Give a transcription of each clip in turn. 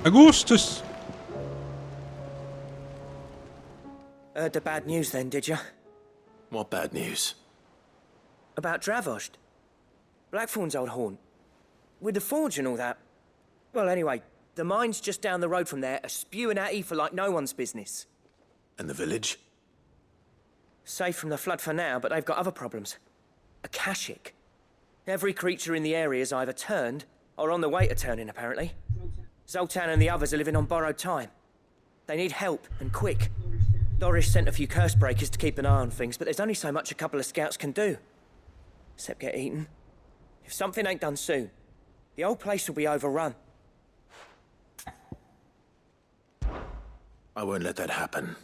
Augustus! Heard the bad news then, did you? What bad news? About Dravost. Blackthorn's old haunt. With the forge and all that. Well, anyway, the mines just down the road from there are spewing out ether like no one's business. And the village? Safe from the flood for now, but they've got other problems. Akashic. Every creature in the area is either turned or on the way to turning, apparently. Zoltan and the others are living on borrowed time. They need help, and quick. Doris sent a few curse breakers to keep an eye on things, but there's only so much a couple of scouts can do. Except get eaten. If something ain't done soon, the old place will be overrun. I won't let that happen.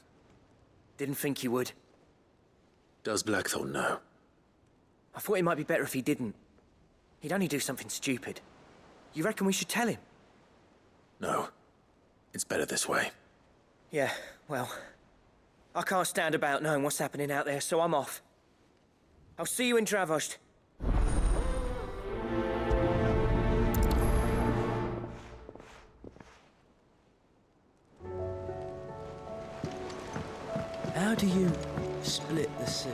Didn't think you would. Does Blackthorn know? I thought it might be better if he didn't. He'd only do something stupid. You reckon we should tell him? No. It's better this way. Yeah, well, I can't stand about knowing what's happening out there, so I'm off. I'll see you in Dravost. How do you split the sea?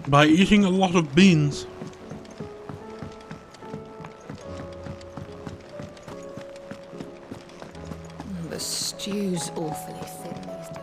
By eating a lot of beans. The stew's awfully thin these days.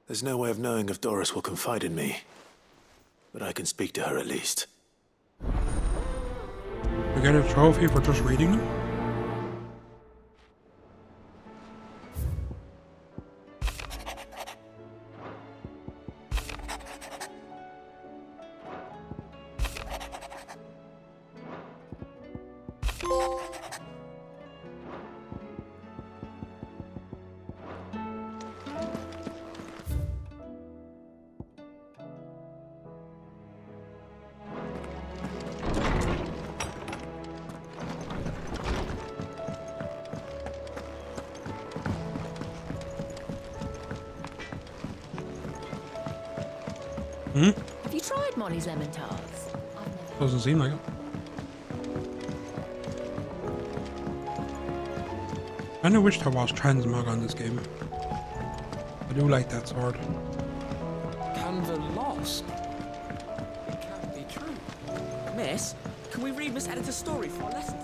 There's no way of knowing if Doris will confide in me. But I can speak to her at least. We get a trophy for just reading them? Have you tried Molly's lemon tarts? I've never. Doesn't seem like it. I kinda wish there was transmog on this game. I do like that sword. Canva lost. It can't be true. Miss, can we read Miss Editor's story for a lesson?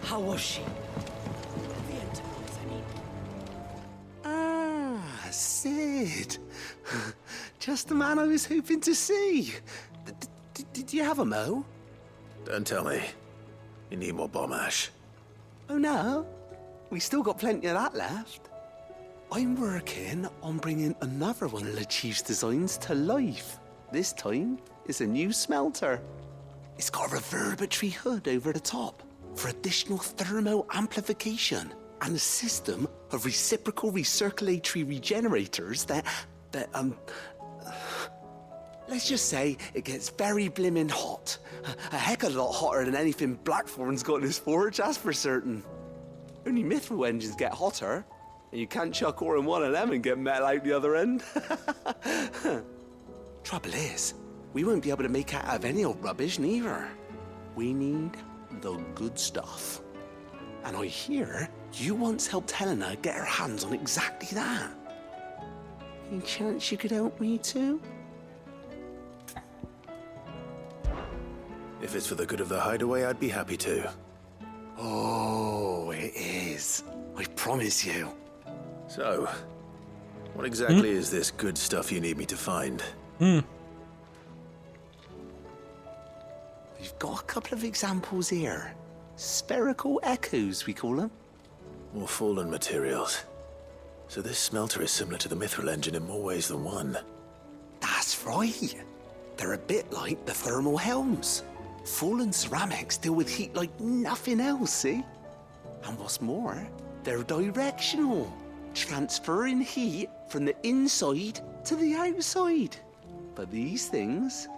How was she? The Enterprise, I mean. Ah, Sid. Just the man I was hoping to see. Did you have a mo? Don't tell me. You need more bomb ash. Oh no, we still got plenty of that left. I'm working on bringing another one of the Chief's designs to life. This time, it's a new smelter. It's got a reverberatory hood over the top for additional thermo amplification and a system of reciprocal recirculatory regenerators that let's just say it gets very blimmin' hot. A heck of a lot hotter than anything Blackthorn's got in his forge, that's for certain. Only mithril engines get hotter, and you can't chuck ore in one of them and get metal out the other end. Trouble is, we won't be able to make it out of any old rubbish neither. We need the good stuff. And I hear you once helped Helena get her hands on exactly that. Any chance you could help me too? If it's for the good of the hideaway, I'd be happy to. Oh, it is. I promise you. So, what exactly is this good stuff you need me to find? We've got a couple of examples here. Spherical echoes, we call them. More fallen materials. So this smelter is similar to the mithril engine in more ways than one. That's right. They're a bit like the thermal helms. Fallen ceramics deal with heat like nothing else, see? And what's more, they're directional, transferring heat from the inside to the outside. But these things,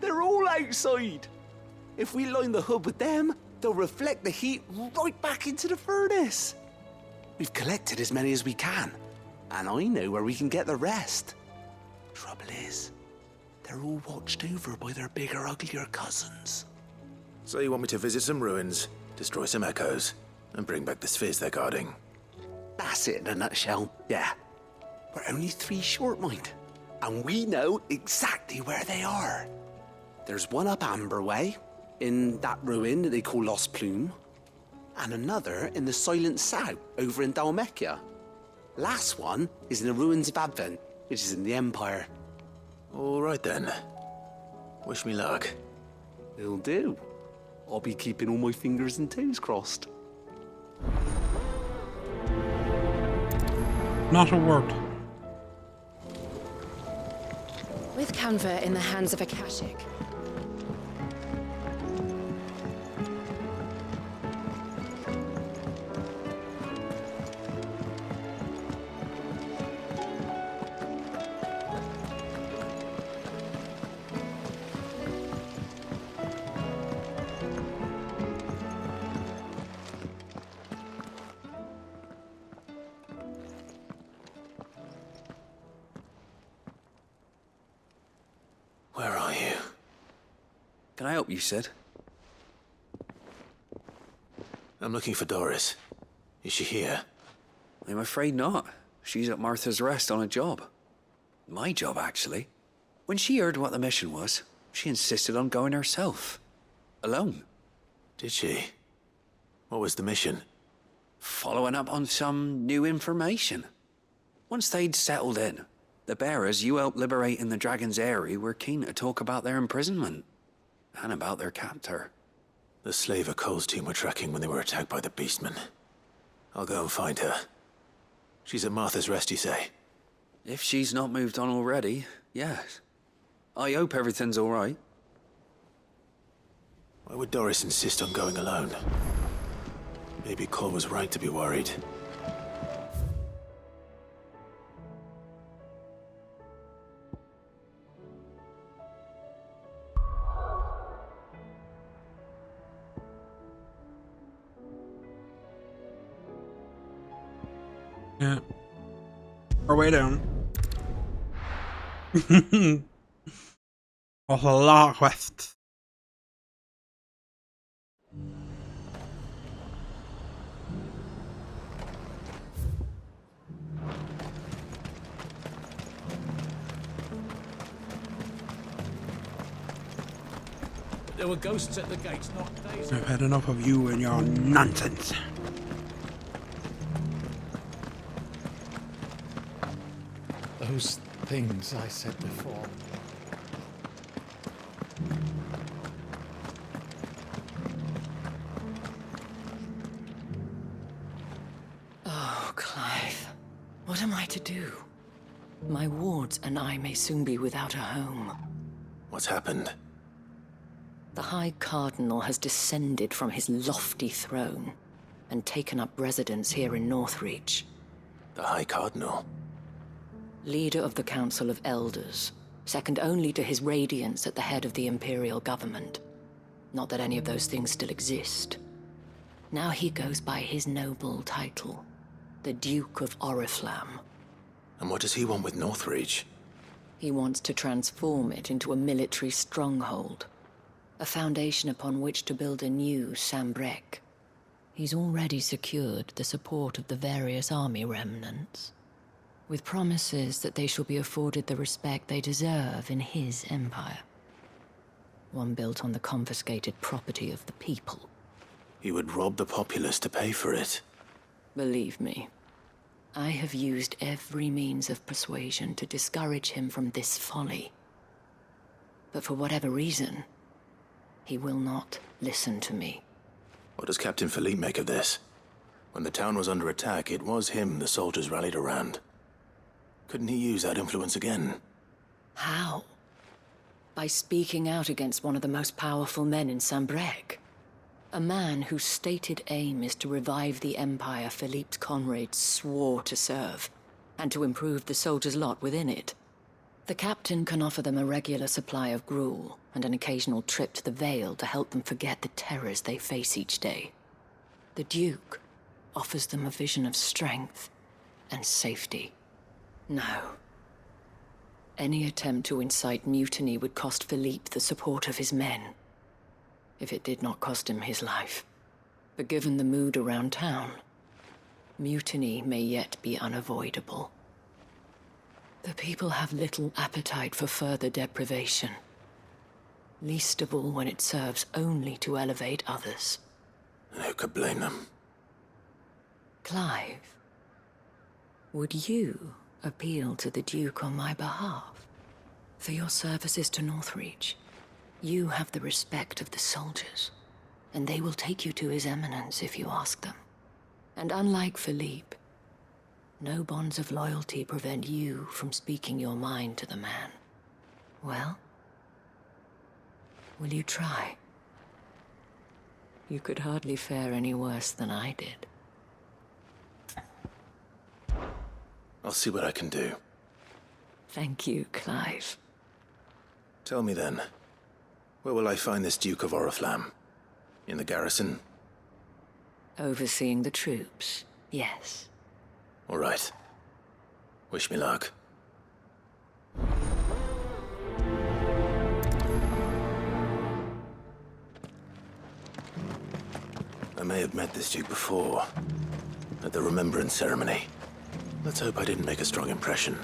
they're all outside. If we line the hub with them, they'll reflect the heat right back into the furnace. We've collected as many as we can, and I know where we can get the rest. Trouble is, they're all watched over by their bigger, uglier cousins. So you want me to visit some ruins, destroy some echoes, and bring back the spheres they're guarding? That's it in a nutshell, yeah. We're only 3 short, mind. And we know exactly where they are. There's one up Amber Way, in that ruin that they call Lost Plume, and another in the Silent South, over in Dalmekia. Last one is in the ruins of Advent, which is in the Empire. All right then. Wish me luck. It'll do. I'll be keeping all my fingers and toes crossed. Not a word. With Canva in the hands of Akashic, Where are you? Can I help you, Sid? I'm looking for Doris. Is she here? I'm afraid not. She's at Martha's Rest on a job. My job, actually. When she heard what the mission was, she insisted on going herself. Alone. Did she? What was the mission? Following up on some new information. Once they'd settled in, the bearers you helped liberate in the Dragon's Eyrie were keen to talk about their imprisonment. And about their captor. The slaver Cole's team were tracking when they were attacked by the Beastmen. I'll go and find her. She's at Martha's Rest, you say? If she's not moved on already, yes. I hope everything's all right. Why would Doris insist on going alone? Maybe Cole was right to be worried. Yeah. Our way down. Of a lot quest. There were ghosts at the gates, not days. I've had enough of you and your nonsense. Those things I said before. oh, Clive, what am I to do? My wards and I may soon be without a home. What's happened? The High Cardinal has descended from his lofty throne and taken up residence here in Northreach. The High Cardinal? Leader of the Council of Elders, second only to his Radiance at the head of the Imperial government. Not that any of those things still exist. Now he goes by his noble title, the Duke of Oriflamme. And what does he want with Northreach? He wants to transform it into a military stronghold, a foundation upon which to build a new Sambrec. He's already secured the support of the various army remnants, with promises that they shall be afforded the respect they deserve in his empire. One built on the confiscated property of the people. He would rob the populace to pay for it. Believe me, I have used every means of persuasion to discourage him from this folly. But for whatever reason, he will not listen to me. What does Captain Philippe make of this? When the town was under attack, it was him the soldiers rallied around. Couldn't he use that influence again? How? By speaking out against one of the most powerful men in Sambrec. A man whose stated aim is to revive the empire Philippe's comrades swore to serve, and to improve the soldiers' lot within it. The captain can offer them a regular supply of gruel, and an occasional trip to the Vale to help them forget the terrors they face each day. The Duke offers them a vision of strength and safety. No. Any attempt to incite mutiny would cost Philippe the support of his men, if it did not cost him his life. But given the mood around town, mutiny may yet be unavoidable. The people have little appetite for further deprivation, least of all when it serves only to elevate others. And who could blame them? Clive, would you appeal to the Duke on my behalf? For your services to Northreach, you have the respect of the soldiers, and they will take you to His Eminence if you ask them. And unlike Philippe, no bonds of loyalty prevent you from speaking your mind to the man. Well, will you try? You could hardly fare any worse than I did. I'll see what I can do. Thank you, Clive. Tell me then, where will I find this Duke of Oriflamme? In the garrison? Overseeing the troops, yes. All right. Wish me luck. I may have met this Duke before, at the Remembrance Ceremony. Let's hope I didn't make a strong impression.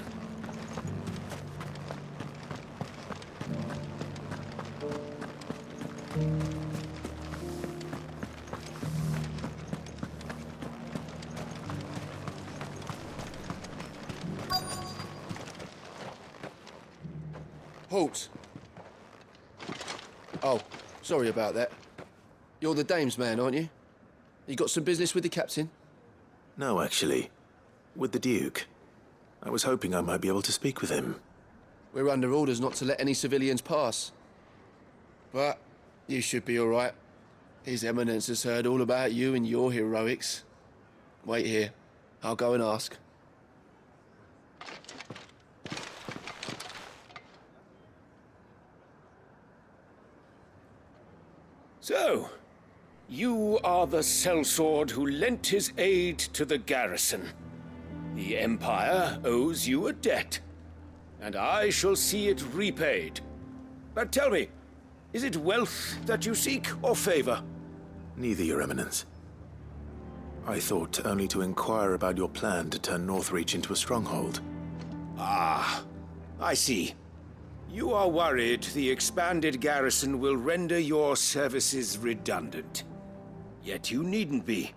Halt! Oh, sorry about that. You're the dame's man, aren't you? You got some business with the captain? No, actually. With the Duke. I was hoping I might be able to speak with him. We're under orders not to let any civilians pass. But you should be all right. His Eminence has heard all about you and your heroics. Wait here. I'll go and ask. So, you are the sellsword who lent his aid to the garrison. The Empire owes you a debt, and I shall see it repaid. But tell me, is it wealth that you seek, or favor? Neither, Your Eminence. I thought only to inquire about your plan to turn Northreach into a stronghold. Ah, I see. You are worried the expanded garrison will render your services redundant. Yet you needn't be.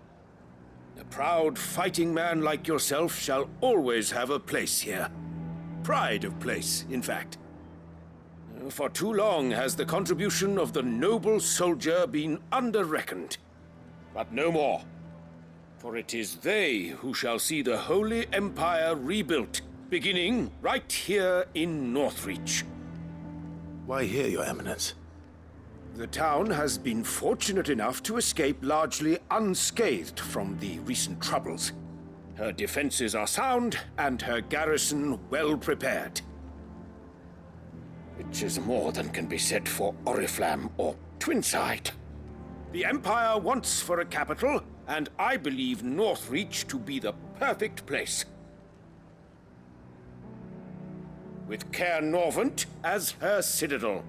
A proud fighting man like yourself shall always have a place here. Pride of place, in fact. For too long has the contribution of the noble soldier been under-reckoned. But no more. For it is they who shall see the Holy Empire rebuilt, beginning right here in Northreach. Why here, Your Eminence? The town has been fortunate enough to escape largely unscathed from the recent troubles. Her defenses are sound, and her garrison well prepared. Which is more than can be said for Oriflamme or Twinside. The Empire wants for a capital, and I believe Northreach to be the perfect place. With Caer Norvent as her citadel.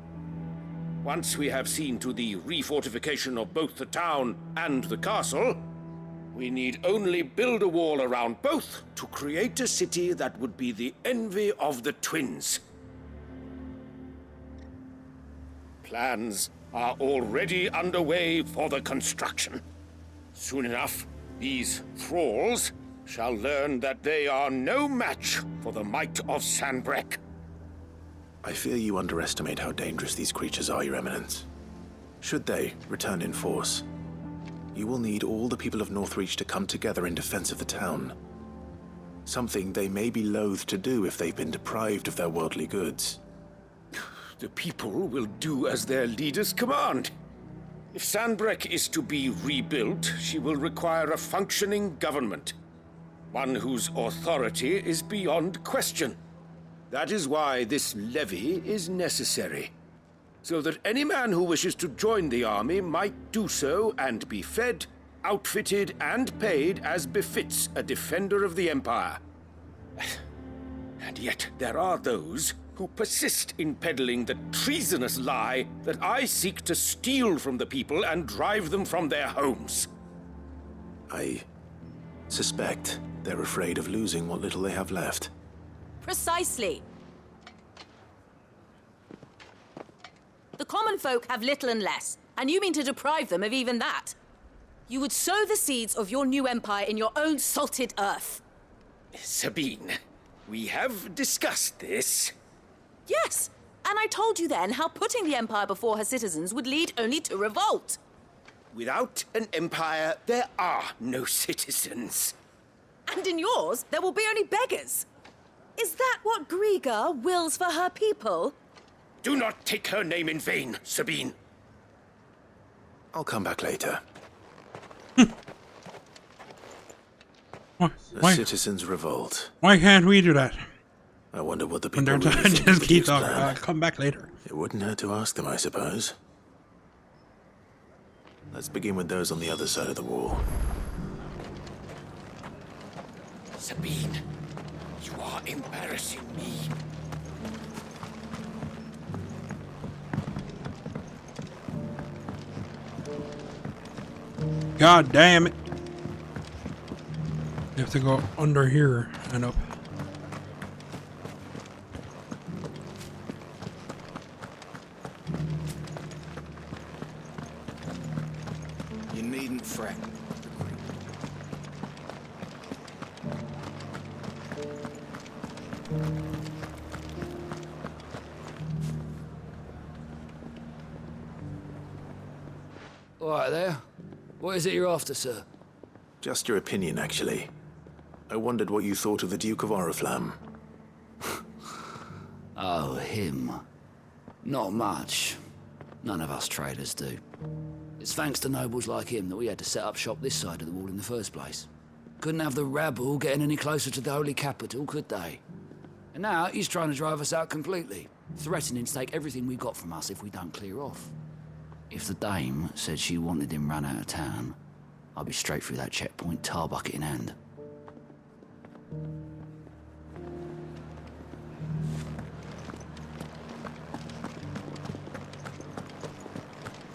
Once we have seen to the refortification of both the town and the castle, we need only build a wall around both to create a city that would be the envy of the twins. Plans are already underway for the construction. Soon enough, these thralls shall learn that they are no match for the might of Sanbreque. I fear you underestimate how dangerous these creatures are, Your Eminence. Should they return in force, you will need all the people of Northreach to come together in defense of the town. Something they may be loath to do if they've been deprived of their worldly goods. The people will do as their leaders command. If Sandbreck is to be rebuilt, she will require a functioning government. One whose authority is beyond question. That is why this levy is necessary. So that any man who wishes to join the army might do so and be fed, outfitted, and paid as befits a defender of the Empire. And yet there are those who persist in peddling the treasonous lie that I seek to steal from the people and drive them from their homes. I suspect they're afraid of losing what little they have left. Precisely. The common folk have little and less, and you mean to deprive them of even that. You would sow the seeds of your new empire in your own salted earth. Sabine, we have discussed this. Yes, and I told you then how putting the empire before her citizens would lead only to revolt. Without an empire, there are no citizens. And in yours, there will be only beggars. Is that what Griga wills for her people? Do not take her name in vain, Sabine. I'll come back later. Why? Citizens revolt. Why can't we do that? I wonder what the When people they're really think just of keep Duke's talking. plan. Come back later. It wouldn't hurt to ask them, I suppose. Let's begin with those on the other side of the wall. Sabine, you are embarrassing me. God damn it. You have to go under here and up. You needn't fret. All right there. What is it you're after, sir? Just your opinion, actually. I wondered what you thought of the Duke of Oriflamme. Oh, him. Not much. None of us traders do. It's thanks to nobles like him that we had to set up shop this side of the wall in the first place. Couldn't have the rabble getting any closer to the holy capital, could they? And now he's trying to drive us out completely, threatening to take everything we got from us if we don't clear off. If the dame said she wanted him run out of town, I'd be straight through that checkpoint, tar bucket in hand.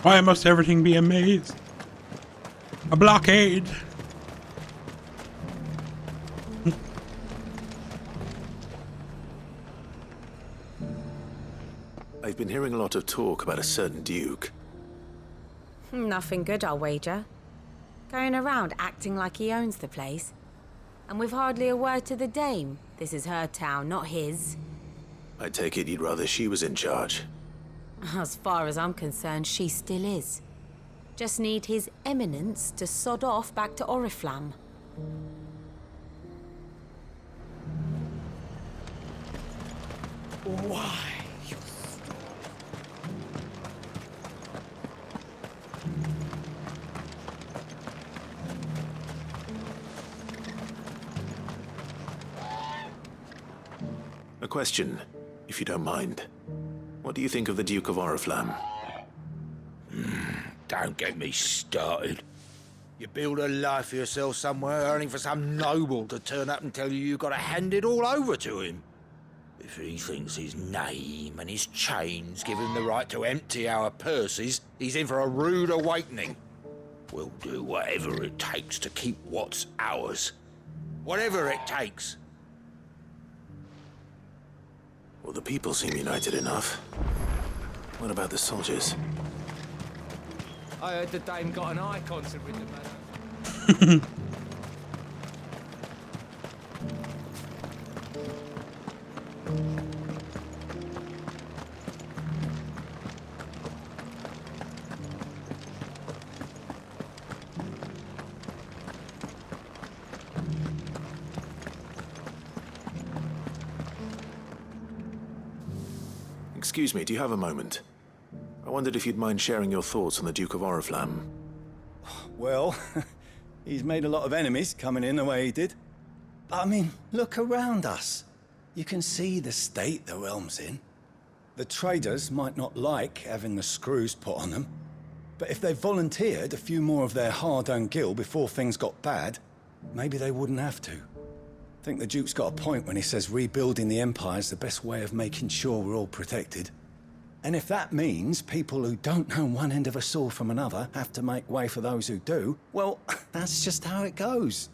Why must everything be a maze? A blockade. I've been hearing a lot of talk about a certain duke. Nothing good, I'll wager. Going around acting like he owns the place. And with hardly a word to the dame. This is her town, not his. I take it you'd rather she was in charge. As far as I'm concerned, she still is. Just need his eminence to sod off back to Oriflamme. Why? A question, if you don't mind. What do you think of the Duke of Oriflamme? Don't get me started. You build a life for yourself somewhere, earning for some noble to turn up and tell you got to hand it all over to him. If he thinks his name and his chains give him the right to empty our purses, he's in for a rude awakening. We'll do whatever it takes to keep what's ours. Whatever it takes. Well, the people seem united enough. What about the soldiers? I heard the dame got an eye concert with the man. Excuse me, do you have a moment? I want wondered if you'd mind sharing your thoughts on the Duke of Oriflamme. Well, he's made a lot of enemies coming in the way he did. But I mean, look around us. You can see the state the realm's in. The traders might not like having the screws put on them, but if they volunteered a few more of their hard-earned gil before things got bad, maybe they wouldn't have to. I think the Duke's got a point when he says rebuilding the Empire's the best way of making sure we're all protected. And if that means people who don't know one end of a sword from another have to make way for those who do, well, that's just how it goes.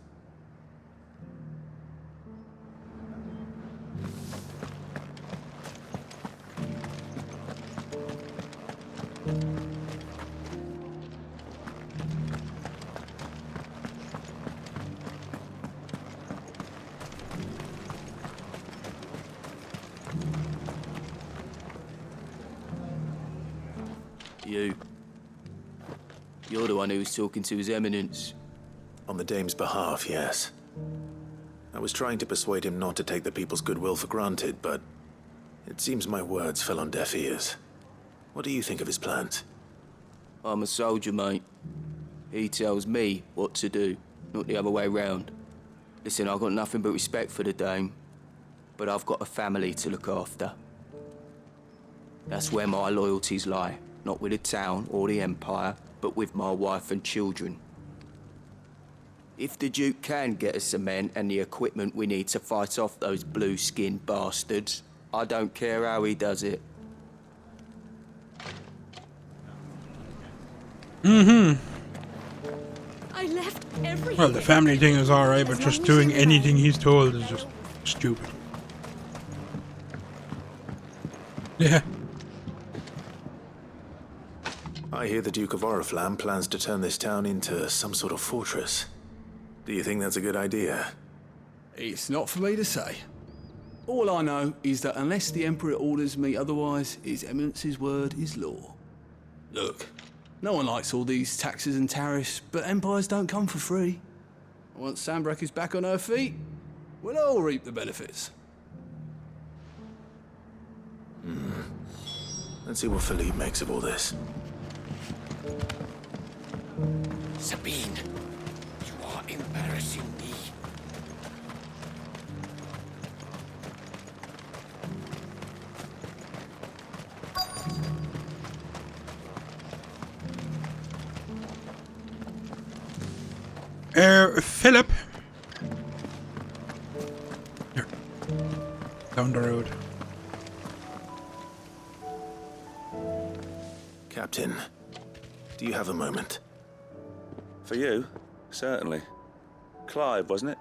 You're the one who was talking to His Eminence. On the Dame's behalf, yes. I was trying to persuade him not to take the people's goodwill for granted, but it seems my words fell on deaf ears. What do you think of his plans? I'm a soldier, mate. He tells me what to do, not the other way round. Listen, I've got nothing but respect for the Dame, but I've got a family to look after. That's where my loyalties lie, not with the town or the Empire, but with my wife and children. If the Duke can get us cement and the equipment we need to fight off those blue-skinned bastards, I don't care how he does it. I left everything. Well, the family thing is alright, but just doing anything he's told is just stupid. Yeah. I hear the Duke of Oriflamme plans to turn this town into some sort of fortress. Do you think that's a good idea? It's not for me to say. All I know is that unless the Emperor orders me otherwise, His Eminence's word is law. Look, no one likes all these taxes and tariffs, but empires don't come for free. Once Sanbreque is back on her feet, we'll all reap the benefits. Let's see what Philippe makes of all this. Sabine, you are embarrassing me. Philip. Here. Down the road. Captain, do you have a moment? For you? Certainly. Clive, wasn't it?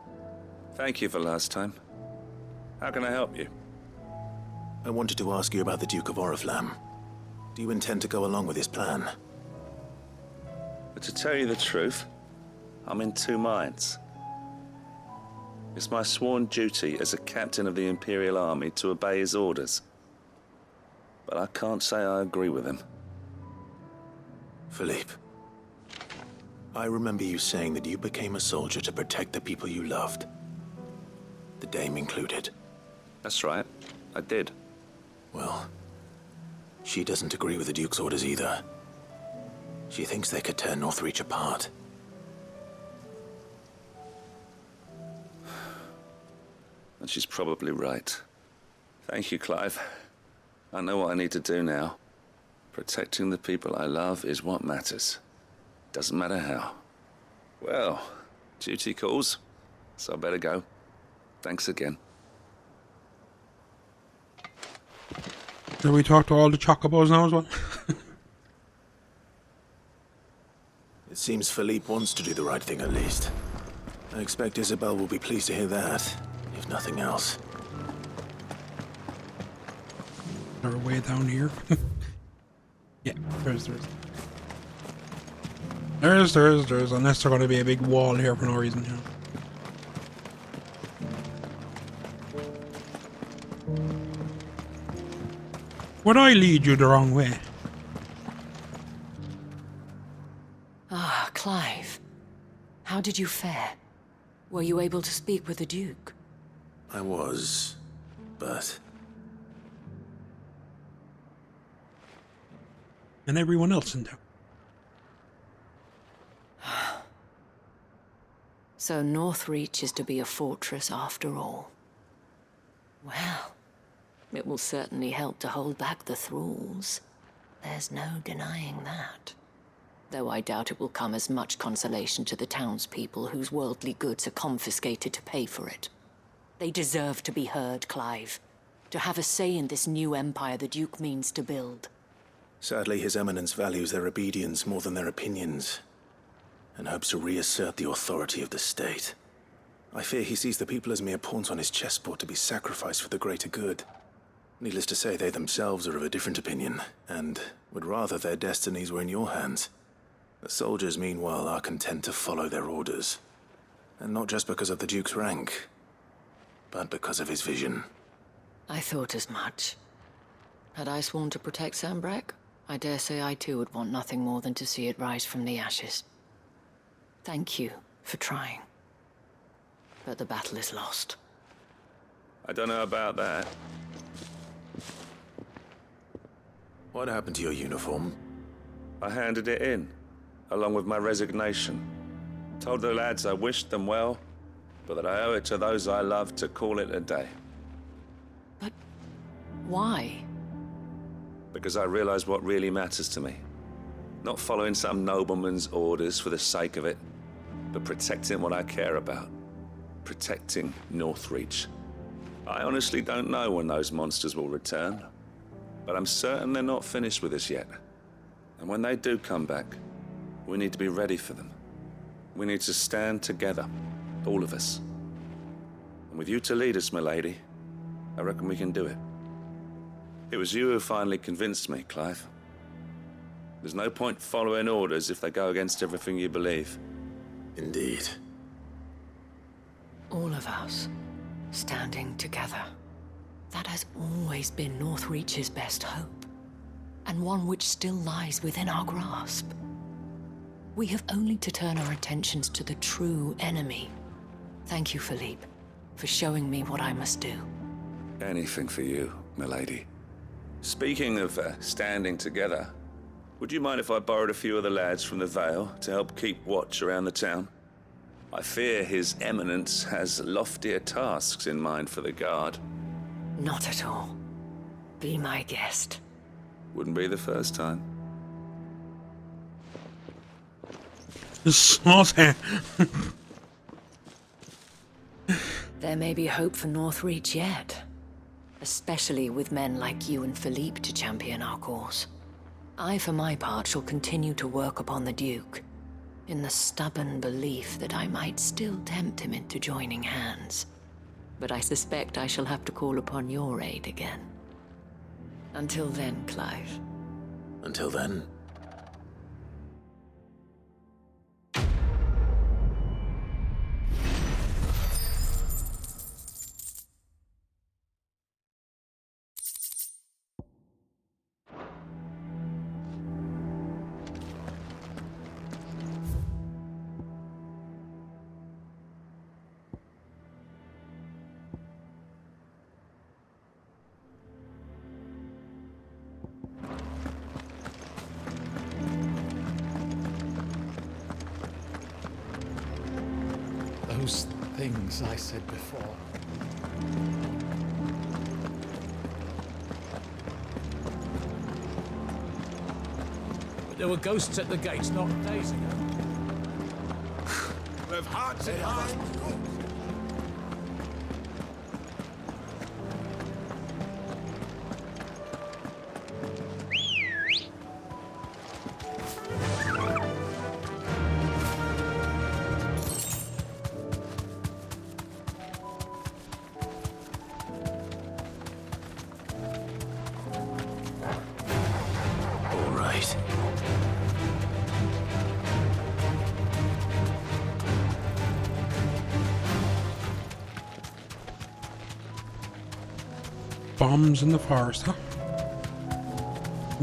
Thank you for last time. How can I help you? I wanted to ask you about the Duke of Oriflamme. Do you intend to go along with his plan? But to tell you the truth, I'm in two minds. It's my sworn duty as a captain of the Imperial Army to obey his orders. But I can't say I agree with him. Philippe, I remember you saying that you became a soldier to protect the people you loved. The Dame included. That's right, I did. Well, she doesn't agree with the Duke's orders either. She thinks they could tear Northreach apart. And she's probably right. Thank you, Clive. I know what I need to do now. Protecting the people I love is what matters. Doesn't matter how. Well, duty calls, so I better go. Thanks again. Did we talk to all the chocobos now as well? It seems Philippe wants to do the right thing at least. I expect Isabel will be pleased to hear that, if nothing else. They're way down here. Yeah, there's. Unless they're going to be a big wall here for no reason, you know. Would I lead you the wrong way? Ah, Clive. How did you fare? Were you able to speak with the Duke? I was, but... And everyone else in town. So Northreach is to be a fortress after all. Well, it will certainly help to hold back the thralls. There's no denying that. Though I doubt it will come as much consolation to the townspeople whose worldly goods are confiscated to pay for it. They deserve to be heard, Clive. To have a say in this new empire the Duke means to build. Sadly, His Eminence values their obedience more than their opinions, and hopes to reassert the authority of the state. I fear he sees the people as mere pawns on his chessboard to be sacrificed for the greater good. Needless to say, they themselves are of a different opinion, and would rather their destinies were in your hands. The soldiers, meanwhile, are content to follow their orders. And not just because of the Duke's rank, but because of his vision. I thought as much. Had I sworn to protect Sambrek, I dare say I too would want nothing more than to see it rise from the ashes. Thank you for trying. But the battle is lost. I don't know about that. What happened to your uniform? I handed it in, along with my resignation. Told the lads I wished them well, but that I owe it to those I love to call it a day. But why? Because I realized what really matters to me. Not following some nobleman's orders for the sake of it, but protecting what I care about. Protecting Northreach. I honestly don't know when those monsters will return, but I'm certain they're not finished with us yet. And when they do come back, we need to be ready for them. We need to stand together, all of us. And with you to lead us, milady, I reckon we can do it. It was you who finally convinced me, Clive. There's no point following orders if they go against everything you believe. Indeed. All of us, standing together. That has always been Northreach's best hope, and one which still lies within our grasp. We have only to turn our attentions to the true enemy. Thank you, Philippe, for showing me what I must do. Anything for you, milady. Speaking of standing together, would you mind if I borrowed a few of the lads from the Vale to help keep watch around the town? I fear His Eminence has loftier tasks in mind for the guard. Not at all. Be my guest. Wouldn't be the first time. There may be hope for Northreach yet. Especially with men like you and Philippe to champion our cause. I, for my part, shall continue to work upon the Duke, in the stubborn belief that I might still tempt him into joining hands. But I suspect I shall have to call upon your aid again. Until then, Clive. Until then. Those things I said before. But there were ghosts at the gates not days ago. With hearts in hearts. Bombs in the forest, huh?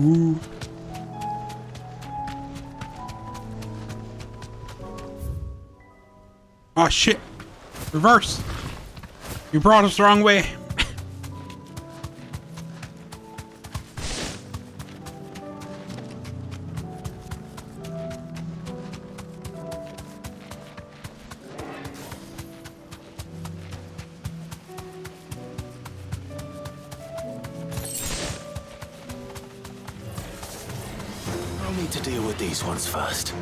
Ooh. Oh shit! Reverse! You brought us the wrong way. Better deal with these ones first.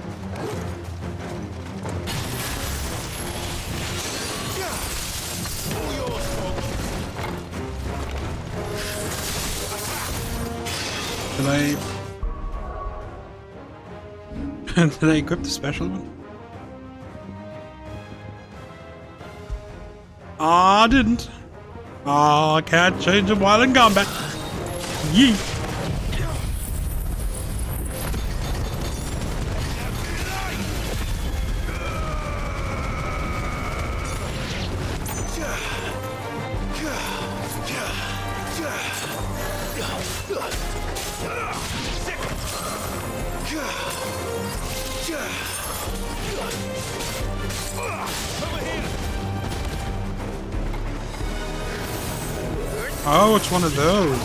Did I equip the special one? Ah, I didn't. Ah, I can't change them while in combat. Yeet. Oh, it's one of those.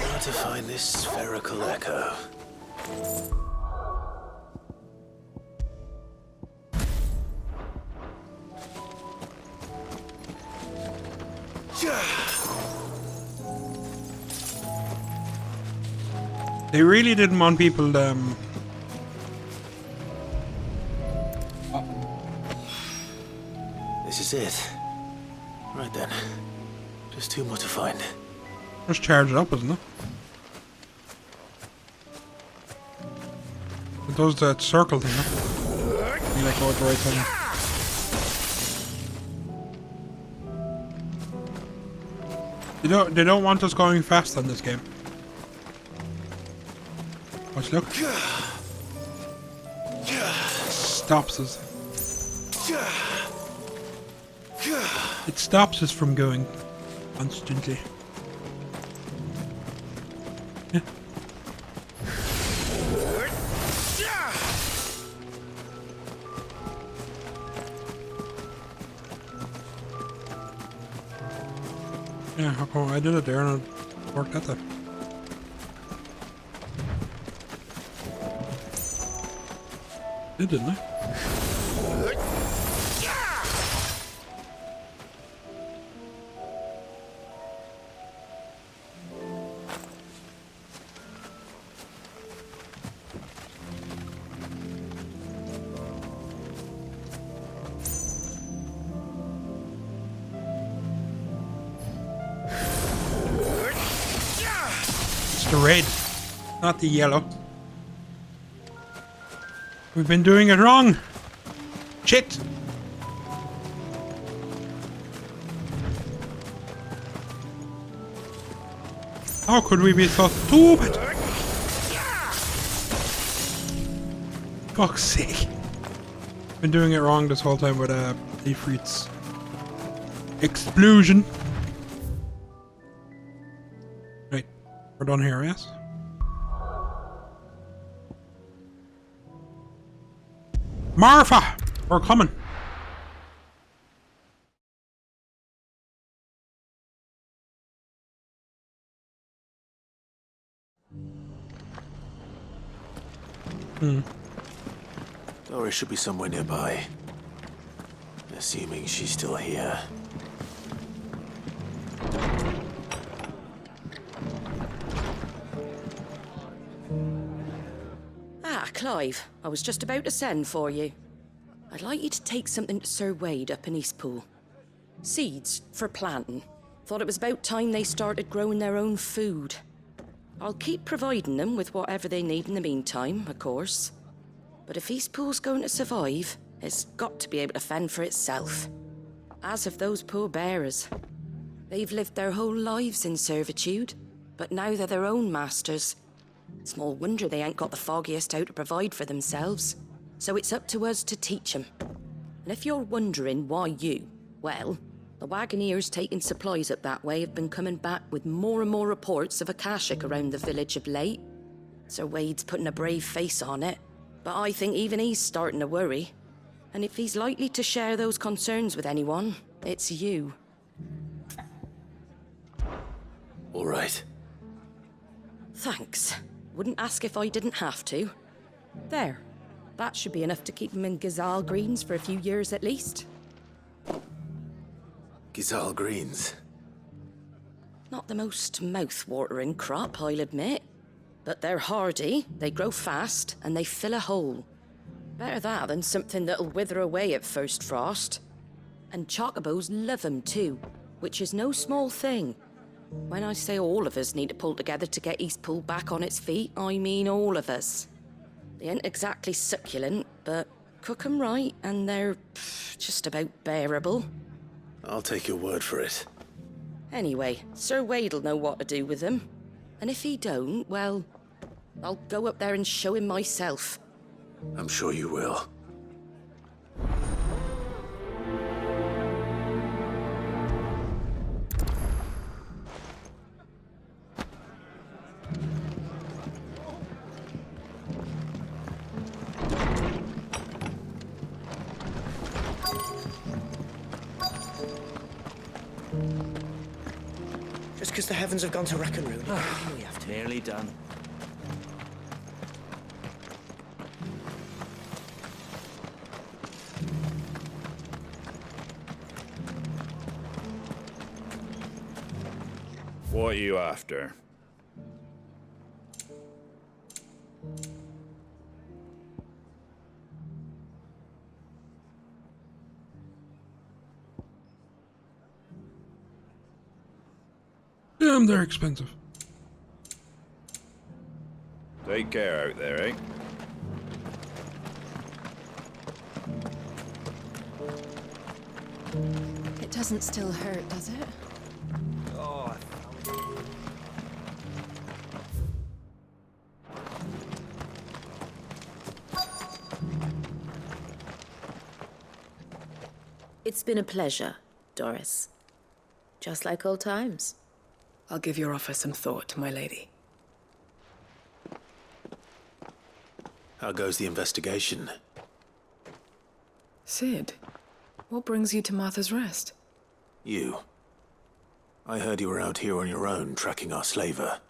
Where to find this spherical echo? They really didn't want people This is it. Right then. Just two more to find. just charge it up, isn't it? It does that circle thing, huh? You like go at the right time. They don't want us going fast on this game. Watch, look. Stops us. It stops us from going constantly. Yeah. Yeah, how come I did it there and it worked out there? It didn't it? It's the red, not the yellow. We've been doing it wrong. Shit. How could we be so stupid? Fuck's sake. Been doing it wrong this whole time with Ifrit's explosion. Right, we're done here, yes? Marfa! We're coming. Doris should be somewhere nearby. Assuming she's still here. Ah, Clive. I was just about to send for you. I'd like you to take something to Sir Wade up in Eastpool. Seeds for planting. Thought it was about time they started growing their own food. I'll keep providing them with whatever they need in the meantime, of course. But if Eastpool's going to survive, it's got to be able to fend for itself. As have those poor bearers. They've lived their whole lives in servitude, but now they're their own masters. Small wonder they ain't got the foggiest how to provide for themselves. So it's up to us to teach them. And if you're wondering why well, the Wagoneers taking supplies up that way have been coming back with more and more reports of Akashic around the village of late. Sir Wade's putting a brave face on it, but I think even he's starting to worry. And if he's likely to share those concerns with anyone, it's you. All right. Thanks. Wouldn't ask if I didn't have to. There. That should be enough to keep him in Gazal Greens for a few years at least. Gazal Greens. Not the most mouth-watering crop, I'll admit. But they're hardy, they grow fast, and they fill a hole. Better that than something that'll wither away at first frost. And chocobos love 'em too, which is no small thing. When I say all of us need to pull together to get Eastpool back on its feet, I mean all of us. They ain't exactly succulent, but cook 'em right and they're just about bearable. I'll take your word for it. Anyway, Sir Wade'll know what to do with them. And if he don't, well, I'll go up there and show him myself. I'm sure you will. Just because the heavens have gone to Rackaroon, we have to. Nearly done. What are you after? Damn, they're expensive. Take care out there, eh? It doesn't still hurt, does it? Oh, It's been a pleasure, Doris. Just like old times. I'll give your offer some thought, my lady. How goes the investigation? Sid, what brings you to Martha's Rest? You. I heard you were out here on your own, tracking our slaver.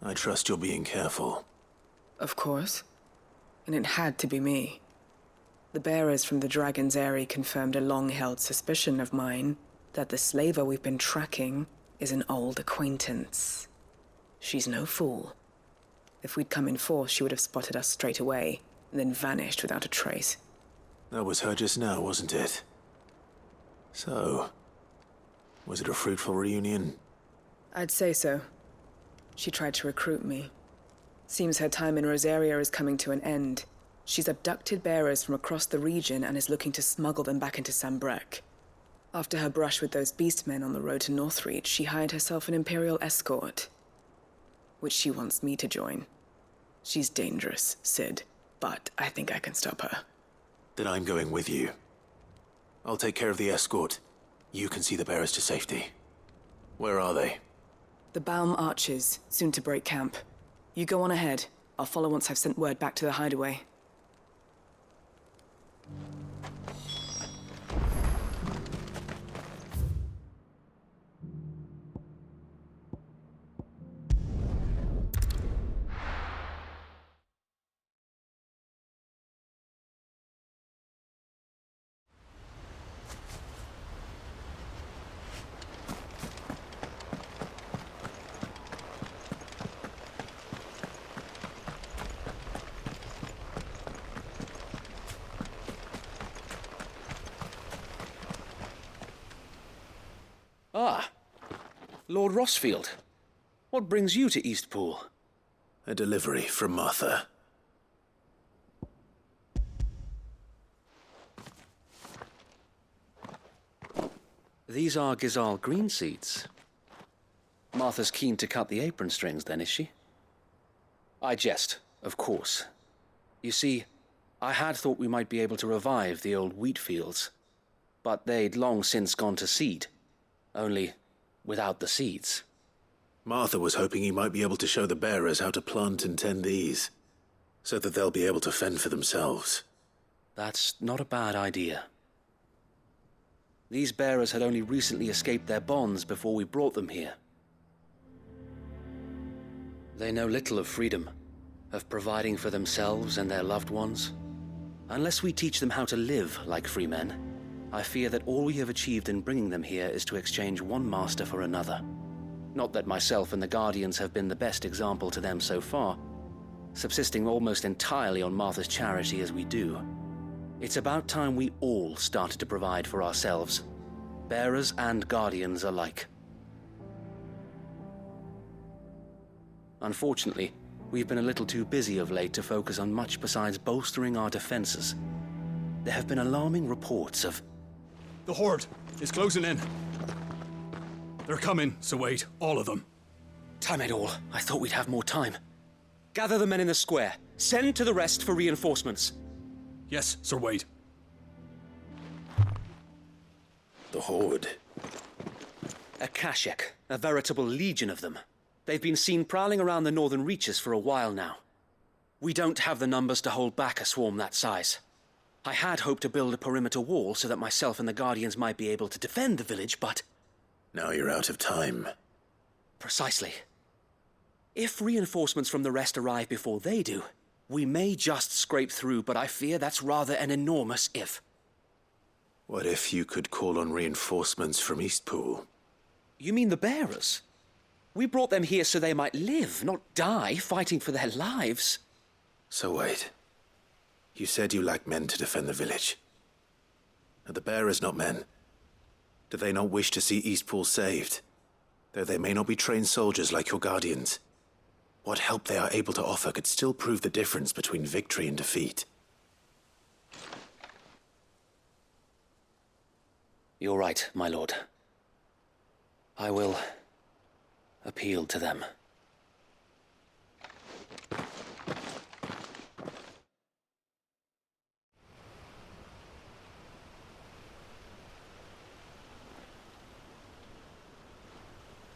I trust you're being careful. Of course. And it had to be me. The bearers from the Dragon's Eyrie confirmed a long-held suspicion of mine that the slaver we've been tracking is an old acquaintance. She's no fool. If we'd come in force, she would have spotted us straight away, and then vanished without a trace. That was her just now, wasn't it? So, was it a fruitful reunion? I'd say so. She tried to recruit me. Seems her time in Rosaria is coming to an end. She's abducted bearers from across the region and is looking to smuggle them back into Sambrec. After her brush with those beastmen on the road to Northreach, she hired herself an Imperial escort, which she wants me to join. She's dangerous, Sid, but I think I can stop her. Then I'm going with you. I'll take care of the escort. You can see the bearers to safety. Where are they? The Baum Archers, soon to break camp. You go on ahead. I'll follow once I've sent word back to the hideaway. Ah, Lord Rossfield. What brings you to Eastpool? A delivery from Martha. These are Gazal green seeds. Martha's keen to cut the apron strings, then, is she? I jest, of course. You see, I had thought we might be able to revive the old wheat fields, but they'd long since gone to seed, only without the seeds. Martha was hoping he might be able to show the bearers how to plant and tend these, so that they'll be able to fend for themselves. That's not a bad idea. These bearers had only recently escaped their bonds before we brought them here. They know little of freedom, of providing for themselves and their loved ones. Unless we teach them how to live like free men, I fear that all we have achieved in bringing them here is to exchange one master for another. Not that myself and the Guardians have been the best example to them so far, subsisting almost entirely on Martha's charity as we do. It's about time we all started to provide for ourselves, bearers and Guardians alike. Unfortunately, we've been a little too busy of late to focus on much besides bolstering our defenses. There have been alarming reports of... The Horde is closing in. They're coming, so wait, all of them. Damn it all, I thought we'd have more time. Gather the men in the square. Send to the rest for reinforcements. Yes, Sir Wade. The Horde. A Kashek, a veritable legion of them. They've been seen prowling around the northern reaches for a while now. We don't have the numbers to hold back a swarm that size. I had hoped to build a perimeter wall so that myself and the Guardians might be able to defend the village, but... Now you're out of time. Precisely. If reinforcements from the rest arrive before they do, we may just scrape through, but I fear that's rather an enormous if. What if you could call on reinforcements from Eastpool? You mean the bearers? We brought them here so they might live, not die, fighting for their lives. So wait. You said you lack men to defend the village. Are the bearers not men? Do they not wish to see Eastpool saved? Though they may not be trained soldiers like your Guardians. What help they are able to offer could still prove the difference between victory and defeat. You're right, my lord. I will appeal to them.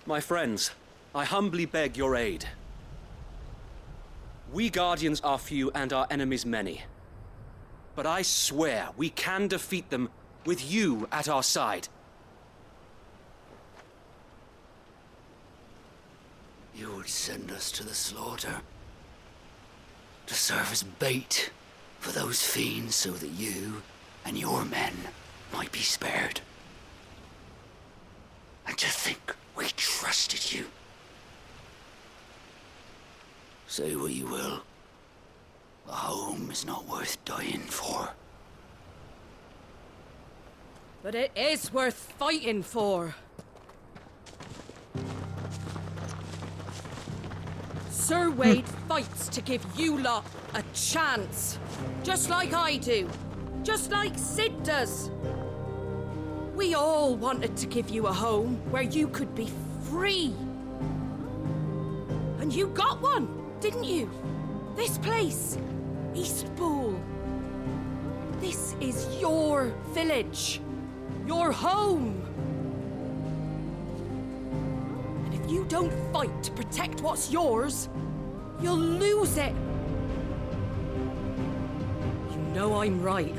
My friends, I humbly beg your aid. We Guardians are few and our enemies many. But I swear we can defeat them with you at our side. You would send us to the slaughter, to serve as bait for those fiends so that you and your men might be spared. And to think we trusted you. Say what you will, a home is not worth dying for. But it is worth fighting for. Sir Wade fights to give you lot a chance. Just like I do. Just like Sid does. We all wanted to give you a home where you could be free. And you got one, didn't you? This place, Eastpool. This is your village. Your home. And if you don't fight to protect what's yours, you'll lose it. You know I'm right.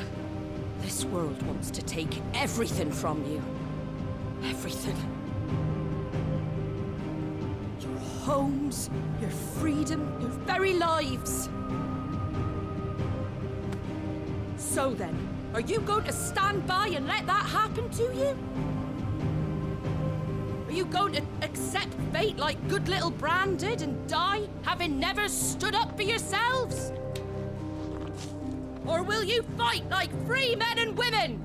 This world wants to take everything from you. Everything. Your homes, your freedom, your very lives. So then, are you going to stand by and let that happen to you? Are you going to accept fate like good little Bran did and die, having never stood up for yourselves? Or will you fight like free men and women?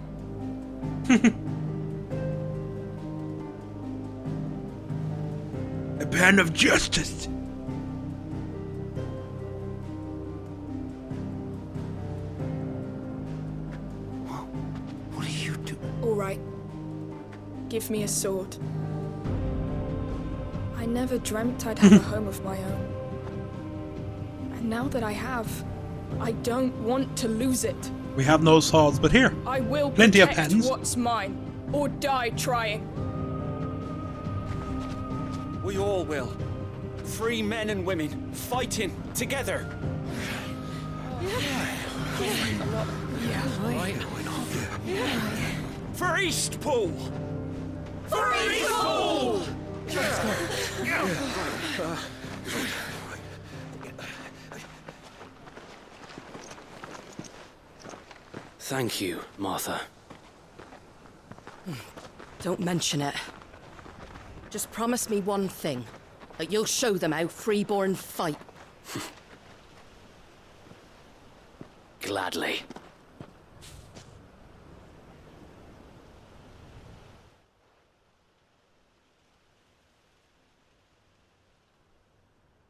A band of justice. What do you do? All right. Give me a sword. I never dreamt I'd have a home of my own. And now that I have, I don't want to lose it. We have no swords, but here. I will Plenty of protect pens. what's mine, or die trying. We all will. Free men and women, fighting together. For Eastpool! For Eastpool! Thank you, Martha. Don't mention it. Just promise me one thing. That you'll show them how freeborn fight. Gladly.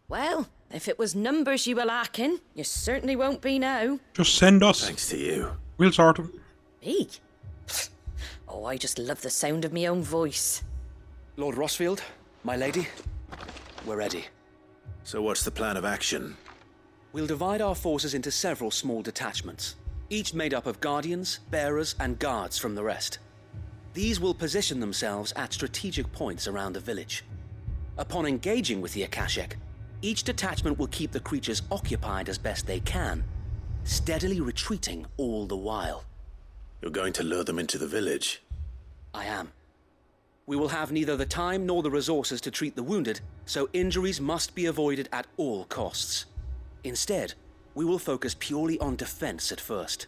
Well, if it was numbers you were lacking, you certainly won't be now. Just send us. Thanks to you. We'll sort them. Me? Oh, I just love the sound of my own voice. Lord Rossfield, my lady, we're ready. So what's the plan of action? We'll divide our forces into several small detachments, each made up of guardians, bearers, and guards from the rest. These will position themselves at strategic points around the village. Upon engaging with the Akashic, each detachment will keep the creatures occupied as best they can, steadily retreating all the while. You're going to lure them into the village? I am. We will have neither the time nor the resources to treat the wounded, so injuries must be avoided at all costs. Instead, we will focus purely on defense at first.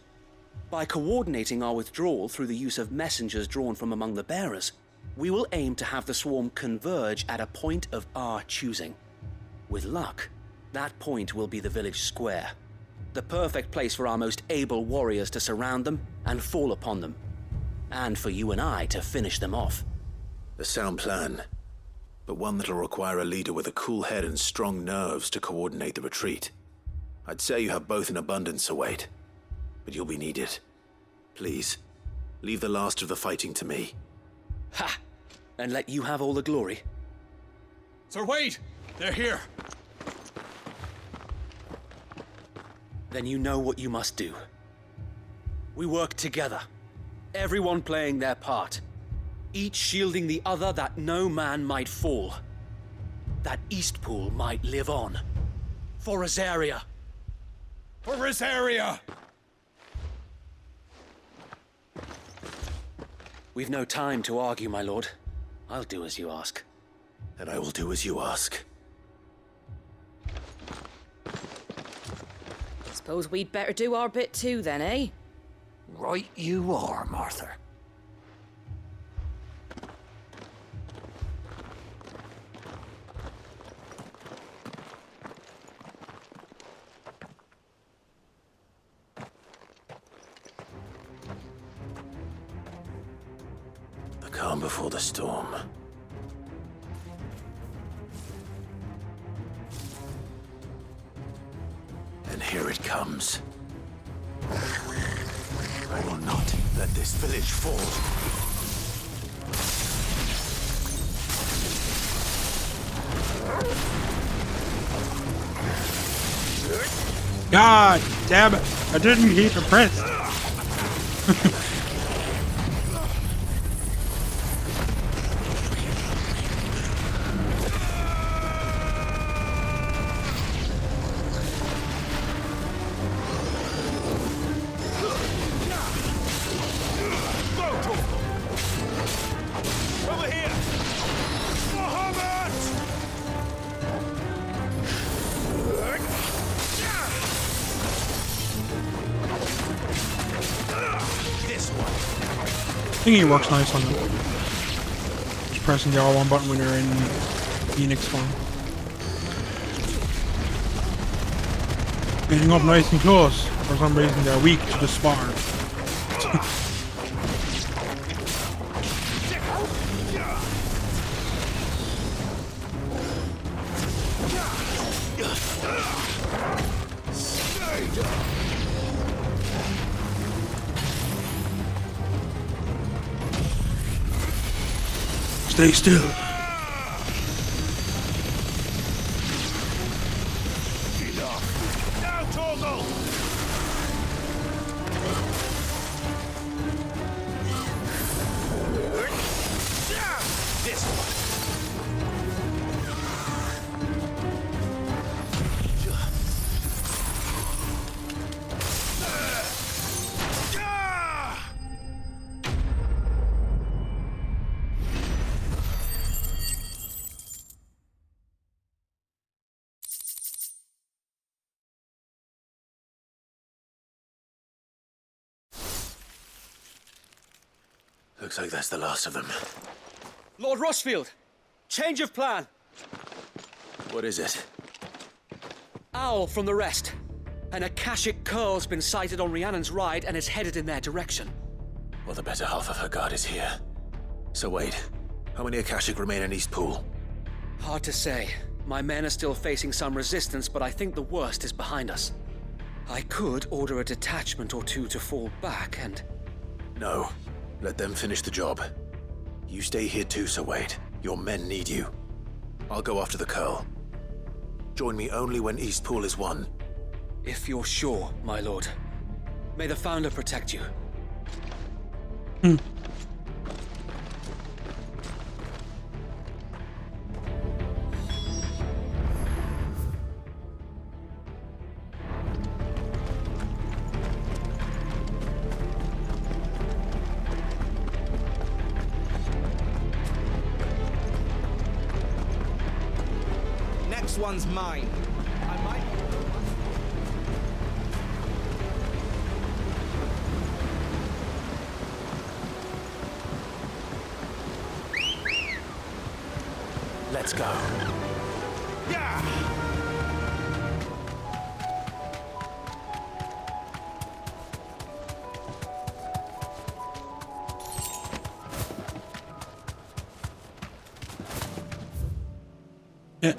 By coordinating our withdrawal through the use of messengers drawn from among the bearers, we will aim to have the swarm converge at a point of our choosing. With luck, that point will be the village square, the perfect place for our most able warriors to surround them and fall upon them, and for you and I to finish them off. A sound plan, but one that'll require a leader with a cool head and strong nerves to coordinate the retreat. I'd say you have both in abundance, Sir Wade, but you'll be needed. Please, leave the last of the fighting to me. Ha! And let you have all the glory. Sir Wade! They're here! Then you know what you must do. We work together, everyone playing their part, each shielding the other that no man might fall, that Eastpool might live on. For Rosaria! For Rosaria! We've no time to argue, my lord. I'll do as you ask. And I will do as you ask. Suppose we'd better do our bit too then, eh? Right you are, Martha. The calm before the storm. And here it comes. I will not let this village fall. God damn it! I didn't hit the press. Over here! Muhammad! This one. I think he works nice on it. Just pressing the R1 button when you're in Phoenix form. Getting up nice and close. For some reason they're weak to the spar. Stay still. Looks like that's the last of them. Lord Rossfield! Change of plan! What is it? Owl from the rest. An Akashic curl's been sighted on Rhiannon's ride and is headed in their direction. Well, the better half of her guard is here. So wait, how many Akashic remain in East Pool? Hard to say. My men are still facing some resistance, but I think the worst is behind us. I could order a detachment or two to fall back and... No. Let them finish the job. You stay here too, Sir Wade. Your men need you. I'll go after the curl. Join me only when East Pool is won. If you're sure, my lord. May the Founder protect you. Next one's mine. I might... Let's go. Yeah! Yeah.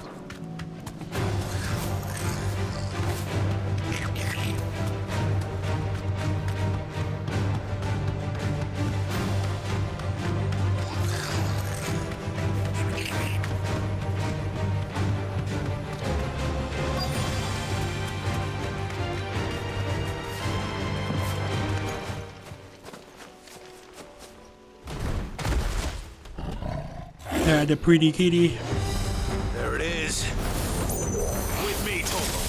Yeah, the pretty kitty. There it is. With me, Torval.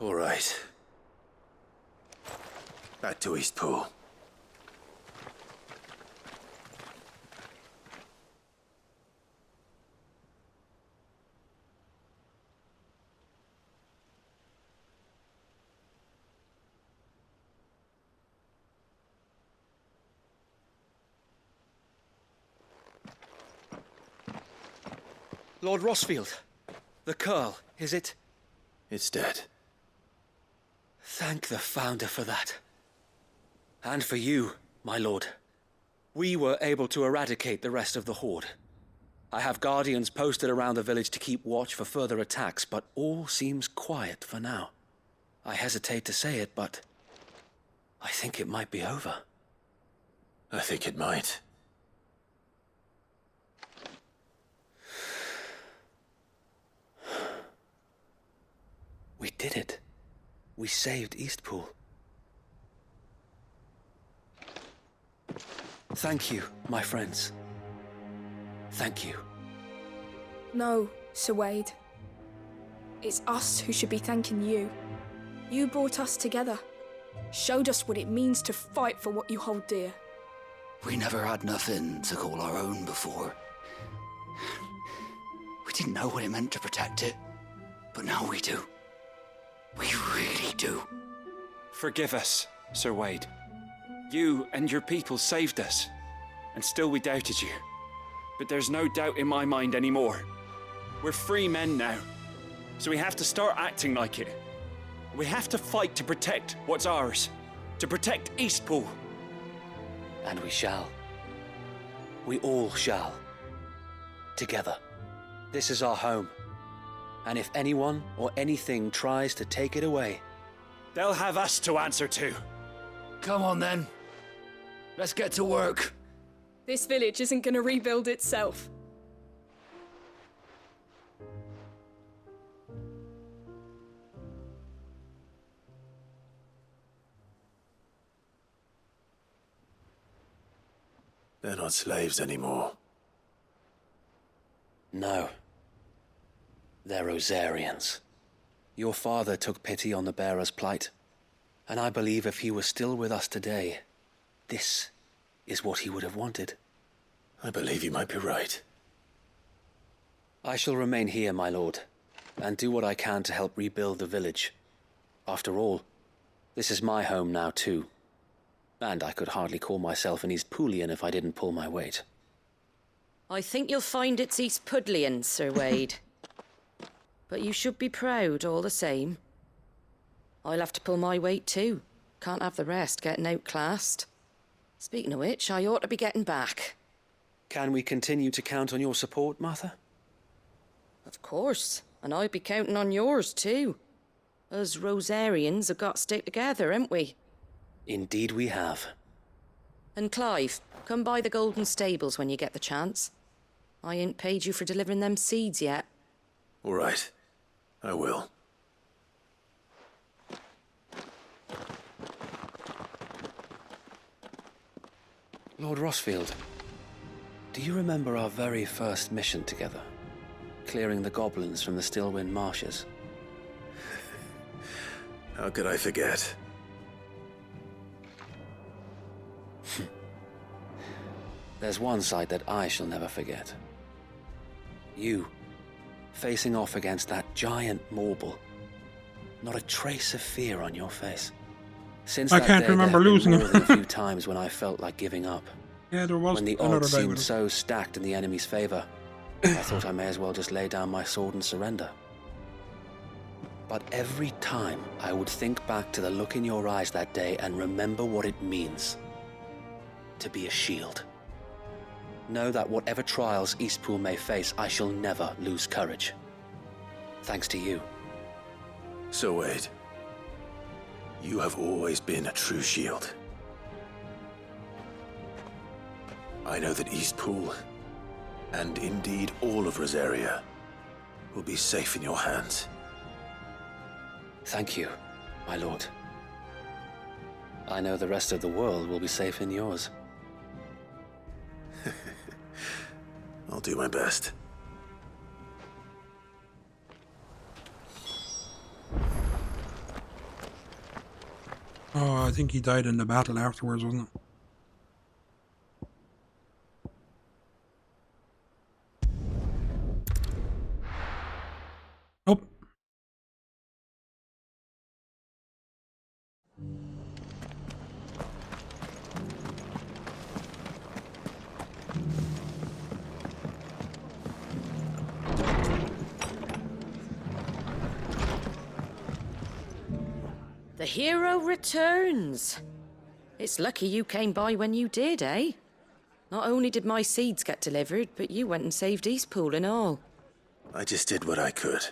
All right. Back to East Pool. Lord Rossfield, the curl, is it? It's dead. Thank the Founder for that. And for you, my lord. We were able to eradicate the rest of the Horde. I have guardians posted around the village to keep watch for further attacks, but all seems quiet for now. I hesitate to say it, but I think it might be over. I think it might. We did it. We saved Eastpool. Thank you, my friends. Thank you. No, Sir Wade. It's us who should be thanking you. You brought us together. Showed us what it means to fight for what you hold dear. We never had nothing to call our own before. We didn't know what it meant to protect it, but now we do. We really do. Forgive us, Sir Wade. You and your people saved us, and still we doubted you. But there's no doubt in my mind anymore. We're free men now, so we have to start acting like it. We have to fight to protect what's ours, to protect Eastpool. And we shall. We all shall. Together. This is our home. And if anyone or anything tries to take it away, they'll have us to answer to. Come on then. Let's get to work. This village isn't gonna rebuild itself. They're not slaves anymore. No. They're Rosarians. Your father took pity on the bearer's plight, and I believe if he was still with us today, this is what he would have wanted. I believe you might be right. I shall remain here, my lord, and do what I can to help rebuild the village. After all, this is my home now too. And I could hardly call myself an Eastpoolian if I didn't pull my weight. I think you'll find it's East Pudlian, Sir Wade. But you should be proud all the same. I'll have to pull my weight too. Can't have the rest getting outclassed. Speaking of which, I ought to be getting back. Can we continue to count on your support, Martha? Of course, and I'd be counting on yours too. Us Rosarians have got to stick together, haven't we? Indeed we have. And Clive, come by the Golden Stables when you get the chance. I ain't paid you for delivering them seeds yet. All right. I will. Lord Rossfield, do you remember our very first mission together? Clearing the goblins from the Stillwind marshes? How could I forget? There's one sight that I shall never forget. You, facing off against that giant Morble. Not a trace of fear on your face. Since I that can't day, remember there have losing been it. more than a few times when I felt like giving up. Yeah, there was when the another odds day seemed with it. so stacked in the enemy's favor, I thought I may as well just lay down my sword and surrender. But every time I would think back to the look in your eyes that day and remember what it means to be a shield. Know that whatever trials Eastpool may face, I shall never lose courage. Thanks to you. So Wade, you have always been a true shield. I know that Eastpool, and indeed all of Rosaria, will be safe in your hands. Thank you, my lord. I know the rest of the world will be safe in yours. I'll do my best. Oh, I think he died in the battle afterwards, wasn't it? Nope. The hero returns. It's lucky you came by when you did, eh? Not only did my seeds get delivered, but you went and saved Eastpool and all. I just did what I could.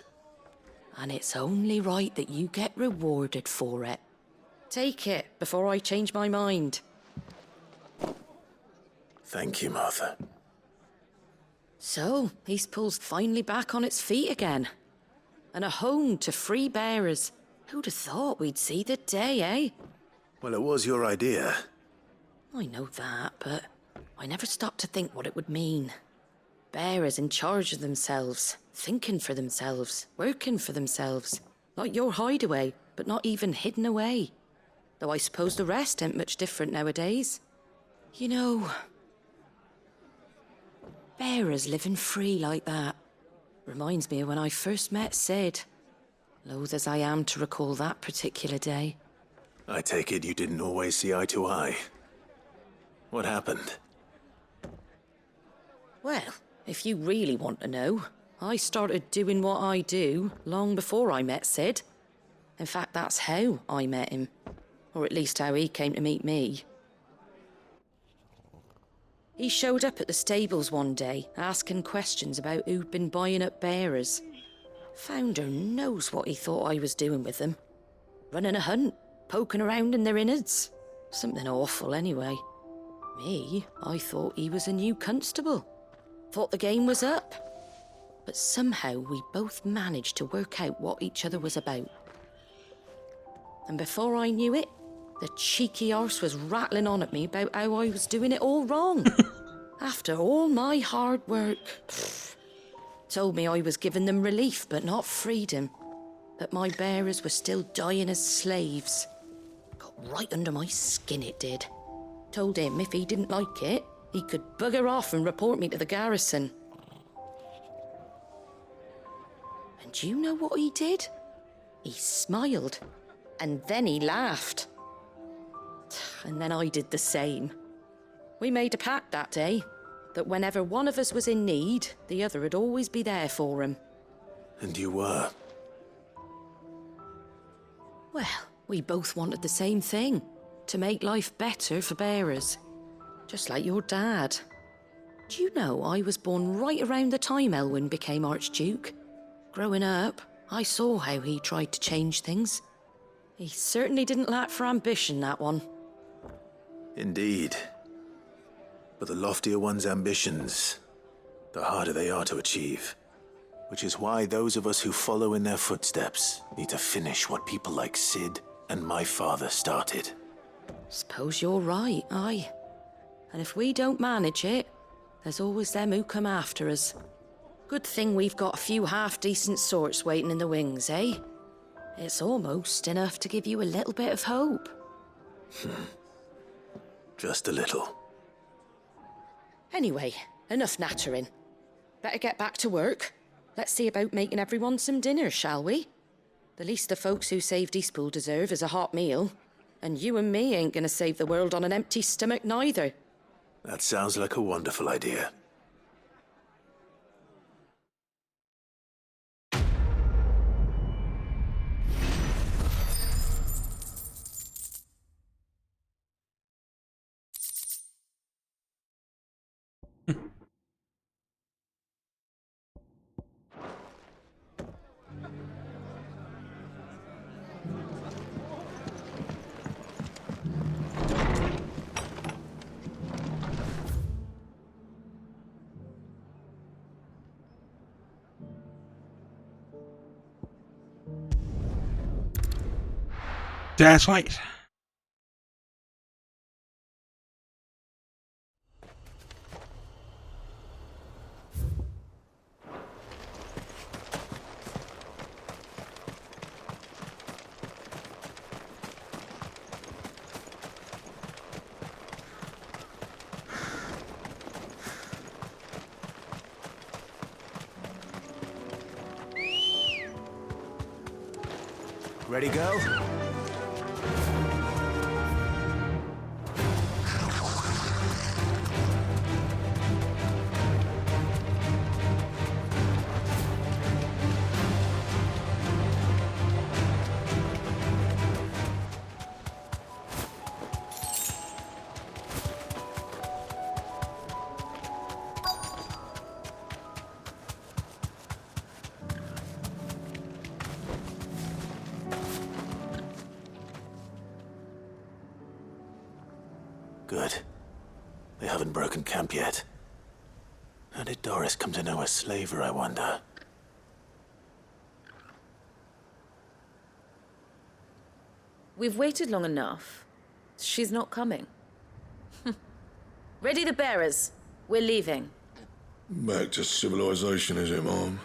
And it's only right that you get rewarded for it. Take it before I change my mind. Thank you, Martha. So, Eastpool's finally back on its feet again. And a home to free bearers. Who'd have thought we'd see the day, eh? Well, it was your idea. I know that, but I never stopped to think what it would mean. Bearers in charge of themselves, thinking for themselves, working for themselves. Like your hideaway, but not even hidden away. though I suppose the rest ain't much different nowadays. You know, bearers living free like that reminds me of when I first met Sid. Loath as I am to recall that particular day. I take it you didn't always see eye to eye. What happened? Well, if you really want to know, I started doing what I do long before I met Sid. In fact, that's how I met him. Or at least how he came to meet me. He showed up at the stables one day, asking questions about who'd been buying up bearers. Founder knows what he thought I was doing with them. Running a hunt, poking around in their innards. Something awful, anyway. Me, I thought he was a new constable. Thought the game was up. But somehow we both managed to work out what each other was about. And before I knew it, the cheeky arse was rattling on at me about how I was doing it all wrong. After all my hard work. Told me I was giving them relief, but not freedom. That my bearers were still dying as slaves. Got right under my skin, it did. Told him if he didn't like it, he could bugger off and report me to the garrison. And do you know what he did? He smiled. And then he laughed. And then I did the same. We made a pact that day, that whenever one of us was in need, the other would always be there for him. And you were? Well, we both wanted the same thing. To make life better for bearers. Just like your dad. Do you know I was born right around the time Elwyn became Archduke? Growing up, I saw how he tried to change things. He certainly didn't lack for ambition, that one. Indeed. But the loftier one's ambitions, the harder they are to achieve. Which is why those of us who follow in their footsteps need to finish what people like Sid and my father started. Suppose you're right, aye. And if we don't manage it, there's always them who come after us. Good thing we've got a few half-decent sorts waiting in the wings, eh? It's almost enough to give you a little bit of hope. Just a little. Anyway, enough nattering. Better get back to work. Let's see about making everyone some dinner, shall we? The least the folks who saved Eastpool deserve is a hot meal. And you and me ain't gonna save the world on an empty stomach neither. That sounds like a wonderful idea. That's right. Ready, go? Good. They haven't broken camp yet. How did Doris come to know a slaver, I wonder? We've waited long enough. She's not coming. Ready the bearers. We're leaving. Back to civilization, is it, Mom?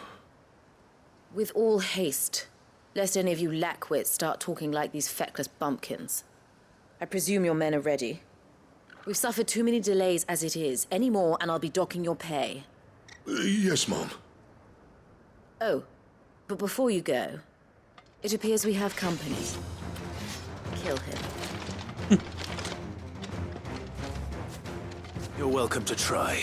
With all haste. Lest any of you lackwits start talking like these feckless bumpkins. I presume your men are ready. We've suffered too many delays as it is. Any more, and I'll be docking your pay. Yes, Mom. Oh, but before you go, it appears we have company. Kill him. You're welcome to try.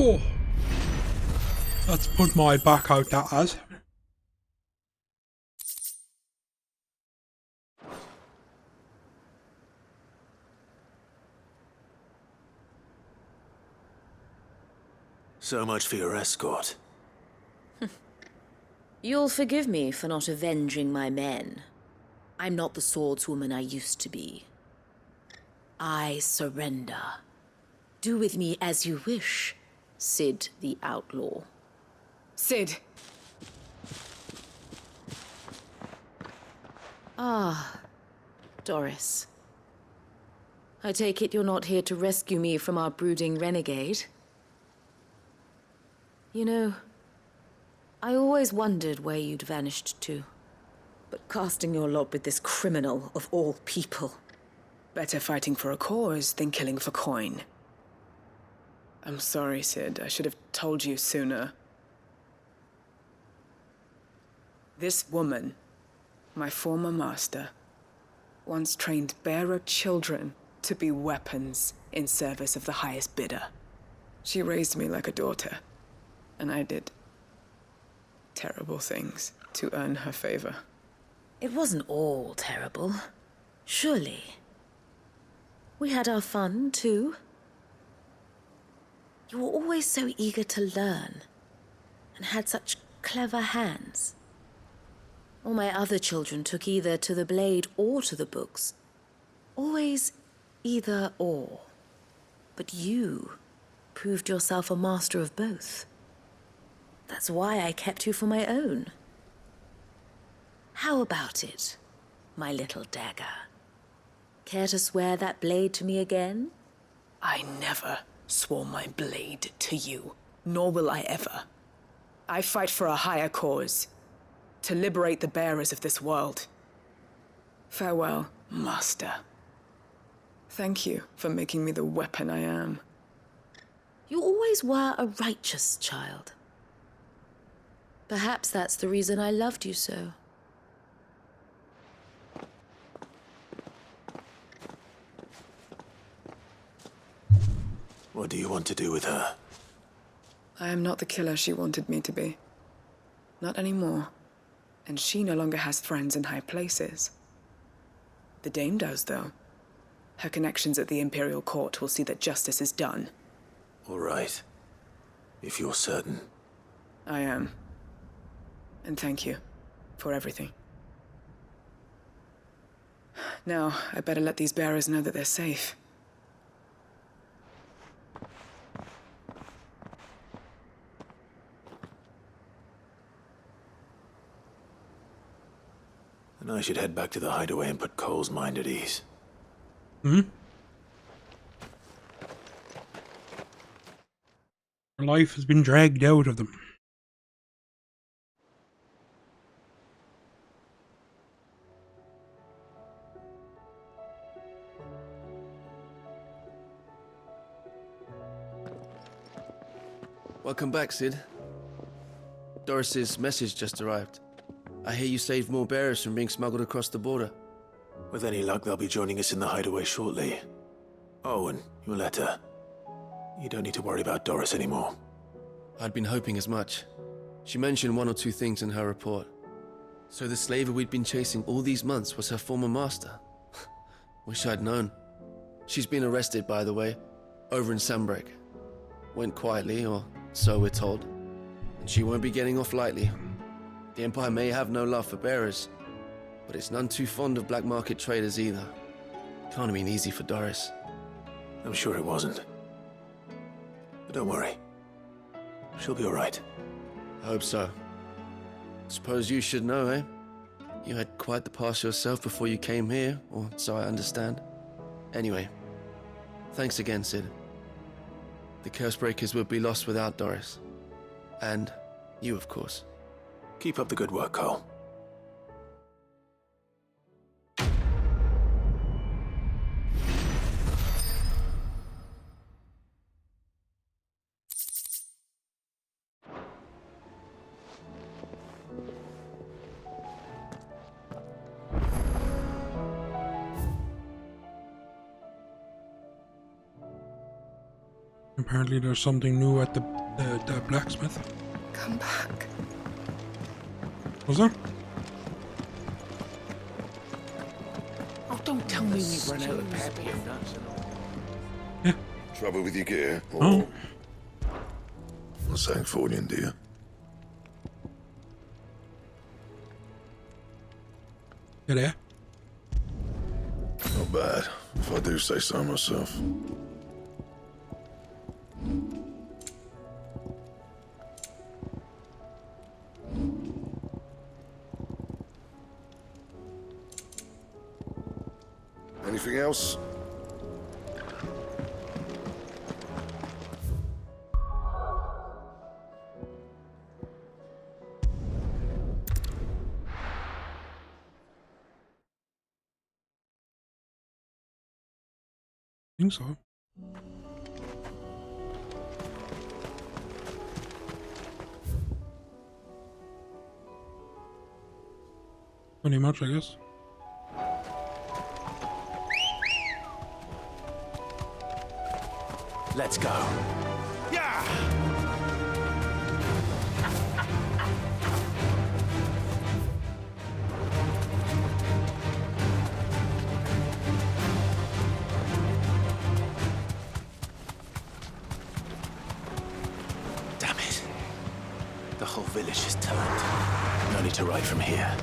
Oh, let's put my back out, that has. So much for your escort. You'll forgive me for not avenging my men. I'm not the swordswoman I used to be. I surrender. Do with me as you wish, Sid the Outlaw. Sid! Ah, Doris. I take it you're not here to rescue me from our brooding renegade? You know, I always wondered where you'd vanished to. But casting your lot with this criminal of all people... Better fighting for a cause than killing for coin. I'm sorry, Sid. I should have told you sooner. This woman, my former master, once trained bearer children to be weapons in service of the highest bidder. She raised me like a daughter, and I did terrible things to earn her favor. It wasn't all terrible, surely. We had our fun, too. You were always so eager to learn, and had such clever hands. All my other children took either to the blade or to the books. Always either or. But you proved yourself a master of both. That's why I kept you for my own. How about it, my little dagger? Care to swear that blade to me again? I never swore my blade to you, nor will I ever. I fight for a higher cause, to liberate the bearers of this world. Farewell, Master. Thank you for making me the weapon I am. You always were a righteous child. Perhaps that's the reason I loved you so. What do you want to do with her? I am not the killer she wanted me to be. Not anymore. And she no longer has friends in high places. The Dame does, though. Her connections at the Imperial Court will see that justice is done. All right. If you're certain. I am. And thank you for everything. Now, I better let these bearers know that they're safe. And I should head back to the hideaway and put Cole's mind at ease. Hmm? Her life has been dragged out of them. Welcome back, Sid. Doris's message just arrived. I hear you saved more bearers from being smuggled across the border. With any luck, they'll be joining us in the hideaway shortly. Oh, and your letter. You don't need to worry about Doris anymore. I'd been hoping as much. She mentioned one or two things in her report. So the slaver we'd been chasing all these months was her former master. Wish I'd known. She's been arrested, by the way, over in Sambrek. Went quietly, or so we're told. And she won't be getting off lightly. The Empire may have no love for bearers, but it's none too fond of black market traders either. Can't have been easy for Doris. I'm sure it wasn't. But don't worry. She'll be all right. I hope so. Suppose you should know, eh? You had quite the past yourself before you came here, or so I understand. Anyway, thanks again, Sid. The Cursebreakers would be lost without Doris. And you, of course. Keep up the good work, Cole. Apparently there's something new at the blacksmith. Come back. Was there? Oh, don't tell me we've run out of peppy and nuts and all. Yeah. Trouble with your gear? Or... Oh. Well, something for you, dear. You there? Not bad, if I do say so myself. Anything else? I think so. Pretty much, I guess. Let's go. Yeah! Damn it. The whole village is turned. No need to ride from here.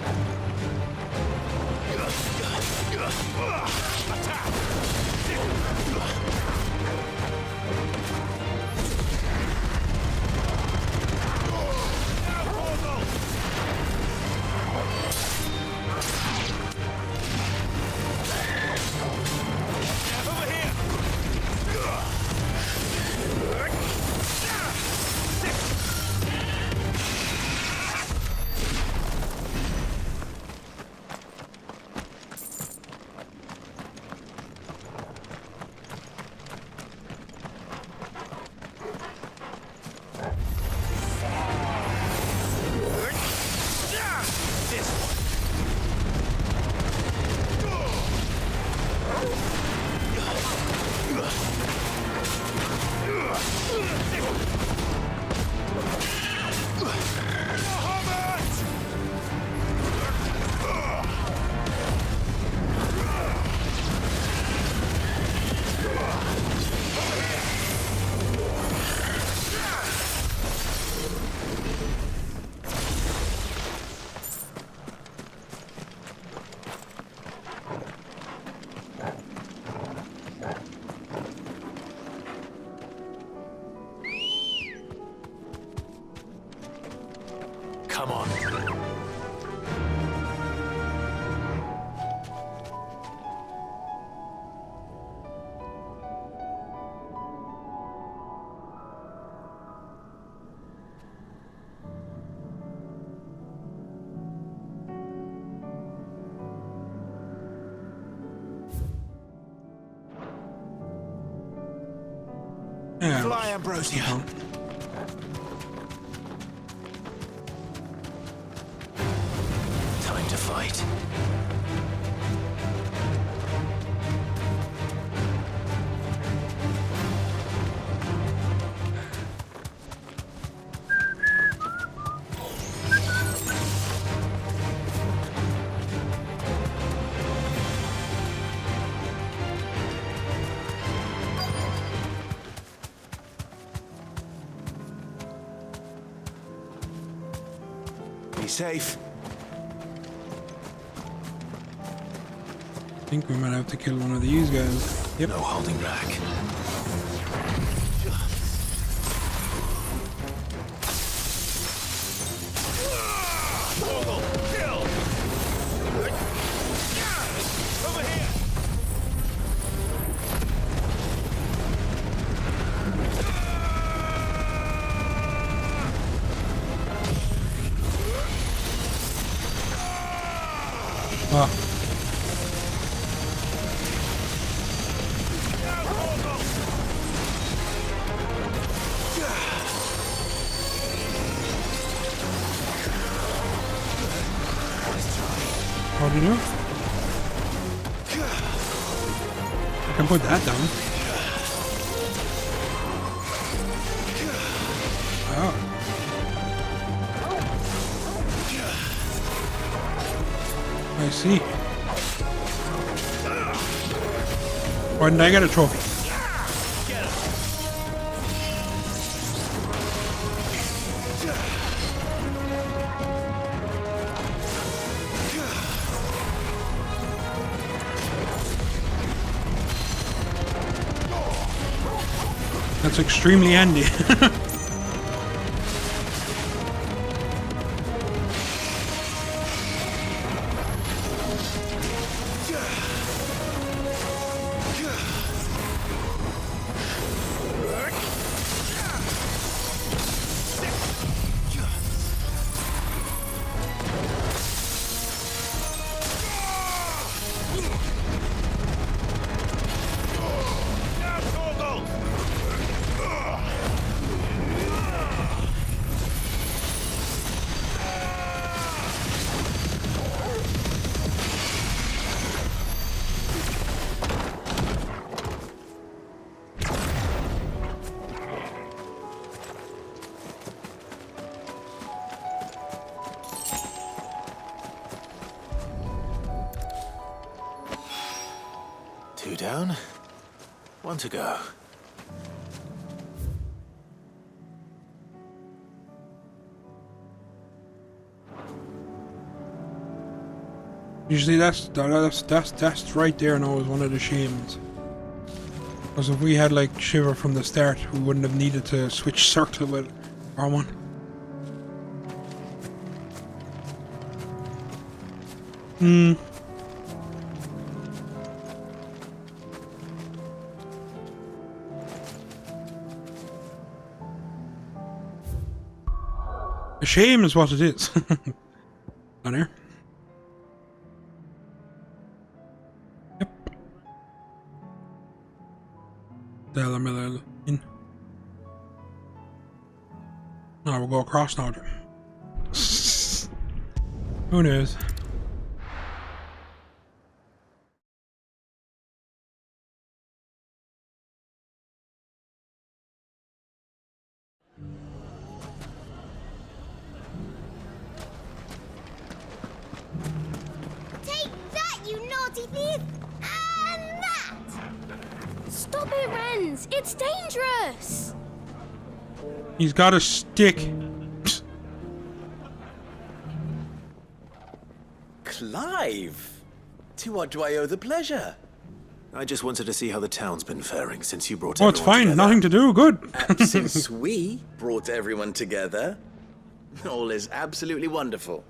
Come on. Yeah. Fly, Ambrosio. fight. Be safe. I think we might have to kill one of these guys. Yep. No holding back. Ah. How do you do? I can put that down. Oh. I see. Why didn't I get a trophy? That's extremely handy. Two down, one to go. Usually that's right there now is one of the shames. Because if we had like Shiver from the start, we wouldn't have needed to switch circle with R1. Hmm. A shame is what it is. Down here. Yep. Miller in. Now we'll go across now. Who knows? Stop it, Renz! It's dangerous! He's got a stick. Clive! To what do I owe the pleasure? I just wanted to see how the town's been faring since you brought Oh, it's fine. together. Nothing to do. Good. Since we brought everyone together, all is absolutely wonderful.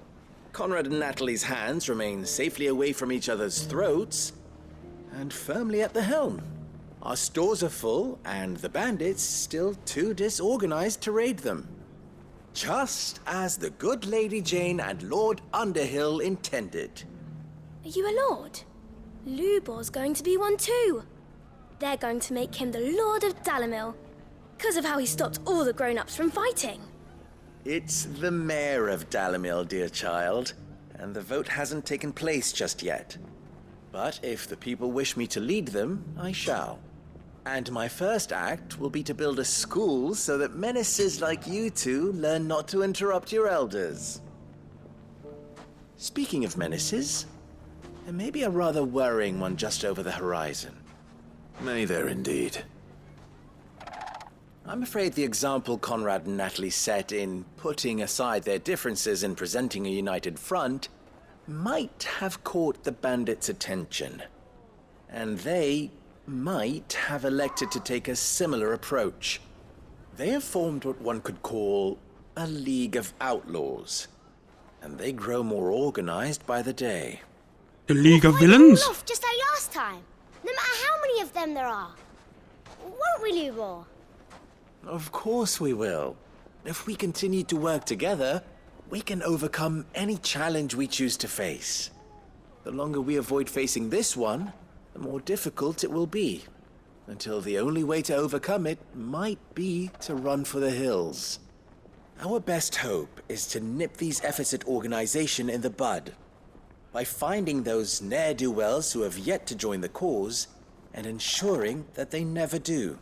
Conrad and Natalie's hands remain safely away from each other's throats and firmly at the helm. Our stores are full, and the bandits still too disorganized to raid them. Just as the good Lady Jane and Lord Underhill intended. Are you a lord? Lubor's going to be one too. They're going to make him the Lord of Dalimil, because of how he stopped all the grown-ups from fighting. It's the mayor of Dalimil, dear child, and the vote hasn't taken place just yet. But if the people wish me to lead them, I shall. And my first act will be to build a school so that menaces like you two learn not to interrupt your elders. Speaking of menaces, there may be a rather worrying one just over the horizon. May there indeed. I'm afraid the example Conrad and Natalie set in putting aside their differences and presenting a united front might have caught the bandits' attention. And they might have elected to take a similar approach. They have formed what one could call a League of Outlaws, and they grow more organized by the day. The League of Villains? Off just like last time, no matter how many of them there are. Won't we, Lubor? Of course we will. If we continue to work together, we can overcome any challenge we choose to face. The longer we avoid facing this one, the more difficult it will be, until the only way to overcome it might be to run for the hills. Our best hope is to nip these efforts at organization in the bud, by finding those ne'er-do-wells who have yet to join the cause, and ensuring that they never do.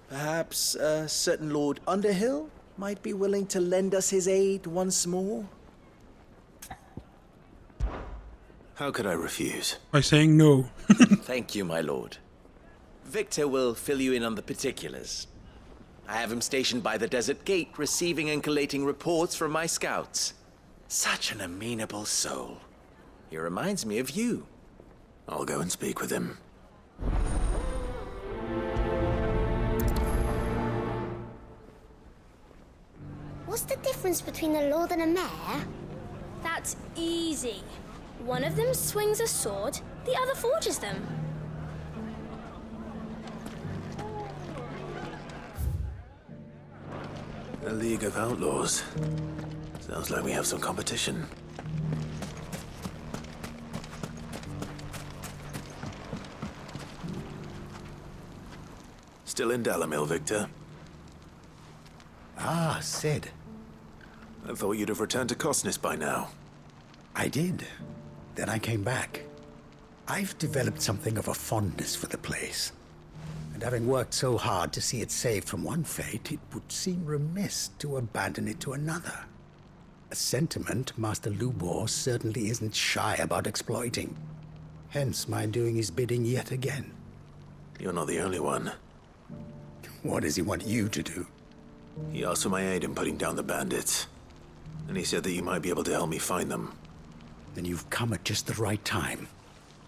Perhaps a certain Lord Underhill might be willing to lend us his aid once more? How could I refuse? By saying no. Thank you, my lord. Victor will fill you in on the particulars. I have him stationed by the desert gate, receiving and collating reports from my scouts. Such an amenable soul. He reminds me of you. I'll go and speak with him. What's the difference between a lord and a mayor? That's easy. One of them swings a sword, the other forges them. A League of Outlaws. Sounds like we have some competition. Still in Dalamil, Victor? Ah, Sid. I thought you'd have returned to Cosnis by now. I did. Then I came back. I've developed something of a fondness for the place. And having worked so hard to see it saved from one fate, it would seem remiss to abandon it to another. A sentiment Master Lubor certainly isn't shy about exploiting. Hence my doing his bidding yet again. You're not the only one. What does he want you to do? He asked for my aid in putting down the bandits. And he said that you might be able to help me find them. Then you've come at just the right time.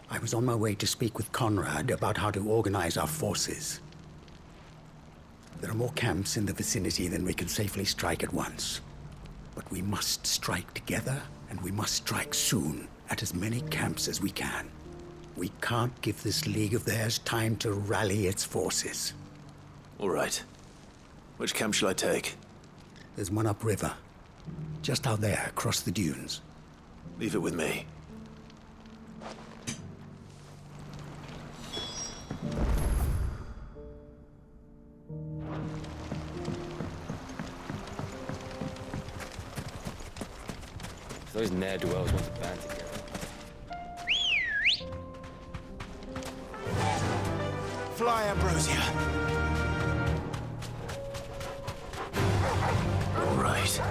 I was on my way to speak with Conrad about how to organize our forces. There are more camps in the vicinity than we can safely strike at once. But we must strike together, and we must strike soon at as many camps as we can. We can't give this league of theirs time to rally its forces. All right. Which camp shall I take? There's one upriver. Just out there, across the dunes. Leave it with me. If those ne'er-do-wells want to band together. Fly, Ambrosia. All right.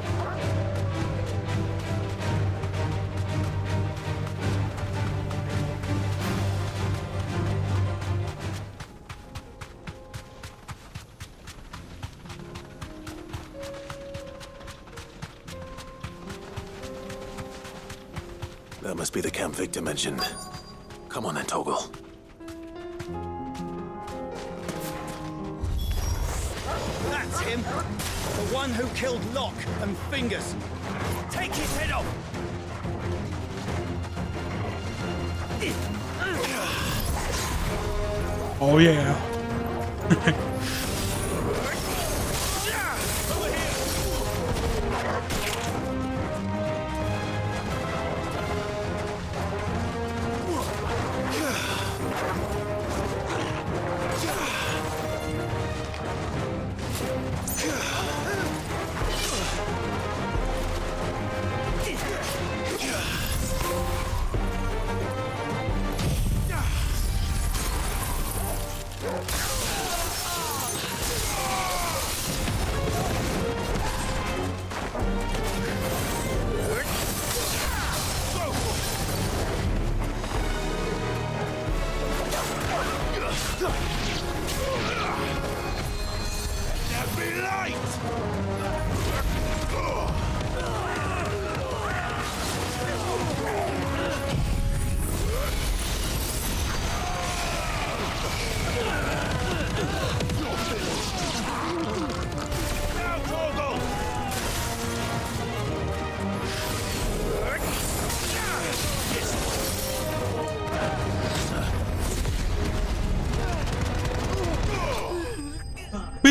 That must be the camp Victor mentioned. Come on then, Toggle. That's him! The one who killed Locke and Fingers! Take his head off! Oh yeah.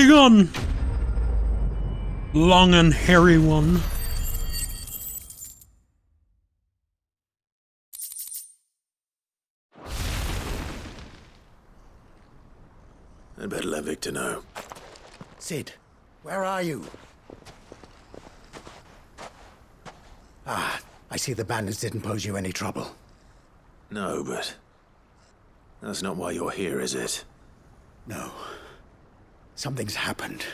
gun! Long and hairy one. I'd better let Victor know. Sid, where are you? Ah, I see the bandits didn't pose you any trouble. No, but that's not why you're here, is it? No. Something's happened.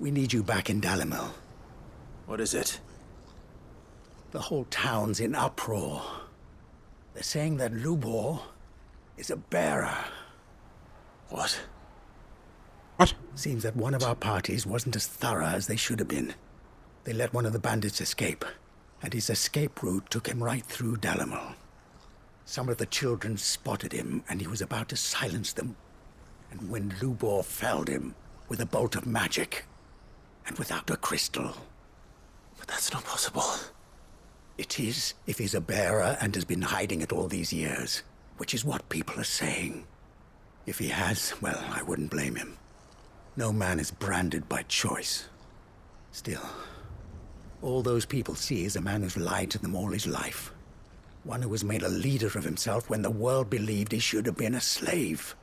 We need you back in Dalimil. What is it? The whole town's in uproar. They're saying that Lubor is a bearer. What? What? Seems that one of our parties wasn't as thorough as they should have been. They let one of the bandits escape, and his escape route took him right through Dalimil. Some of the children spotted him, and he was about to silence them. And when Lubor felled him with a bolt of magic, and without a crystal. But that's not possible. It is, if he's a bearer and has been hiding it all these years, which is what people are saying. If he has, well, I wouldn't blame him. No man is branded by choice. Still, all those people see is a man who's lied to them all his life. One who was made a leader of himself when the world believed he should have been a slave.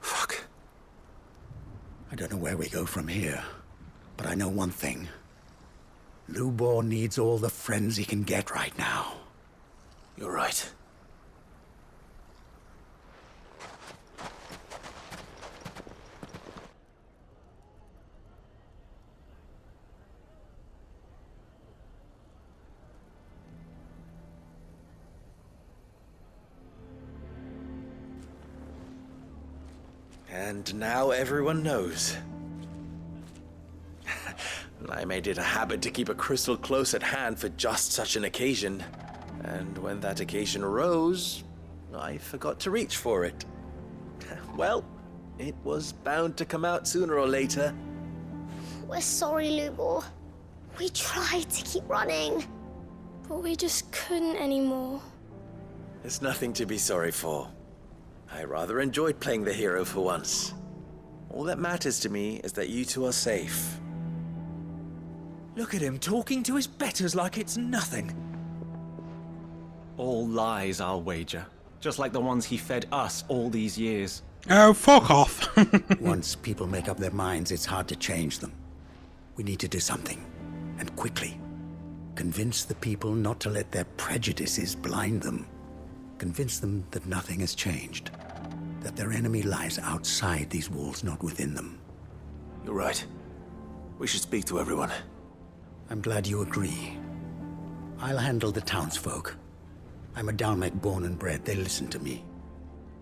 Fuck. I don't know where we go from here, but I know one thing. Lubor needs all the friends he can get right now. You're right. And now everyone knows. I made it a habit to keep a crystal close at hand for just such an occasion. And when that occasion arose, I forgot to reach for it. Well, it was bound to come out sooner or later. We're sorry, Lubor. We tried to keep running. But we just couldn't anymore. There's nothing to be sorry for. I rather enjoyed playing the hero for once. All that matters to me is that you two are safe. Look at him talking to his betters like it's nothing. All lies, I'll wager. Just like the ones he fed us all these years. Oh, fuck off. Once people make up their minds, it's hard to change them. We need to do something, and quickly. Convince the people not to let their prejudices blind them. Convince them that nothing has changed. That their enemy lies outside these walls, not within them. You're right. We should speak to everyone. I'm glad you agree. I'll handle the townsfolk. I'm a Dalmek born and bred. They listen to me.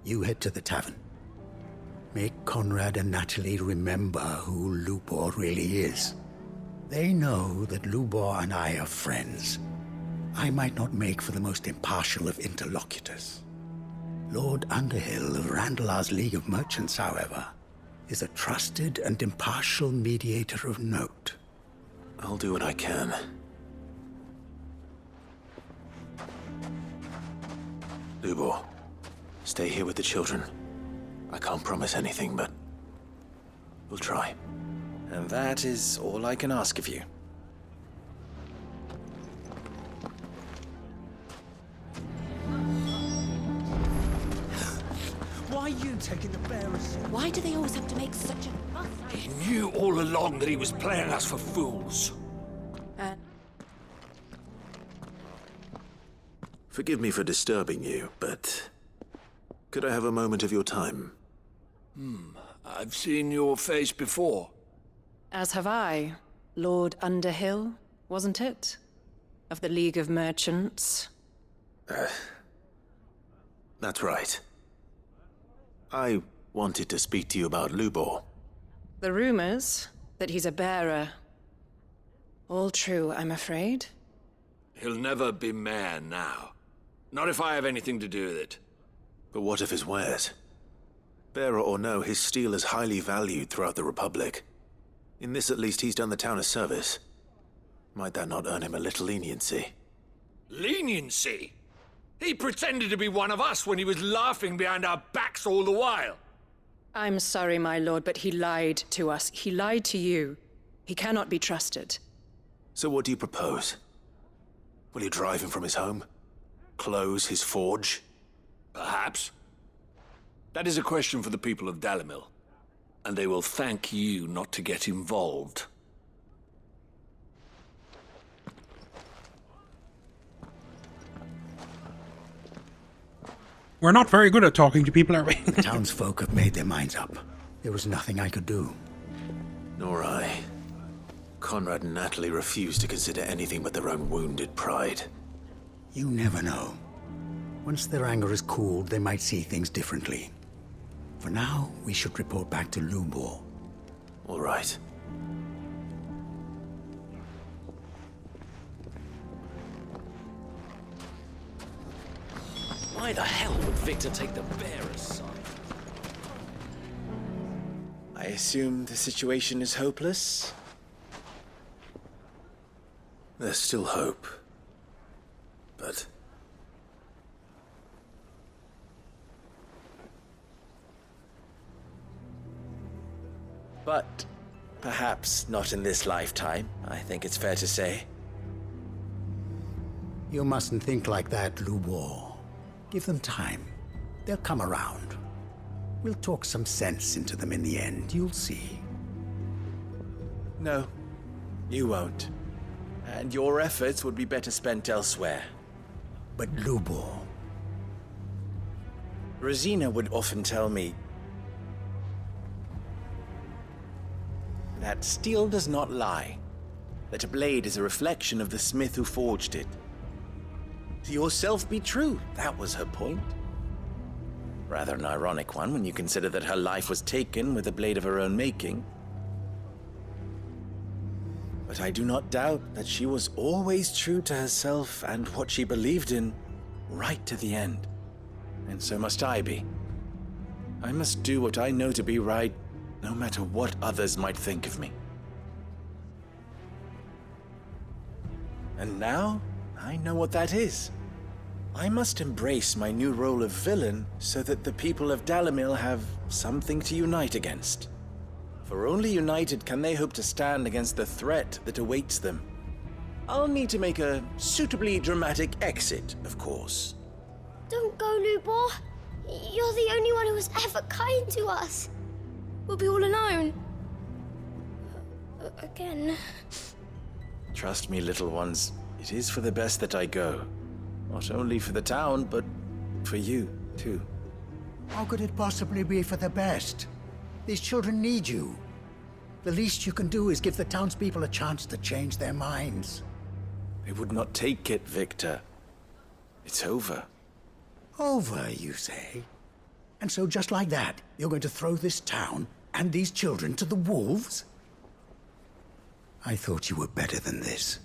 You head to the tavern. Make Conrad and Natalie remember who Lubor really is. They know that Lubor and I are friends. I might not make for the most impartial of interlocutors. Lord Underhill of Randalar's League of Merchants, however, is a trusted and impartial mediator of note. I'll do what I can. Lubor, stay here with the children. I can't promise anything, but we'll try. And that is all I can ask of you. Why are you taking the bearers? Why do they always have to make such a fuss? He knew all along that he was playing us for fools. Forgive me for disturbing you, but could I have a moment of your time? I've seen your face before. As have I. Lord Underhill, wasn't it? Of the League of Merchants. That's right. I wanted to speak to you about Lubor. The rumors that he's a bearer. All true, I'm afraid. He'll never be mayor now. Not if I have anything to do with it. But what of his wares? Bearer or no, his steel is highly valued throughout the Republic. In this, at least, he's done the town a service. Might that not earn him a little leniency? Leniency? He pretended to be one of us when he was laughing behind our backs all the while. I'm sorry, my lord, but he lied to us. He lied to you. He cannot be trusted. So what do you propose? Will you drive him from his home? Close his forge? Perhaps. That is a question for the people of Dalimil, and they will thank you not to get involved. We're not very good at talking to people, are we? The townsfolk have made their minds up. There was nothing I could do. Nor I. Conrad and Natalie refused to consider anything but their own wounded pride. You never know. Once their anger is cooled, they might see things differently. For now, we should report back to Lubor. All right. Why the hell would Victor take the bearer's side? I assume the situation is hopeless? There's still hope. But... But perhaps not in this lifetime, I think it's fair to say. You mustn't think like that, Lubor. Give them time. They'll come around. We'll talk some sense into them in the end, you'll see. No, you won't. And your efforts would be better spent elsewhere. But Lubor... Rosina would often tell me that steel does not lie, that a blade is a reflection of the smith who forged it. To yourself be true, that was her point. Rather an ironic one when you consider that her life was taken with a blade of her own making. But I do not doubt that she was always true to herself and what she believed in, right to the end. And so must I be. I must do what I know to be right, no matter what others might think of me. And now, I know what that is. I must embrace my new role of villain so that the people of Dalimil have something to unite against. For only united can they hope to stand against the threat that awaits them. I'll need to make a suitably dramatic exit, of course. Don't go, Lubor. You're the only one who was ever kind to us. We'll be all alone. Again. Trust me, little ones. It is for the best that I go. Not only for the town, but for you, too. How could it possibly be for the best? These children need you. The least you can do is give the townspeople a chance to change their minds. They would not take it, Victor. It's over. Over, you say? And so just like that, you're going to throw this town and these children to the wolves? I thought you were better than this.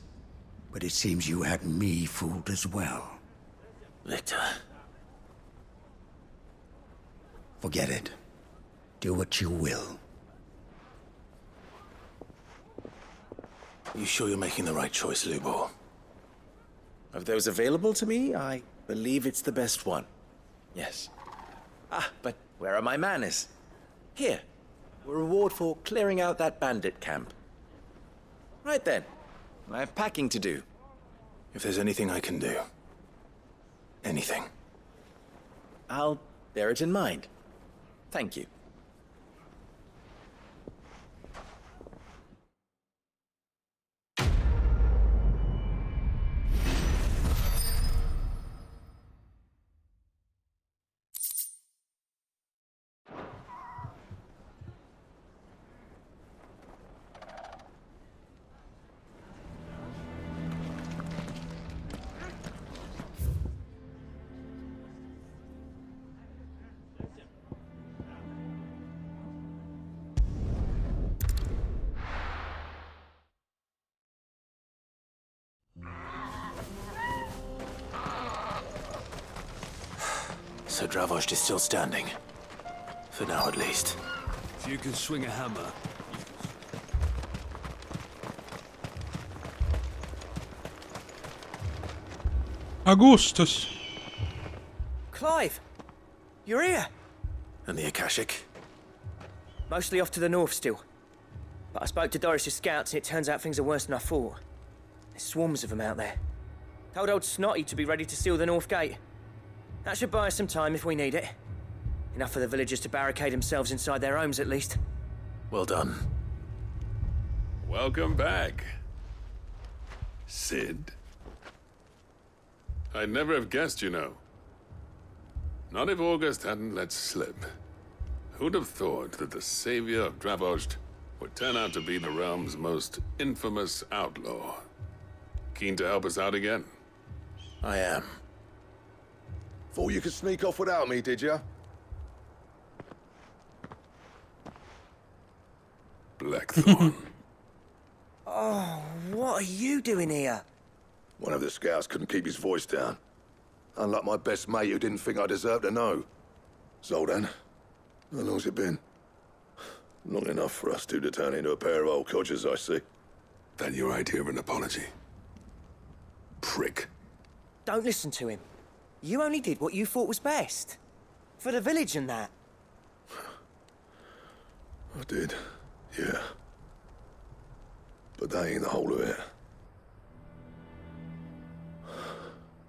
But it seems you had me fooled as well. Victor. Forget it. Do what you will. You sure you're making the right choice, Lubor? Of those available to me, I believe it's the best one. Yes. Ah, but where are my manners? Here. A reward for clearing out that bandit camp. Right then. I have packing to do. If there's anything I can do. Anything. I'll bear it in mind. Thank you. So Dravost is still standing. For now, at least. If you can swing a hammer, Augustus. Clive! You're here! And the Akashic? Mostly off to the north still. But I spoke to Doris's scouts and it turns out things are worse than I thought. There's swarms of them out there. Told old Snotty to be ready to seal the north gate. That should buy us some time if we need it. Enough for the villagers to barricade themselves inside their homes at least. Well done. Welcome back, Sid. I'd never have guessed, you know. Not if August hadn't let slip. Who'd have thought that the savior of Dravost would turn out to be the realm's most infamous outlaw? Keen to help us out again? I am. Thought you could sneak off without me, did ya? Blackthorn. Oh, what are you doing here? One of the scouts couldn't keep his voice down. Unlike my best mate who didn't think I deserved to know. Zoltan, how long's it been? Long enough for us two to turn into a pair of old codgers, I see. That your idea of an apology? Prick. Don't listen to him. You only did what you thought was best. For the village and that. I did, yeah. But that ain't the whole of it.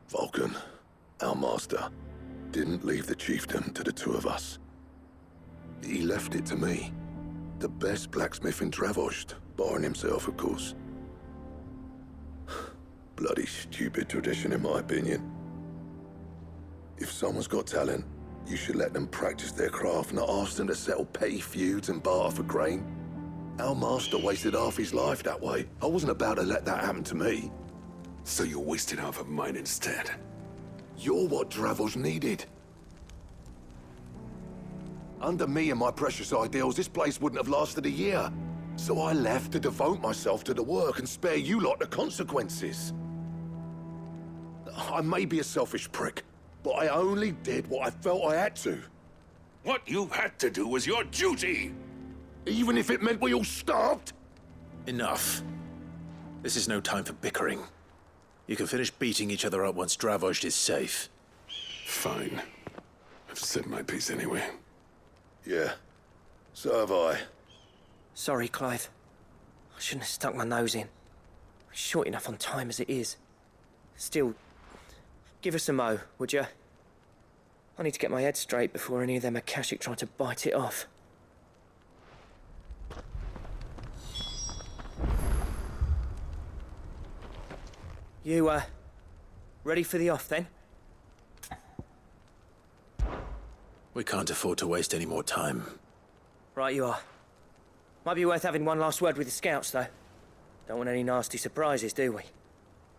Vulcan, our master, didn't leave the chiefdom to the two of us. He left it to me. The best blacksmith in Dravost, barring himself, of course. Bloody stupid tradition, in my opinion. If someone's got talent, you should let them practice their craft, not ask them to settle petty feuds and barter for grain. Our master wasted half his life that way. I wasn't about to let that happen to me. So you wasted half of mine instead? You're what Dravost needed. Under me and my precious ideals, this place wouldn't have lasted a year. So I left to devote myself to the work and spare you lot the consequences. I may be a selfish prick, but I only did what I felt I had to. What you had to do was your duty! Even if it meant we all starved? Enough. This is no time for bickering. You can finish beating each other up once Dravost is safe. Fine. I've said my piece anyway. Yeah, so have I. Sorry, Clive. I shouldn't have stuck my nose in. We're short enough on time as it is. Still, give us a mo, would you? I need to get my head straight before any of them Akashic try to bite it off. You, ready for the off then? We can't afford to waste any more time. Right you are. Might be worth having one last word with the scouts, though. Don't want any nasty surprises, do we?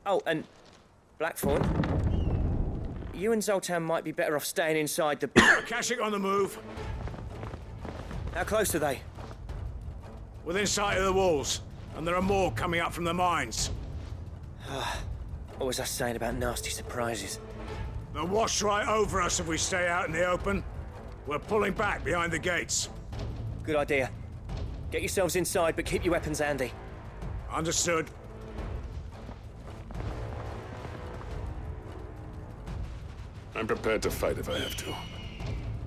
Oh, and Blackthorn, you and Zoltan might be better off staying inside the... Akashic on the move. How close are they? Within sight of the walls, and there are more coming up from the mines. What was I saying about nasty surprises? They'll wash right over us if we stay out in the open. We're pulling back behind the gates. Good idea. Get yourselves inside, but keep your weapons handy. Understood. I'm prepared to fight if I have to.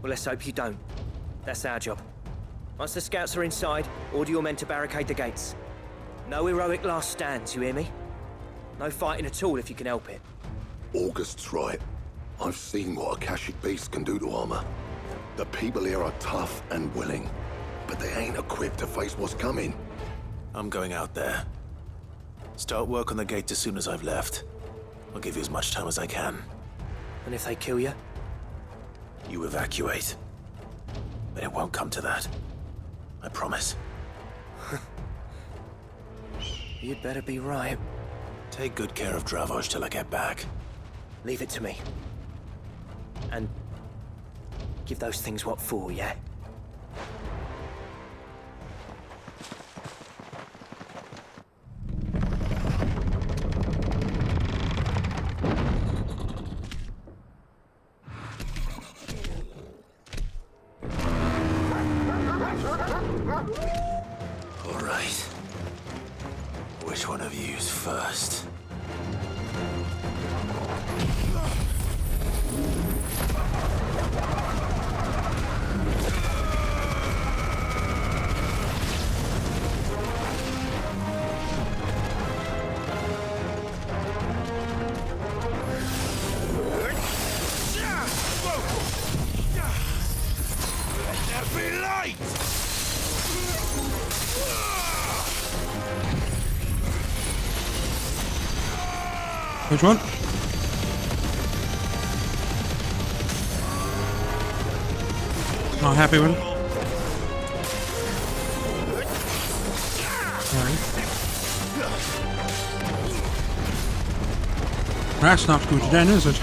Well, let's hope you don't. That's our job. Once the scouts are inside, order your men to barricade the gates. No heroic last stands, you hear me? No fighting at all if you can help it. August's right. I've seen what Akashic beasts can do to armor. The people here are tough and willing, but they ain't equipped to face what's coming. I'm going out there. Start work on the gate as soon as I've left. I'll give you as much time as I can. And if they kill you? You evacuate. But it won't come to that. I promise. You'd better be right. Take good care of Dravost till I get back. Leave it to me. And give those things what for, yeah? All right. Which one of you's first? Which one? Not happy with it. Alright. That's not good then, is it?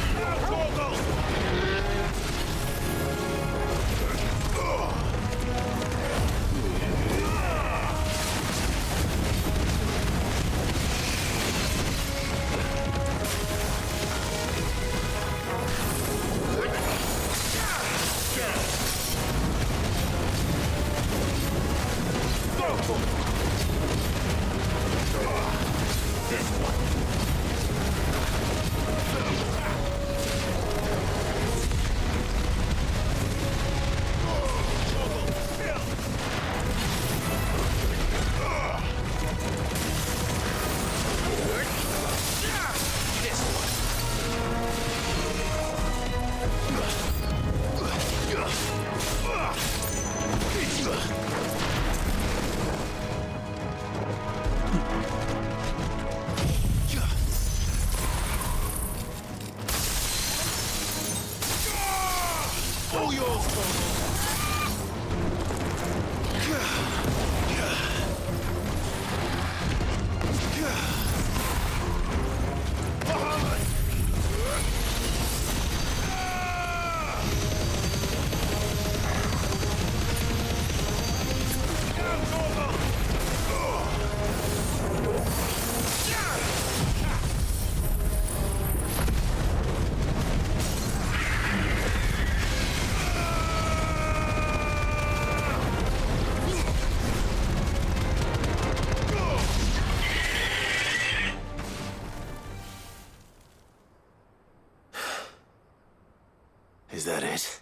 Is that it?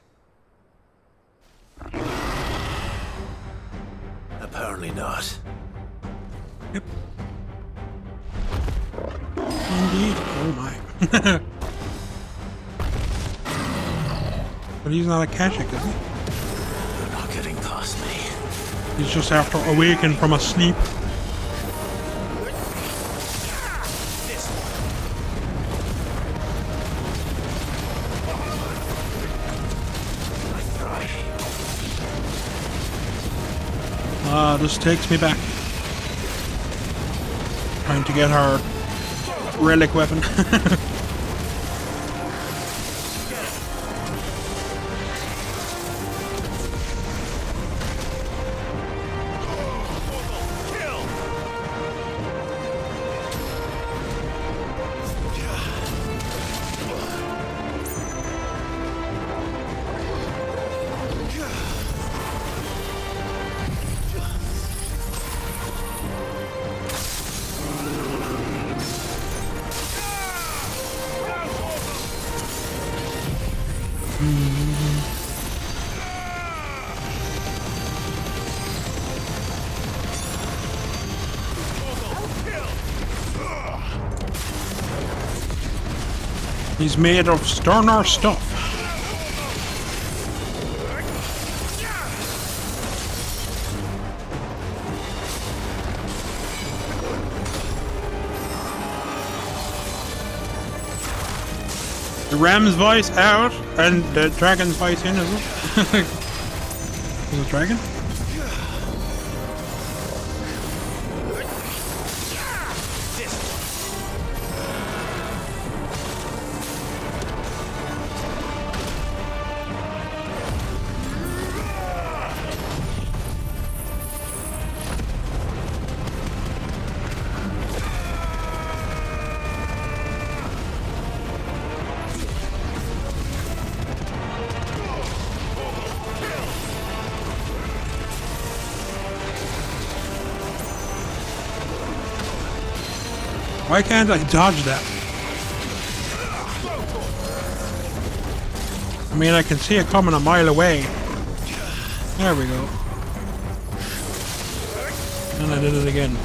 Apparently not. Yep. Indeed. Oh my. But he's not a Kashik, is he? They're not getting past me. He's just after awakened from a sleep. This takes me back. Trying to get her relic weapon. He's made of sterner stuff. The ram's voice out and the dragon's voice in as well. Is it dragon? Why can't I dodge that? I mean, I can see it coming a mile away. There we go. And I did it again.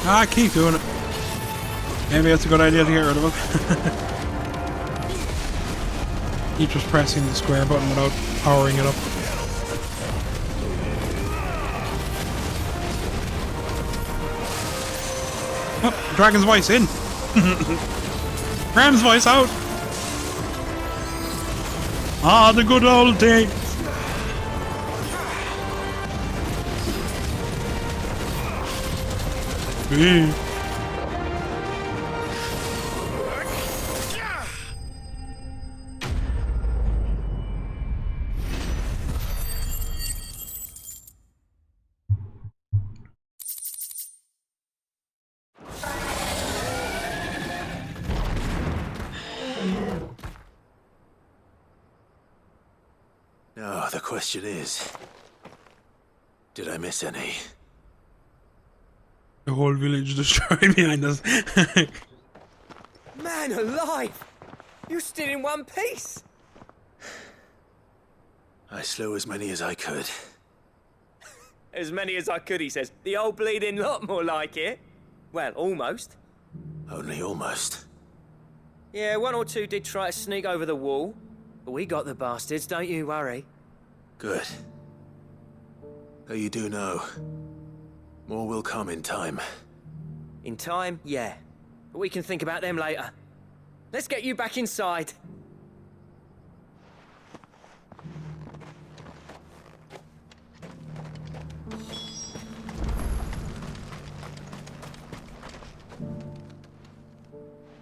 Ah, keep doing it. Maybe that's a good idea to get rid of it. Keep just pressing the square button without powering it up. Oh, Dragon's voice in. Ram's voice out. Ah, the good old days. Now, the question is, did I miss any? The whole village destroyed behind us. Man alive! You're still in one piece! I slew as many as I could. As many as I could, he says. The old bleeding lot, more like it. Well, almost. Only almost. Yeah, one or two did try to sneak over the wall. But we got the bastards, don't you worry. Good. Though you do know, more will come in time. In time, yeah. But we can think about them later. Let's get you back inside.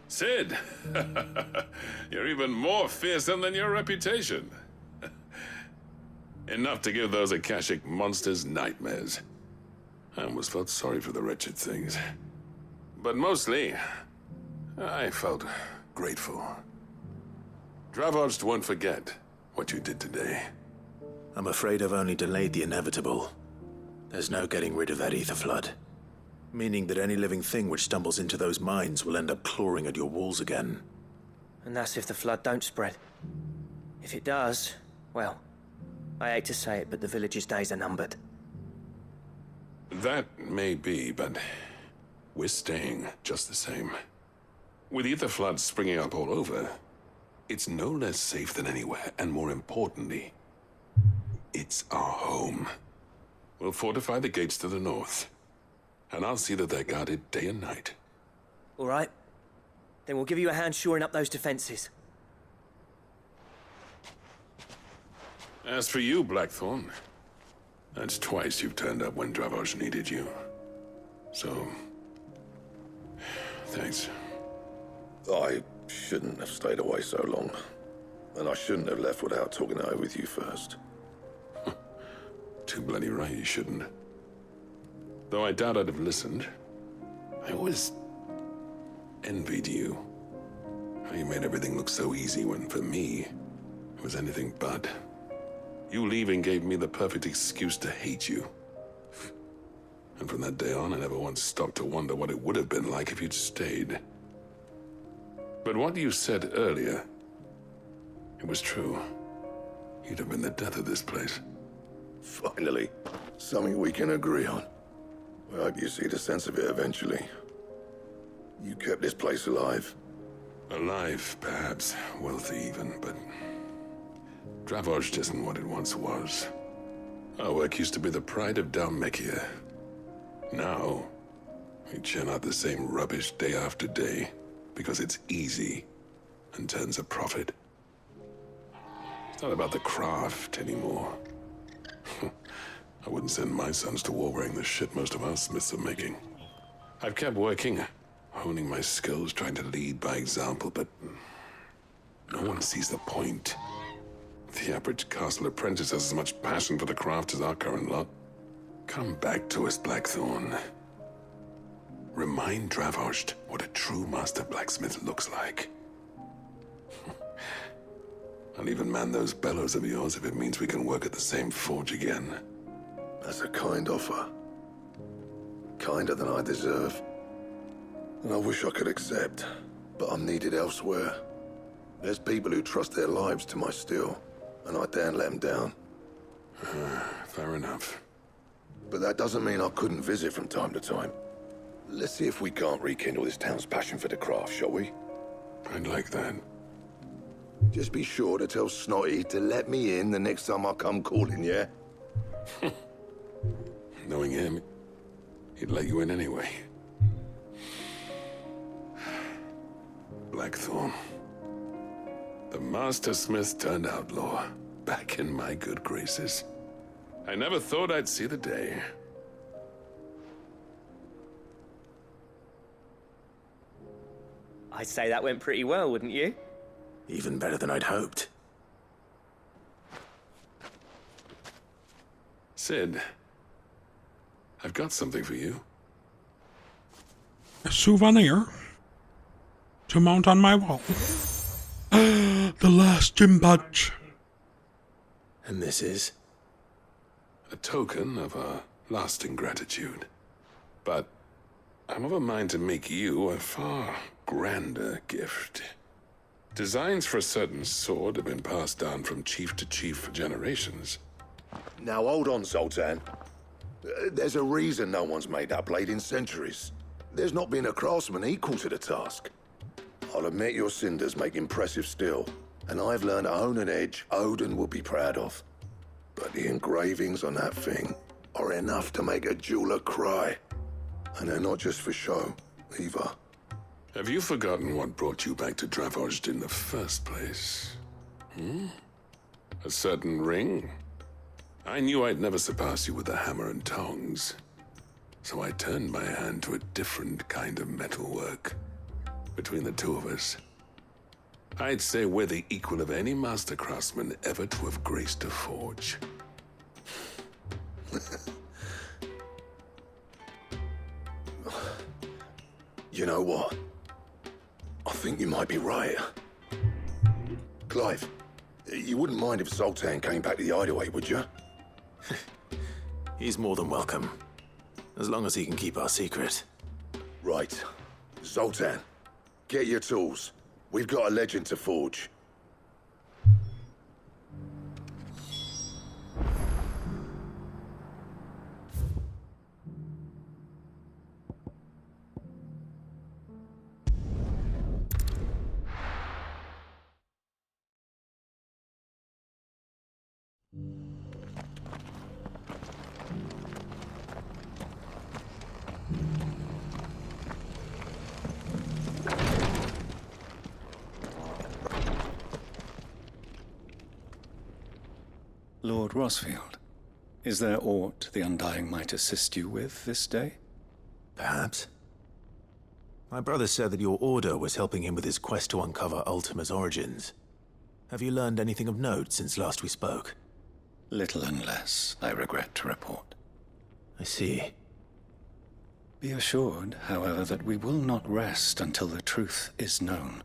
Sid! You're even more fearsome than your reputation. Enough to give those Akashic monsters nightmares. I almost felt sorry for the wretched things. But mostly, I felt grateful. Dravost won't forget what you did today. I'm afraid I've only delayed the inevitable. There's no getting rid of that ether flood. Meaning that any living thing which stumbles into those mines will end up clawing at your walls again. And that's if the flood don't spread. If it does, well, I hate to say it, but the village's days are numbered. That may be, but we're staying just the same. With ether floods springing up all over, it's no less safe than anywhere, and more importantly, it's our home. We'll fortify the gates to the north, and I'll see that they're guarded day and night. All right. Then we'll give you a hand shoring up those defenses. As for you, Blackthorn, that's twice you've turned up when Dravosh needed you. So, thanks. I shouldn't have stayed away so long. And I shouldn't have left without talking it over with you first. Too bloody right you shouldn't. Though I doubt I'd have listened. I always envied you. How you made everything look so easy when, for me, it was anything but. You leaving gave me the perfect excuse to hate you. And from that day on, I never once stopped to wonder what it would have been like if you'd stayed. But what you said earlier, it was true. You'd have been the death of this place. Finally, something we can agree on. I hope you see the sense of it eventually. You kept this place alive. Alive, perhaps. Wealthy even, but Dravosh isn't what it once was. Our work used to be the pride of Dalmekia. Now, we churn out the same rubbish day after day because it's easy and turns a profit. It's not about the craft anymore. I wouldn't send my sons to war wearing the shit most of our smiths are making. I've kept working, honing my skills, trying to lead by example, but no one sees the point. The average castle apprentice has as much passion for the craft as our current lot. Come back to us, Blackthorn. Remind Dravosh what a true master blacksmith looks like. I'll even man those bellows of yours if it means we can work at the same forge again. That's a kind offer. Kinder than I deserve. And I wish I could accept, but I'm needed elsewhere. There's people who trust their lives to my steel, and I daren't let them down. Fair enough. But that doesn't mean I couldn't visit from time to time. Let's see if we can't rekindle this town's passion for the craft, shall we? I'd like that. Just be sure to tell Snotty to let me in the next time I come calling, yeah? Knowing him, he'd let you in anyway. Blackthorn. The Master Smith turned outlaw, back in my good graces. I never thought I'd see the day. I'd say that went pretty well, wouldn't you? Even better than I'd hoped. Sid, I've got something for you. A souvenir to mount on my wall. The last gym badge. And this is? A token of our lasting gratitude. But I'm of a mind to make you a far grander gift. Designs for a certain sword have been passed down from chief to chief for generations. Now hold on, Zoltan. There's a reason no one's made that blade in centuries. There's not been a craftsman equal to the task. I'll admit your cinders make impressive steel, and I've learned to hone an edge Odin will be proud of. But the engravings on that thing are enough to make a jeweler cry. And they're not just for show, either. Have you forgotten what brought you back to Dravozd in the first place? A certain ring? I knew I'd never surpass you with a hammer and tongs. So I turned my hand to a different kind of metalwork. Between the two of us, I'd say we're the equal of any master craftsman ever to have graced a forge. You know what? I think you might be right. Clive, you wouldn't mind if Zoltan came back to the hideaway, would you? He's more than welcome. As long as he can keep our secret. Right. Zoltan, get your tools. We've got a legend to forge. Lord Rosfield, is there aught the Undying might assist you with this day? Perhaps. My brother said that your order was helping him with his quest to uncover Ultima's origins. Have you learned anything of note since last we spoke? Little unless, I regret to report. I see. Be assured, however, that we will not rest until the truth is known.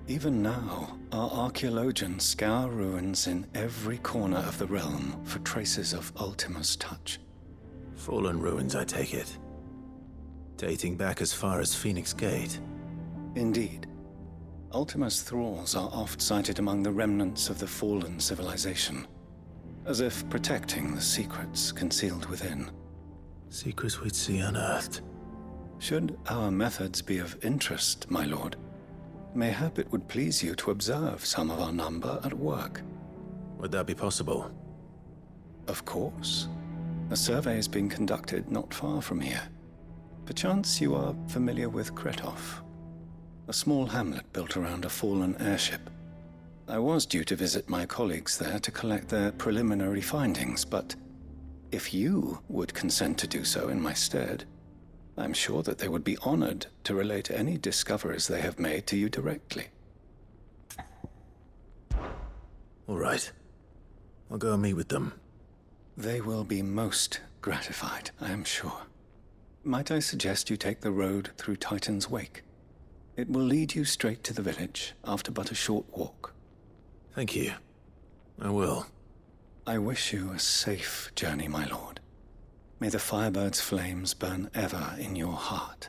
Even now, our archaeologians scour ruins in every corner of the realm for traces of Ultima's touch. Fallen ruins, I take it. Dating back as far as Phoenix Gate. Indeed. Ultima's thralls are oft sighted among the remnants of the fallen civilization, as if protecting the secrets concealed within. Secrets we'd see unearthed. Should our methods be of interest, my lord, mayhap it would please you to observe some of our number at work. Would that be possible? Of course. A survey is being conducted not far from here. Perchance you are familiar with Kretov, a small hamlet built around a fallen airship. I was due to visit my colleagues there to collect their preliminary findings, but if you would consent to do so in my stead, I'm sure that they would be honored to relate any discoveries they have made to you directly. All right. I'll go and meet with them. They will be most gratified, I am sure. Might I suggest you take the road through Titan's Wake? It will lead you straight to the village after but a short walk. Thank you. I will. I wish you a safe journey, my lord. May the Firebird's flames burn ever in your heart.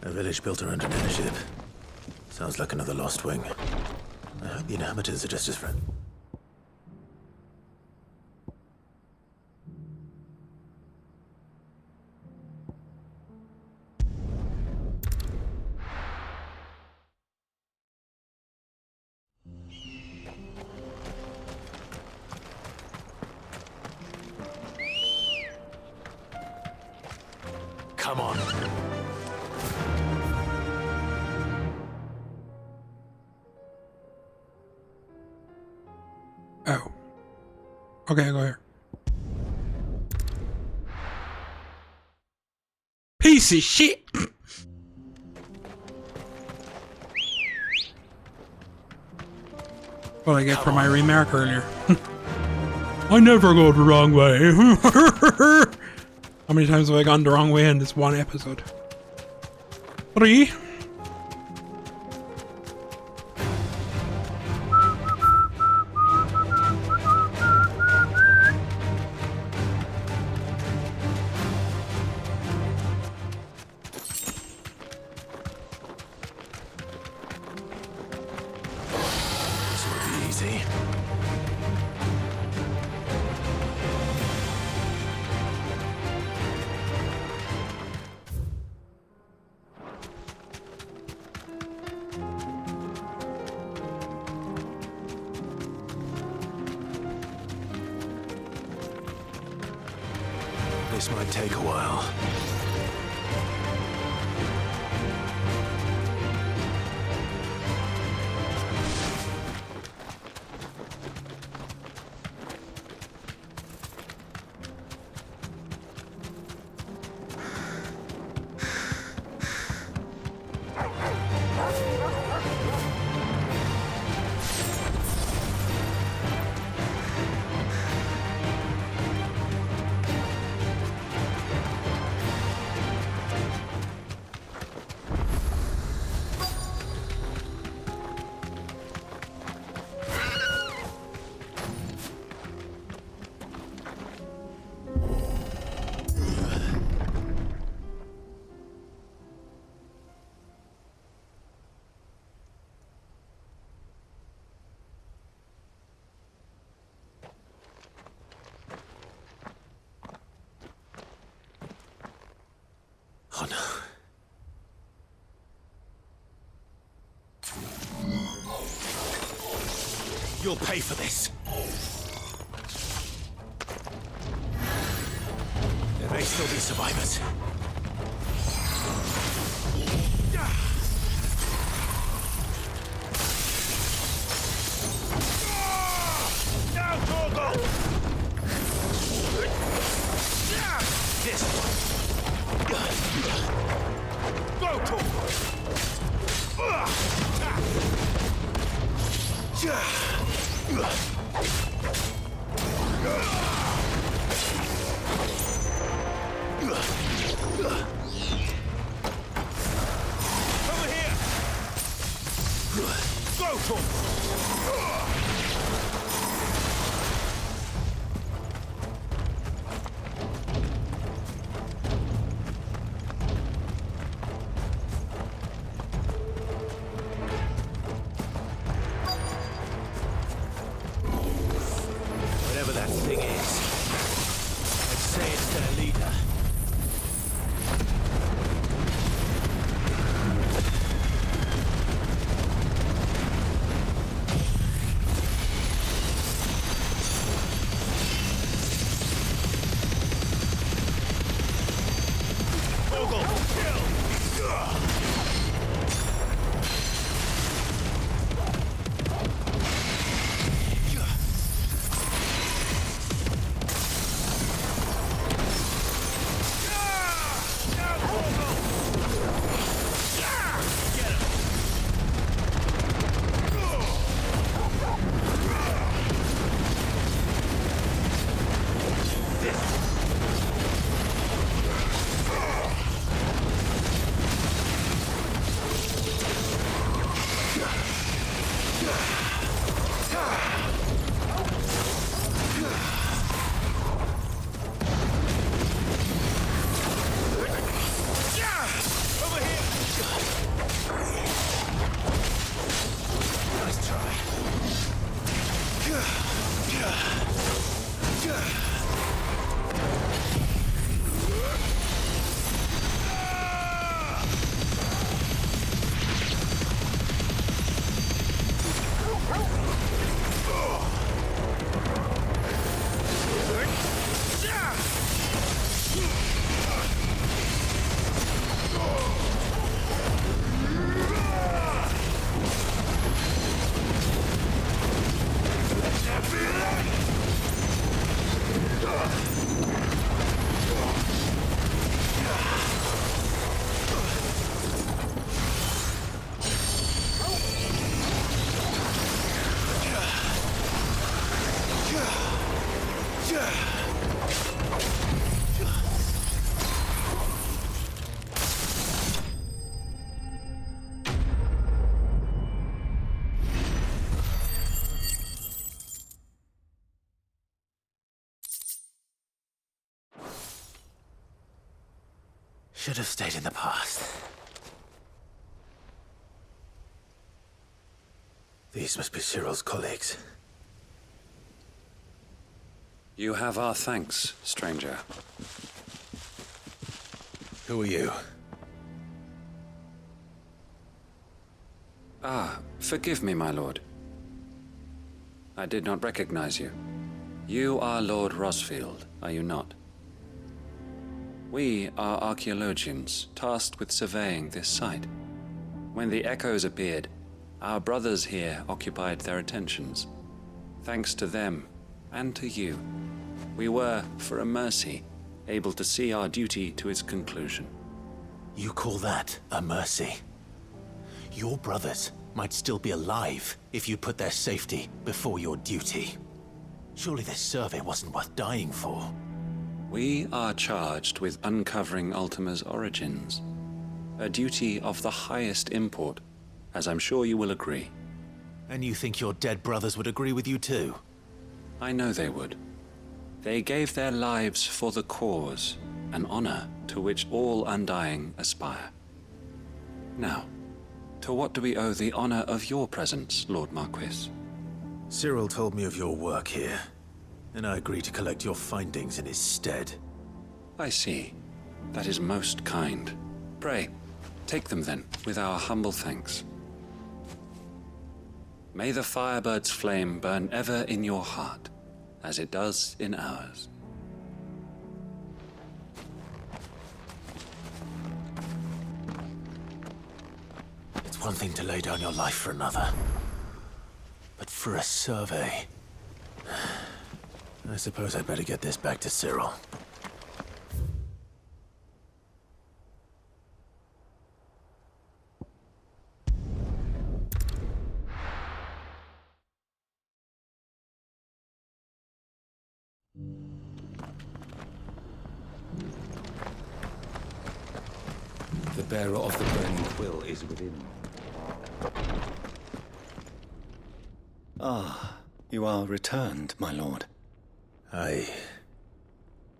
A village built around an airship. Sounds like another lost wing. The inhabitants are just as friendly. Come on. Oh. Okay, go here. Piece of shit! What I get for my remark earlier. I never go the wrong way. How many times have I gone the wrong way in this one episode? 3. This will be easy. This might take a while. Oh no. You'll pay for this. There may still be survivors. Now, Torgal! This one. Go, Torgal! Over here! Go, Torgal! Whatever that thing is, I'd say it's their leader. Torgal, kill! Should have stayed in the past. These must be Cyril's colleagues. You have our thanks, stranger. Who are you? Ah, forgive me, my lord. I did not recognize you. You are Lord Rosfield, are you not? We are archaeologians tasked with surveying this site. When the echoes appeared, our brothers here occupied their attentions. Thanks to them, and to you, we were, for a mercy, able to see our duty to its conclusion. You call that a mercy? Your brothers might still be alive if you put their safety before your duty. Surely this survey wasn't worth dying for. We are charged with uncovering Ultima's origins. A duty of the highest import, as I'm sure you will agree. And you think your dead brothers would agree with you too? I know they would. They gave their lives for the cause, an honor to which all Undying aspire. Now, to what do we owe the honor of your presence, Lord Marquis? Cyril told me of your work here, and I agreed to collect your findings in his stead. I see. That is most kind. Pray, take them then, with our humble thanks. May the Firebird's flame burn ever in your heart, as it does in ours. It's one thing to lay down your life for another, but for a survey... I suppose I'd better get this back to Cyril. The bearer of the burning quill is within. Ah, you are returned, my lord. I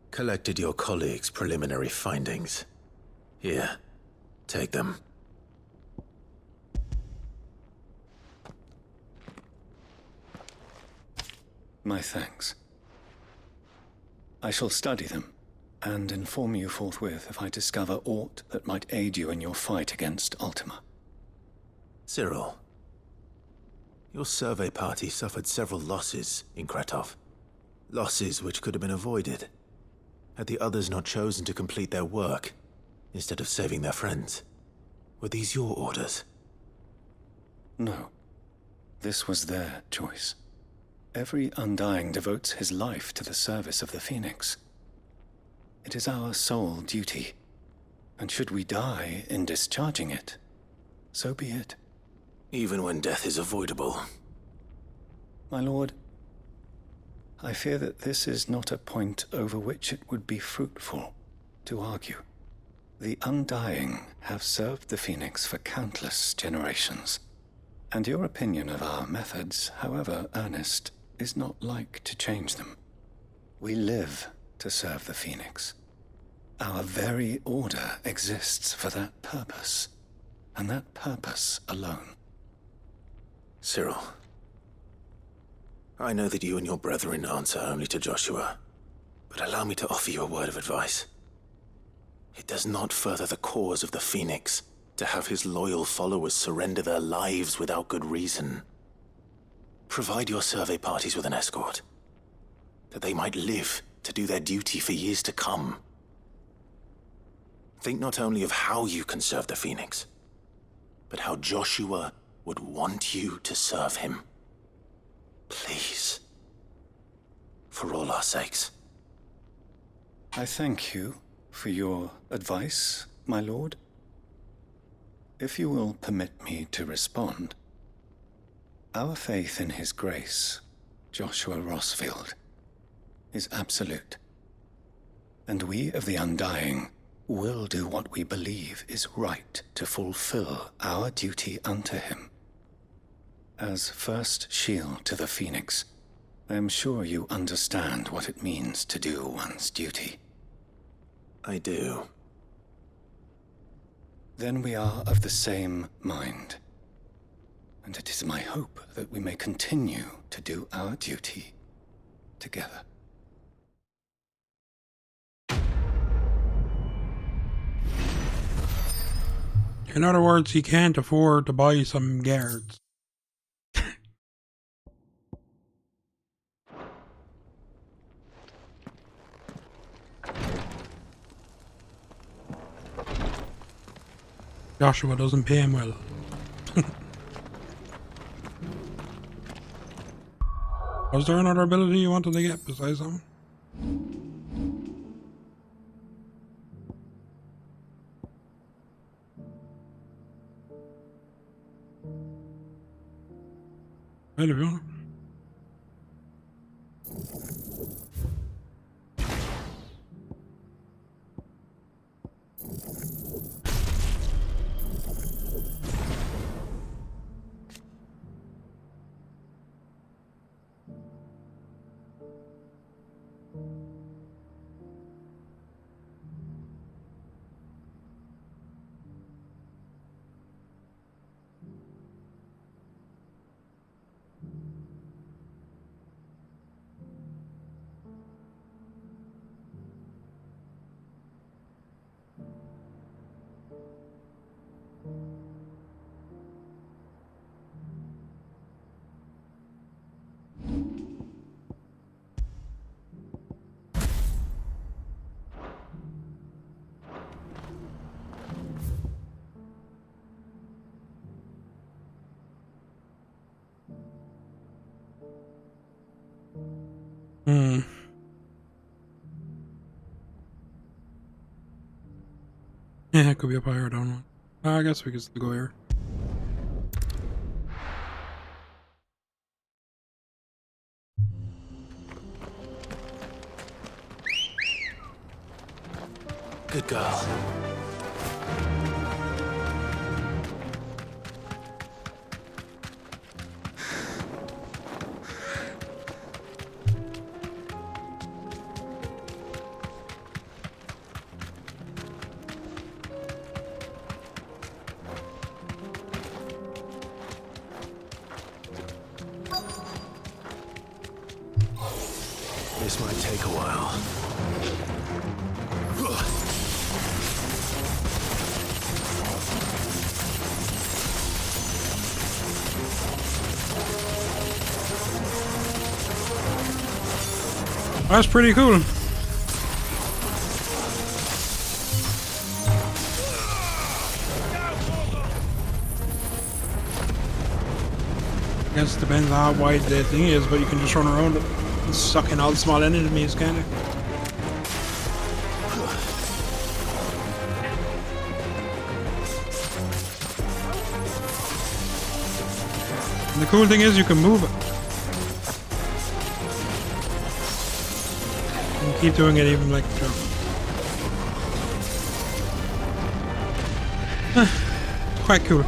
collected your colleagues' preliminary findings. Here, take them. My thanks. I shall study them, and inform you forthwith if I discover aught that might aid you in your fight against Ultima. Cyril, your survey party suffered several losses in Kretov. Losses which could have been avoided, had the others not chosen to complete their work, instead of saving their friends. Were these your orders? No. This was their choice. Every Undying devotes his life to the service of the Phoenix. It is our sole duty, and should we die in discharging it, so be it. Even when death is avoidable. My lord, I fear that this is not a point over which it would be fruitful to argue. The Undying have served the Phoenix for countless generations, and your opinion of our methods, however earnest, is not like to change them. We live to serve the Phoenix. Our very order exists for that purpose, and that purpose alone. Cyril, I know that you and your brethren answer only to Joshua, but allow me to offer you a word of advice. It does not further the cause of the Phoenix to have his loyal followers surrender their lives without good reason. Provide your survey parties with an escort, that they might live to do their duty for years to come. Think not only of how you can serve the Phoenix, but how Joshua would want you to serve him. Please. For all our sakes. I thank you for your advice, my lord. If you will permit me to respond, our faith in his grace, Joshua Rosfield, is absolute. And we of the Undying will do what we believe is right to fulfill our duty unto him. As first shield to the Phoenix, I am sure you understand what it means to do one's duty. I do. then we are of the same mind. And it is my hope that we may continue to do our duty together. In other words, he can't afford to buy some guards. Joshua doesn't pay him well. Was there another ability you wanted to get besides that one? Right, if you want. Yeah, it could be up higher, don't know. I guess we could still go here. Good girl. This might take a while. That's pretty cool. I guess it depends on how wide the thing is, but you can just run around it and suck in all the small enemies, kind of. And the cool thing is you can move it. And keep doing it even like jump. Quite cool.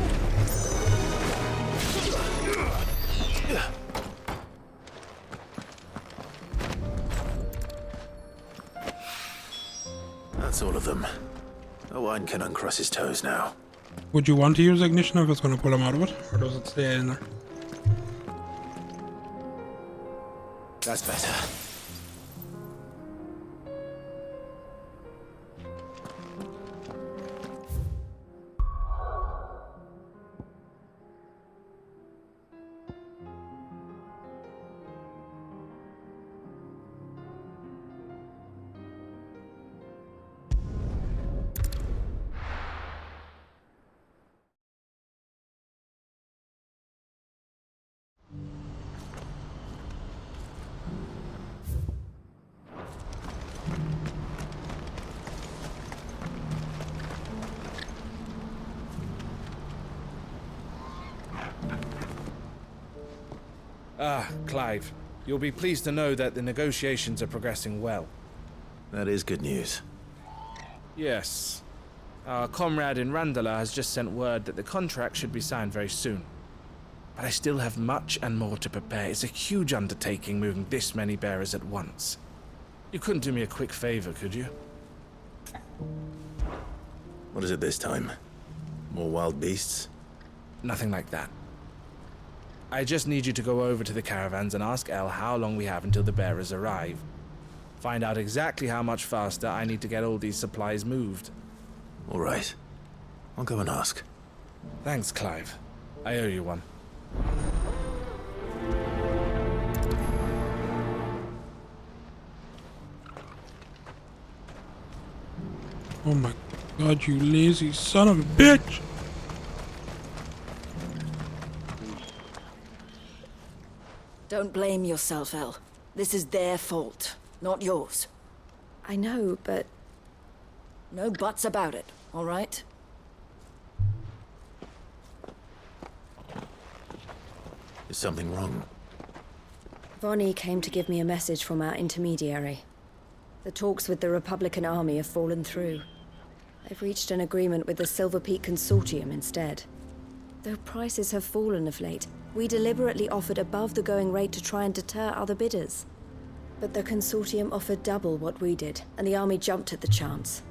That's all of them. Owen can uncross his toes now. Would you want to use ignition if it's going to pull him out of it? Or does it stay in there? That's better. Ah, Clive. You'll be pleased to know that the negotiations are progressing well. That is good news. Yes. Our comrade in Randala has just sent word that the contract should be signed very soon. But I still have much and more to prepare. It's a huge undertaking moving this many bearers at once. You couldn't do me a quick favor, could you? What is it this time? More wild beasts? Nothing like that. I just need you to go over to the caravans and ask El how long we have until the bearers arrive. Find out exactly how much faster I need to get all these supplies moved. All right. I'll go and ask. Thanks, Clive. I owe you one. Oh my god, you lazy son of a bitch! Don't blame yourself, El. This is their fault, not yours. I know, but... No buts about it, all right? Is something wrong? Vonnie came to give me a message from our intermediary. The talks with the Republican Army have fallen through. They've reached an agreement with the Silver Peak Consortium instead. Though prices have fallen of late, we deliberately offered above the going rate to try and deter other bidders. But the Consortium offered double what we did, and the Army jumped at the chance.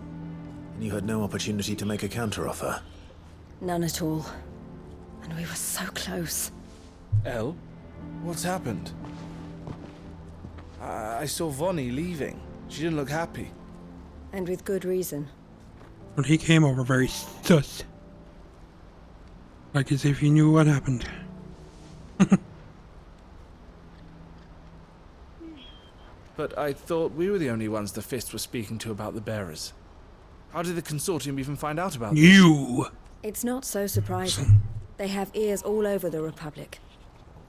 And you had no opportunity to make a counteroffer? None at all. And we were so close. El? What's happened? I saw Vonnie leaving. She didn't look happy. And with good reason. Well, he came over very sus. Like as if he knew what happened. But I thought we were the only ones the Fist was speaking to about the bearers. How did the Consortium even find out about this? You! It's not so surprising. They have ears all over the Republic.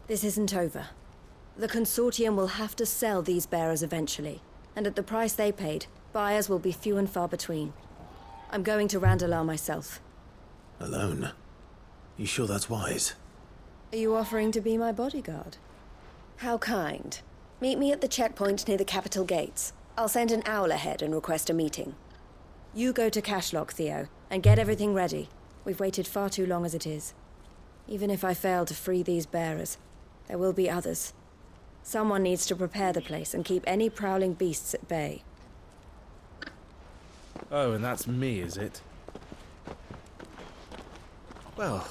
This isn't over. The Consortium will have to sell these bearers eventually, and at the price they paid, buyers will be few and far between. I'm going to Randalar myself. Alone? You sure that's wise? Are you offering to be my bodyguard? How kind. Meet me at the checkpoint near the capital gates. I'll send an owl ahead and request a meeting. You go to Cashlock, Theo, and get everything ready. We've waited far too long as it is. Even if I fail to free these bearers, there will be others. Someone needs to prepare the place and keep any prowling beasts at bay. Oh, and that's me, is it? Well,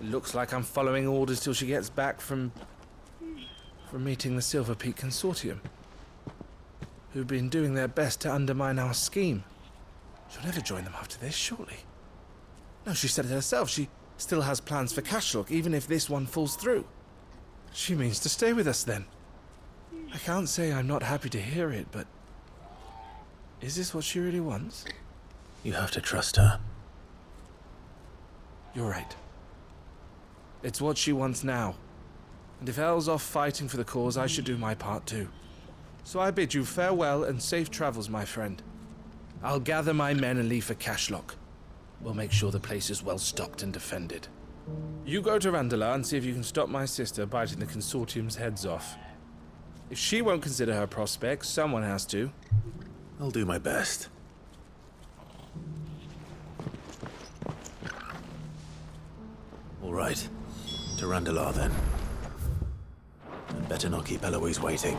it looks like I'm following orders till she gets back from meeting the Silver Peak Consortium, who've been doing their best to undermine our scheme. She'll never join them after this, surely. No, she said it herself. She still has plans for Cashlock, even if this one falls through. She means to stay with us, then. I can't say I'm not happy to hear it, but... is this what she really wants? You have to trust her. You're right. It's what she wants now. And if Elle's off fighting for the cause, I should do my part too. So I bid you farewell and safe travels, my friend. I'll gather my men and leave for Cashlock. We'll make sure the place is well stocked and defended. You go to Randalar and see if you can stop my sister biting the Consortium's heads off. If she won't consider her prospects, someone has to. I'll do my best. All right. To Randalar, then. And better not keep Eloise waiting.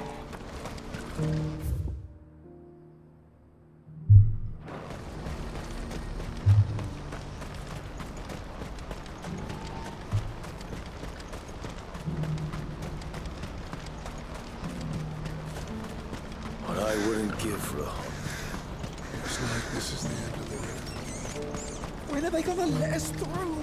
What I wouldn't give for a hug. Looks like this is the end of the road. When are they gonna let us through?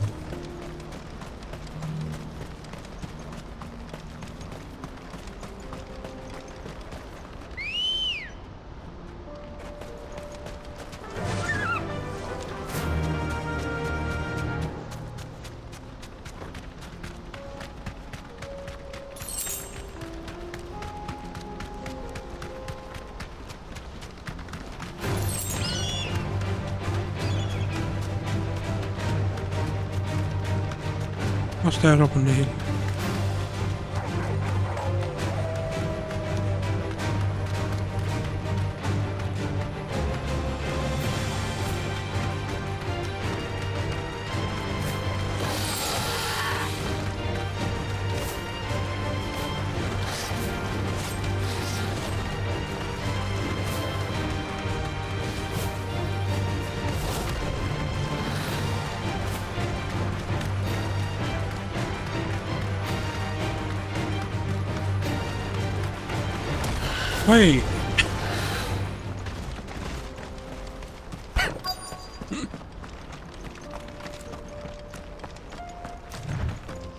What's that up on the hill? Hey!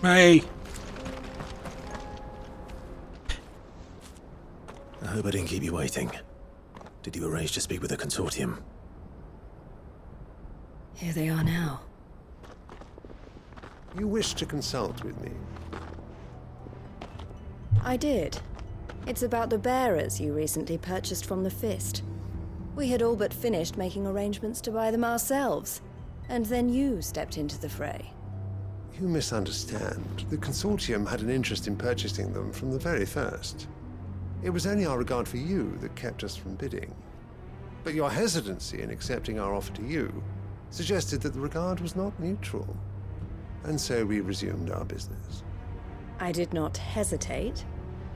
Hey! I hope I didn't keep you waiting. Did you arrange to speak with the consortium? Here they are now. You wish to consult with me? I did. It's about the bearers you recently purchased from the Fist. We had all but finished making arrangements to buy them ourselves, and then you stepped into the fray. You misunderstand. The consortium had an interest in purchasing them from the very first. It was only our regard for you that kept us from bidding. But your hesitancy in accepting our offer to you suggested that the regard was not mutual. And so we resumed our business. I did not hesitate.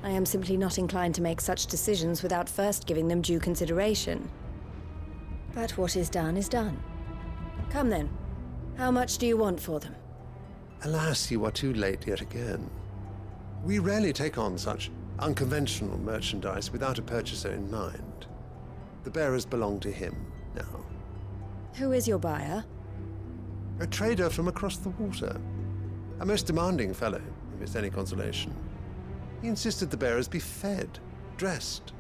I am simply not inclined to make such decisions without first giving them due consideration. But what is done is done. Come then. How much do you want for them? Alas, you are too late yet again. We rarely take on such unconventional merchandise without a purchaser in mind. The bearers belong to him now. Who is your buyer? A trader from across the water. A most demanding fellow, if it's any consolation. He insisted the bearers be fed, dressed,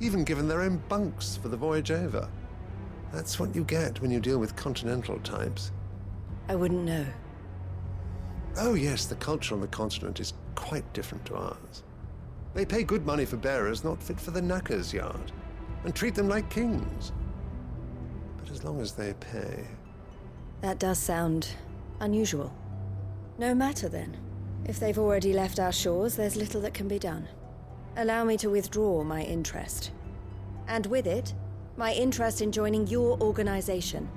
even given their own bunks for the voyage over. That's what you get when you deal with continental types. I wouldn't know. Oh yes, the culture on the continent is quite different to ours. They pay good money for bearers not fit for the knacker's yard, and treat them like kings. But as long as they pay... That does sound unusual. No matter then. If they've already left our shores, there's little that can be done. Allow me to withdraw my interest. And with it, my interest in joining your organization.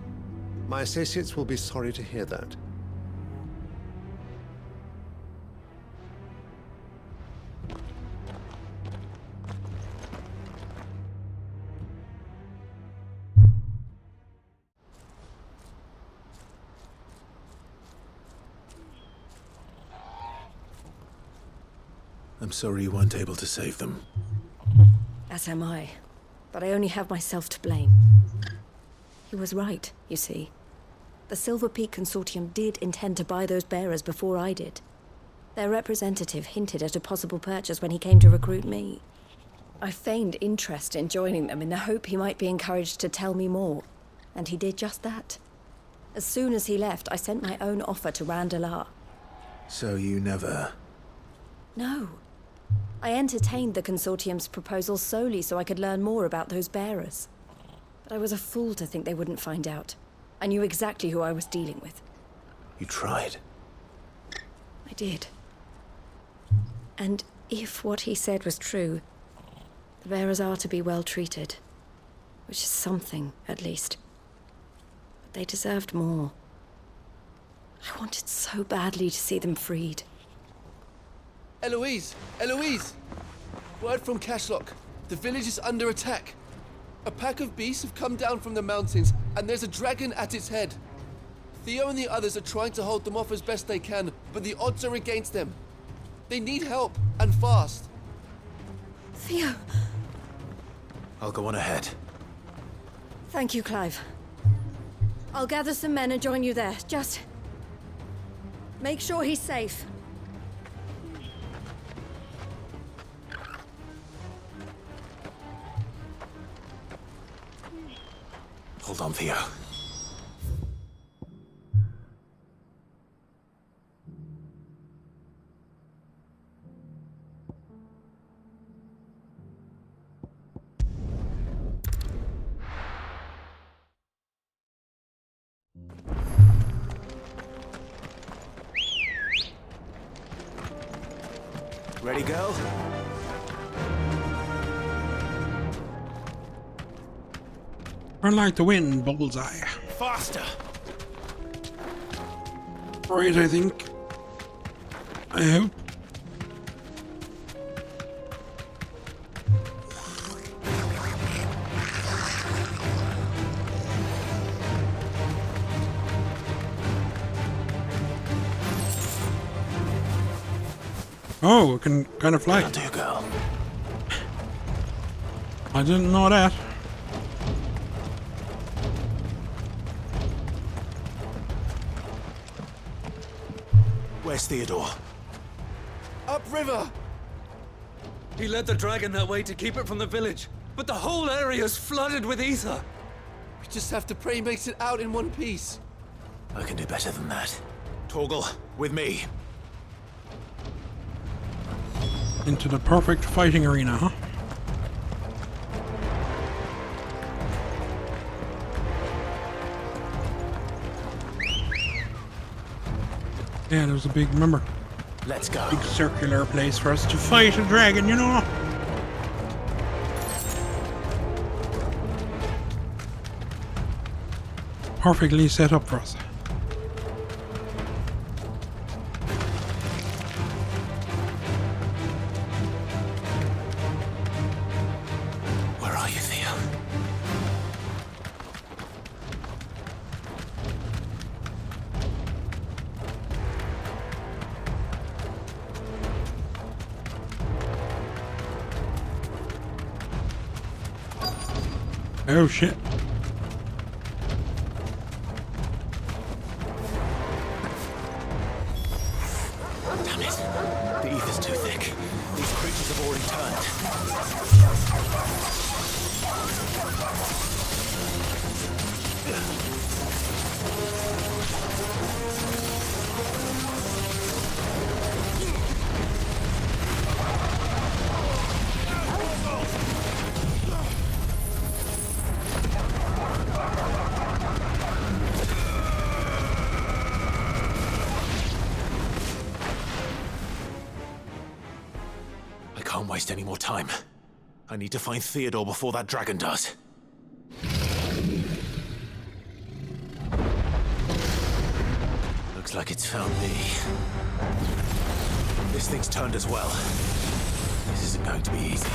My associates will be sorry to hear that. I'm sorry you weren't able to save them. As am I. But I only have myself to blame. He was right, you see. The Silver Peak Consortium did intend to buy those bearers before I did. Their representative hinted at a possible purchase when he came to recruit me. I feigned interest in joining them in the hope he might be encouraged to tell me more. And he did just that. As soon as he left, I sent my own offer to Randalar. So you never... No. I entertained the consortium's proposal solely so I could learn more about those bearers. But I was a fool to think they wouldn't find out. I knew exactly who I was dealing with. You tried. I did. And if what he said was true, the bearers are to be well treated. Which is something, at least. But they deserved more. I wanted so badly to see them freed. Eloise! Eloise! Word from Cashlock. The village is under attack. A pack of beasts have come down from the mountains, and there's a dragon at its head. Theo and the others are trying to hold them off as best they can, but the odds are against them. They need help, and fast. Theo! I'll go on ahead. Thank you, Clive. I'll gather some men and join you there. Just... make sure he's safe. Hold on, Theo. Ready, go? Run like the wind, bullseye. Faster! Right, I think. I hope. Oh, it can kind of fly. That'll do, girl. I didn't know that. Where's Theodore? Upriver! He led the dragon that way to keep it from the village, but the whole area's flooded with ether. We just have to pray he makes it out in one piece. I can do better than that. Torgal, with me. Into the perfect fighting arena, huh? Yeah, there was a big, remember? Let's go. Big circular place for us to fight a dragon, you know? Perfectly set up for us. Where are you, Theo? Oh shit. Damn it. The ether's too thick. These creatures have already I can't waste any more time. I need to find Theodore before that dragon does. Looks like it's found me. This thing's turned as well. This isn't going to be easy.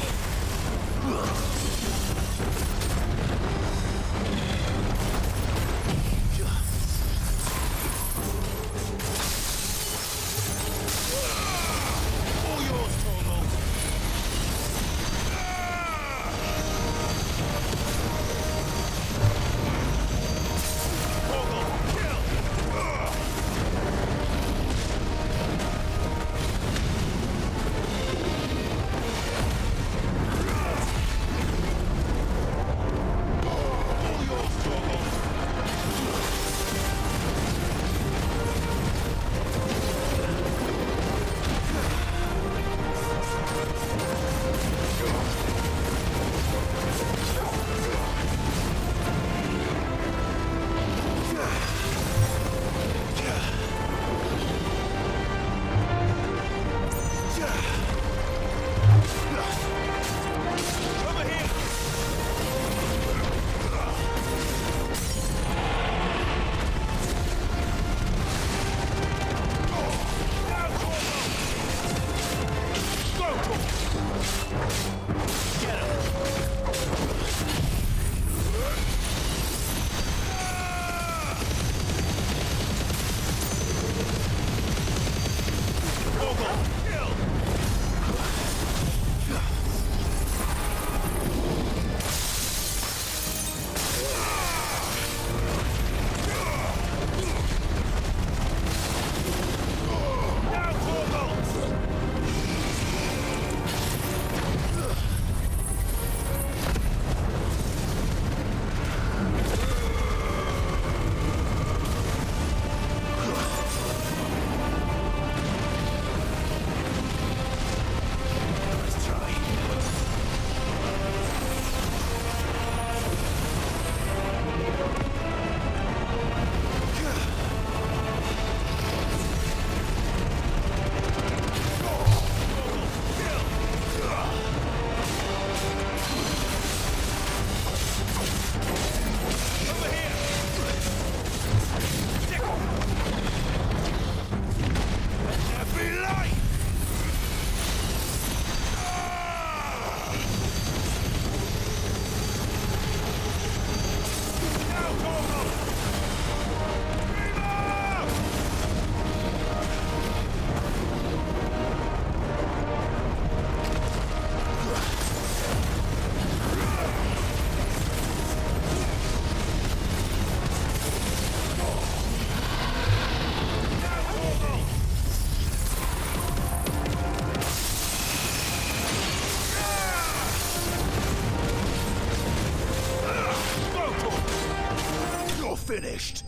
finished.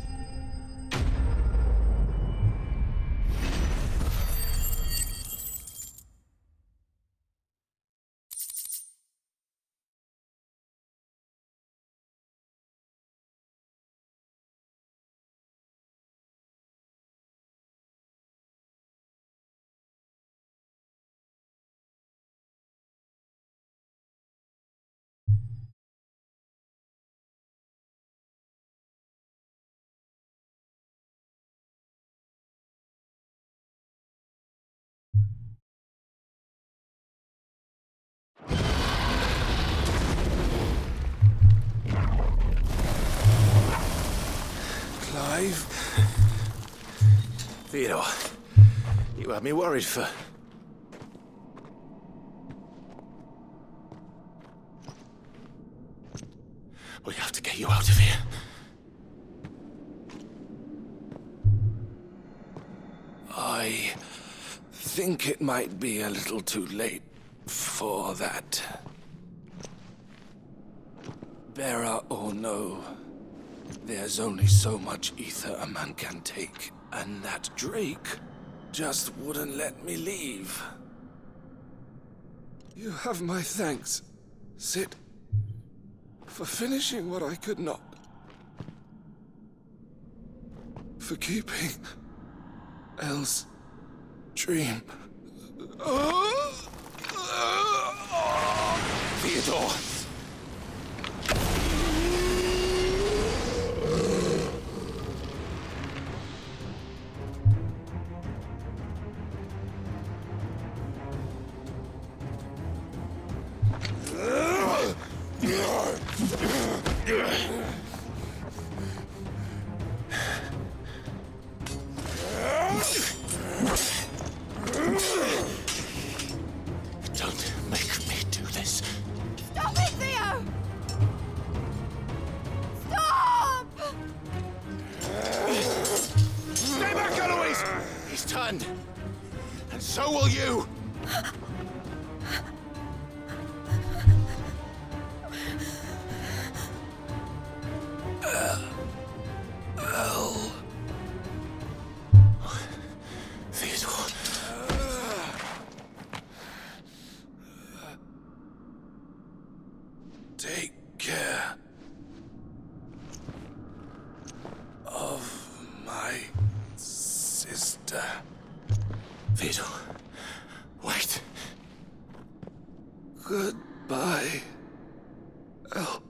Clive? Theodore, you had me worried for... We have to get you out of here. I think it might be a little too late for that. Bearer or no, there's only so much ether a man can take, and that Drake just wouldn't let me leave. You have my thanks, Sid, for finishing what I could not. For keeping Elle's dream. Theodore! Don't make me do this. Stop it, Theo! Stop! Stay back, Eloise! He's turned. And so will you! Elle. Theodore. Take care of my sister. Theodore, wait. Goodbye, Elle.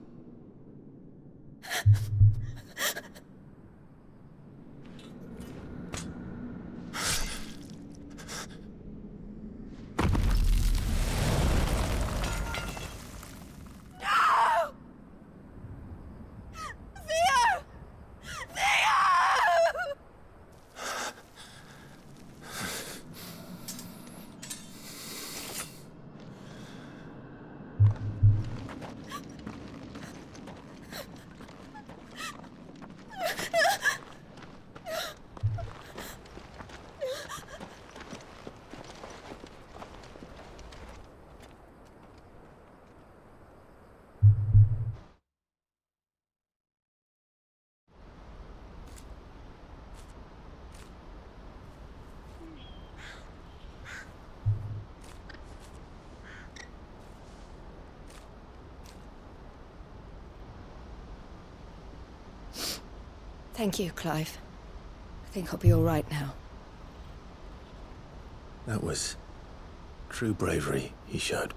Thank you, Clive. I think I'll be all right now. That was true bravery he showed.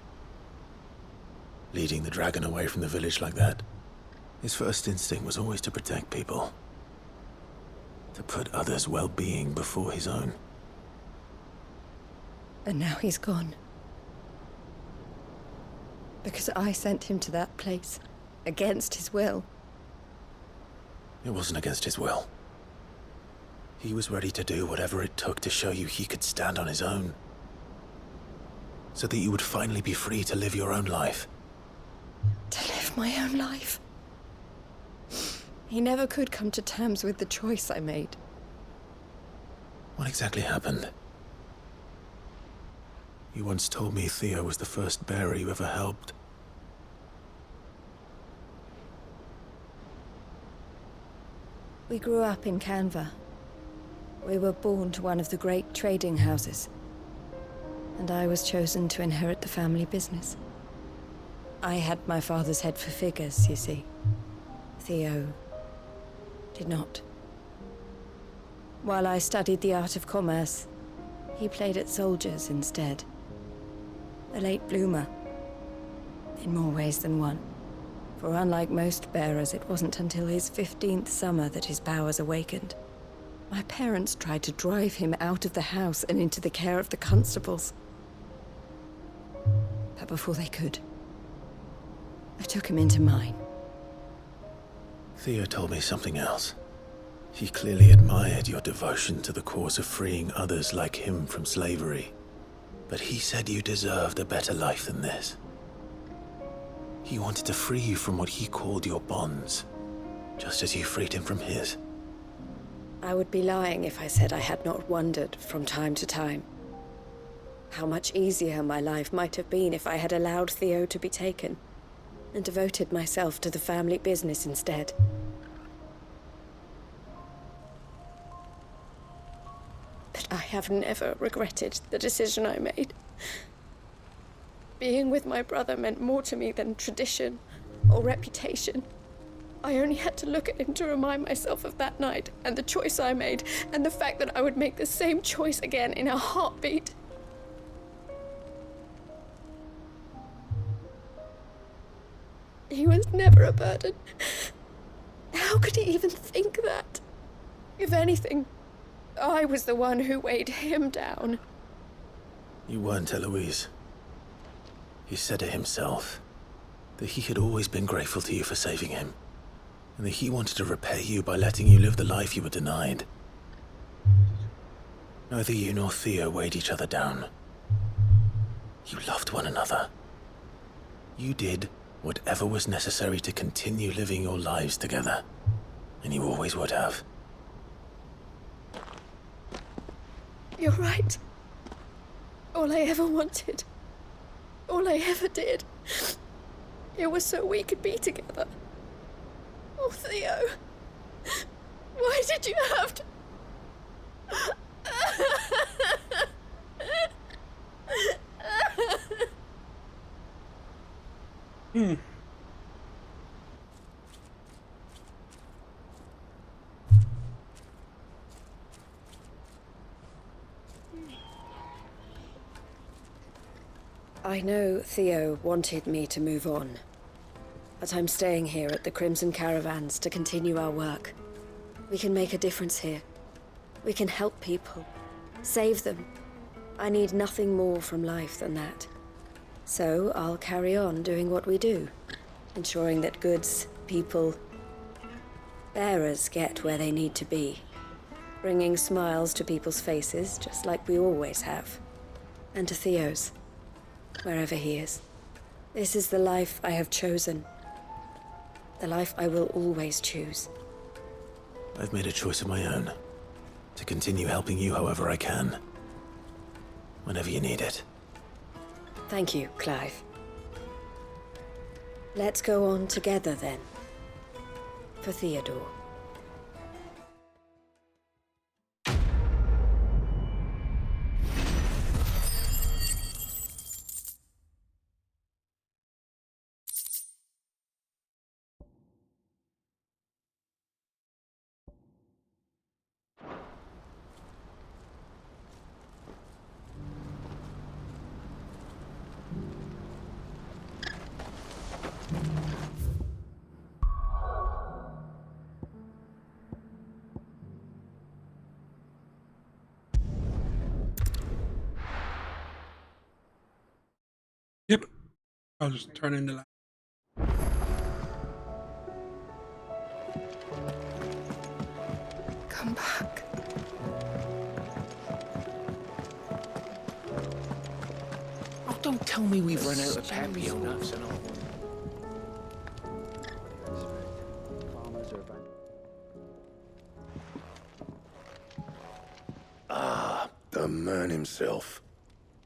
Leading the dragon away from the village like that. His first instinct was always to protect people. To put others' well-being before his own. And now he's gone. Because I sent him to that place, against his will. It wasn't against his will. He was ready to do whatever it took to show you he could stand on his own. So that you would finally be free to live your own life. To live my own life? He never could come to terms with the choice I made. What exactly happened? You once told me Theo was the first bearer you ever helped. We grew up in Canva. We were born to one of the great trading houses. And I was chosen to inherit the family business. I had my father's head for figures, you see. Theo did not. While I studied the art of commerce, he played at soldiers instead. A late bloomer, in more ways than one. For unlike most bearers, it wasn't until his 15th summer that his powers awakened. My parents tried to drive him out of the house and into the care of the constables. But before they could, I took him into mine. Theo told me something else. He clearly admired your devotion to the cause of freeing others like him from slavery. But he said you deserved a better life than this. He wanted to free you from what he called your bonds, just as you freed him from his. I would be lying if I said I had not wondered from time to time how much easier my life might have been if I had allowed Theo to be taken and devoted myself to the family business instead. But I have never regretted the decision I made. Being with my brother meant more to me than tradition or reputation. I only had to look at him to remind myself of that night and the choice I made and the fact that I would make the same choice again in a heartbeat. He was never a burden. How could he even think that? If anything, I was the one who weighed him down. You weren't, Eloise. He said it himself, that he had always been grateful to you for saving him, and that he wanted to repay you by letting you live the life you were denied. Neither you nor Theo weighed each other down. You loved one another. You did whatever was necessary to continue living your lives together, and you always would have. You're right. All I ever wanted, all I ever did, it was so we could be together. Oh, Theo, why did you have to... I know Theo wanted me to move on, but I'm staying here at the Crimson Caravans to continue our work. We can make a difference here. We can help people, save them. I need nothing more from life than that. So I'll carry on doing what we do, ensuring that goods, people, bearers get where they need to be, bringing smiles to people's faces just like we always have, and to Theo's, wherever he is. This is the life I have chosen, the life I will always choose. I've made a choice of my own, to continue helping you however I can, whenever you need it. Thank you, Clive. Let's go on together then, for Theodore. Yep. I'll just turn in the light. Come back. Oh, don't tell me we've run out of papio nuts and all. Ah, the man himself.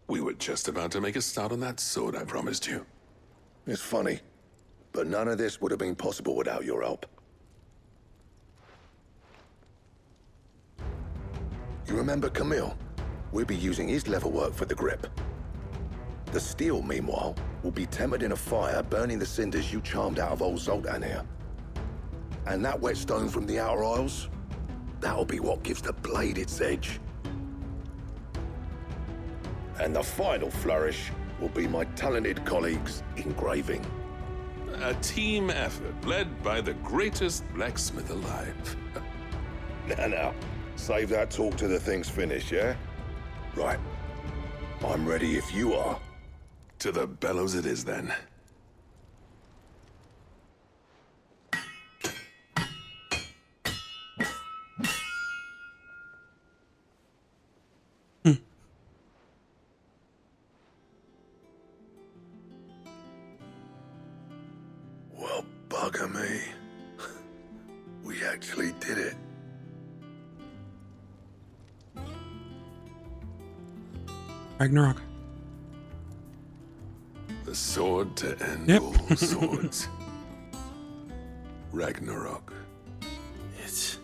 We were just about to make a start on that sword I promised you. It's funny, but none of this would have been possible without your help. you remember Camille? We'll be using his leather work for the grip. The steel, meanwhile, will be tempered in a fire, burning the cinders you charmed out of old Zoltan here. And that whetstone from the outer aisles, that'll be what gives the blade its edge. And the final flourish will be my talented colleagues' engraving. A team effort led by the greatest blacksmith alive. Now, save that talk till the thing's finished, yeah? Right. I'm ready if you are. To the bellows it is, then. Well, bugger me. We actually did it. Ragnarok. The sword to end Yep. all swords. Ragnarok. It's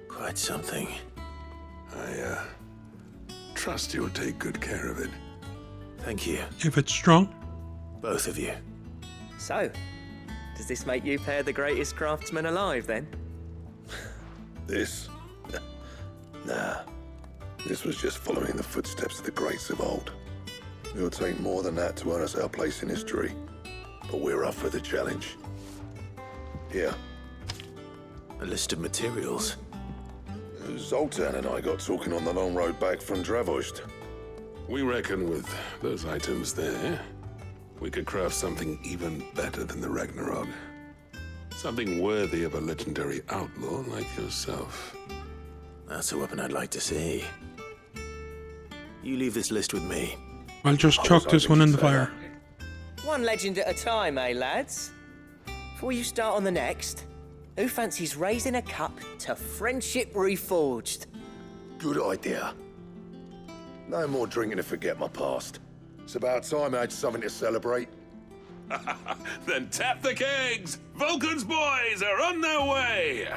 quite something. I trust you'll take good care of it. Thank you. If it's strong. Both of you. So, does this make you pair the greatest craftsmen alive, then? This? Nah. This was just following the footsteps of the greats of old. It'll take more than that to earn us our place in history. But we're up for the challenge. Here. A list of materials. Zoltan and I got talking on the long road back from Dravost. We reckon with those items there, we could craft something even better than the Ragnarok. Something worthy of a legendary outlaw like yourself. That's a weapon I'd like to see. You leave this list with me. I'll just chuck this one in the fire. One legend at a time, eh, lads? Before you start on the next, who fancies raising a cup to friendship reforged? Good idea. No more drinking to forget my past. It's about time I had something to celebrate. Then tap the kegs! Vulcan's boys are on their way!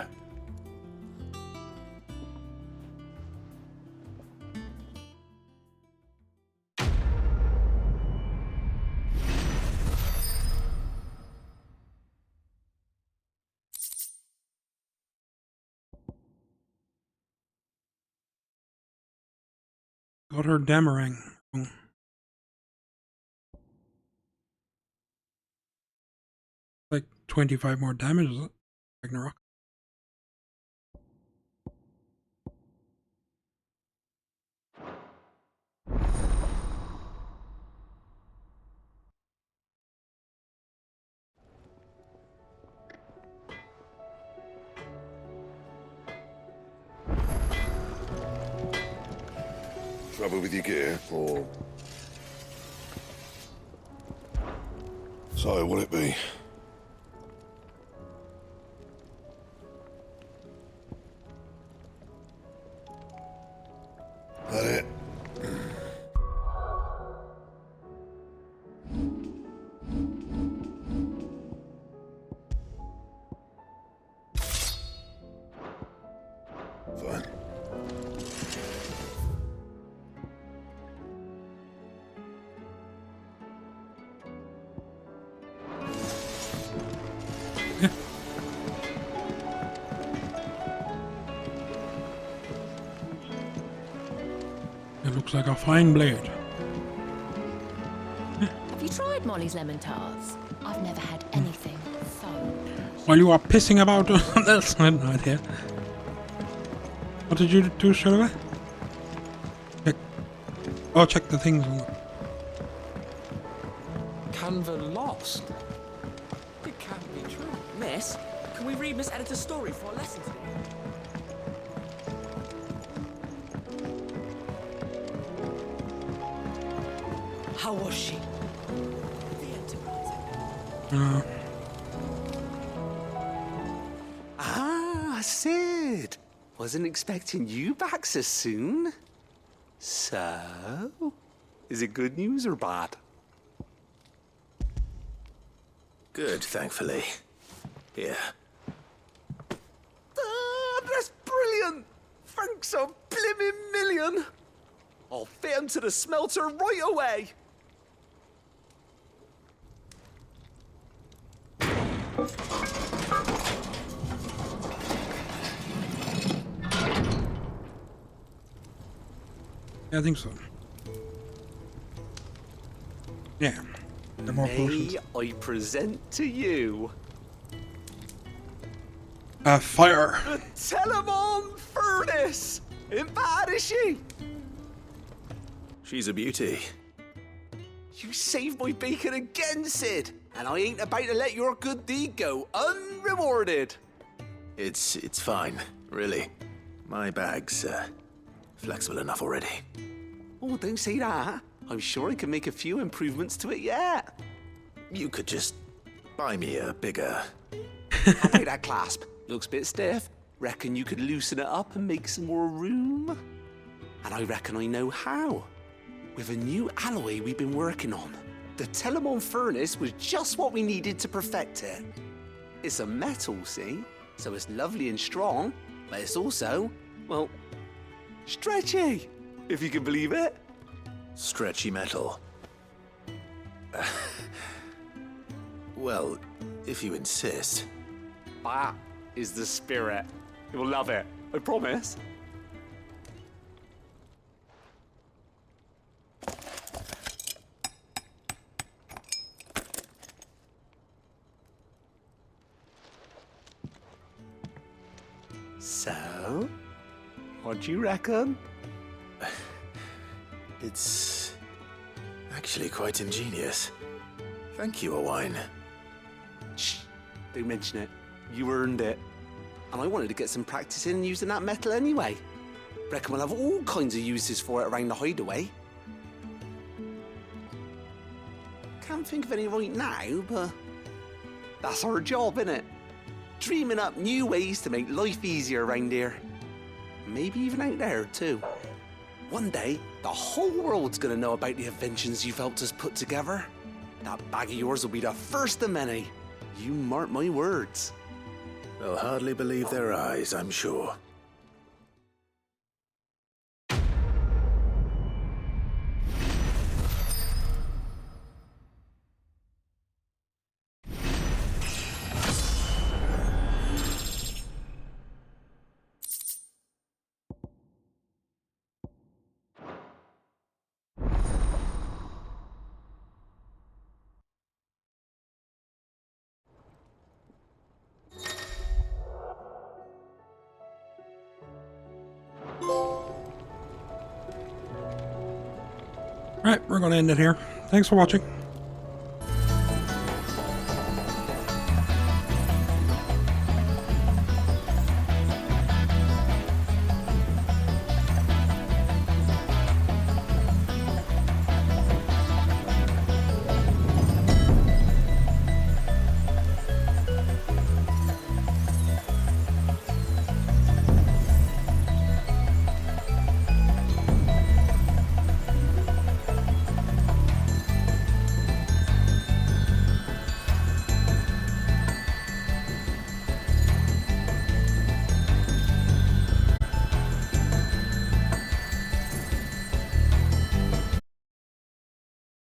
Got her damarang. Like 25 more damage, is it? Ragnarok. Trouble with your gear, or... So, what'll it be? That it? Fine. It looks like a fine blade. Have you tried Molly's lemon tarts? I've never had anything so. While you are pissing about on that side, no idea. What did you do straight away? Check. Oh, check the things. Canva lost? It can't be true. Miss, can we read Miss Editor's story for a lesson today? How was she? Ah, Sid. Wasn't expecting you back so soon. So, is it good news or bad? Good, thankfully. Here. That's brilliant. Thanks a blimmin' dragon. I'll fit him to the smelter right away. Yeah, I think so. Yeah. The more potions. May I present to you Fire. the Telemon furnace. Ain't bad, is she? She's a beauty. You saved my bacon again, Sid, and I ain't about to let your good deed go unrewarded. It's fine, really. My bag's flexible enough already. Oh, don't say that. I'm sure I can make a few improvements to it yet. You could just buy me a bigger... How about that clasp? Looks a bit stiff. Reckon you could loosen it up and make some more room? And I reckon I know how. With a new alloy we've been working on. The Telemon furnace was just what we needed to perfect it. It's a metal, see? So it's lovely and strong, but it's also, well, stretchy, if you can believe it. Stretchy metal. Well, if you insist. That is the spirit. You'll love it, I promise. So, what do you reckon? It's actually quite ingenious. Thank you, Owain. Shh, don't mention it. You earned it. And I wanted to get some practice in using that metal anyway. Reckon we'll have all kinds of uses for it around the hideaway. Can't think of any right now, but that's our job, innit? Dreaming up new ways to make life easier around here. Maybe even out there, too. One day, the whole world's gonna know about the inventions you've helped us put together. That bag of yours will be the first of many. You mark my words. They'll hardly believe their eyes, I'm sure. Alright, we're going to end it here. Thanks for watching.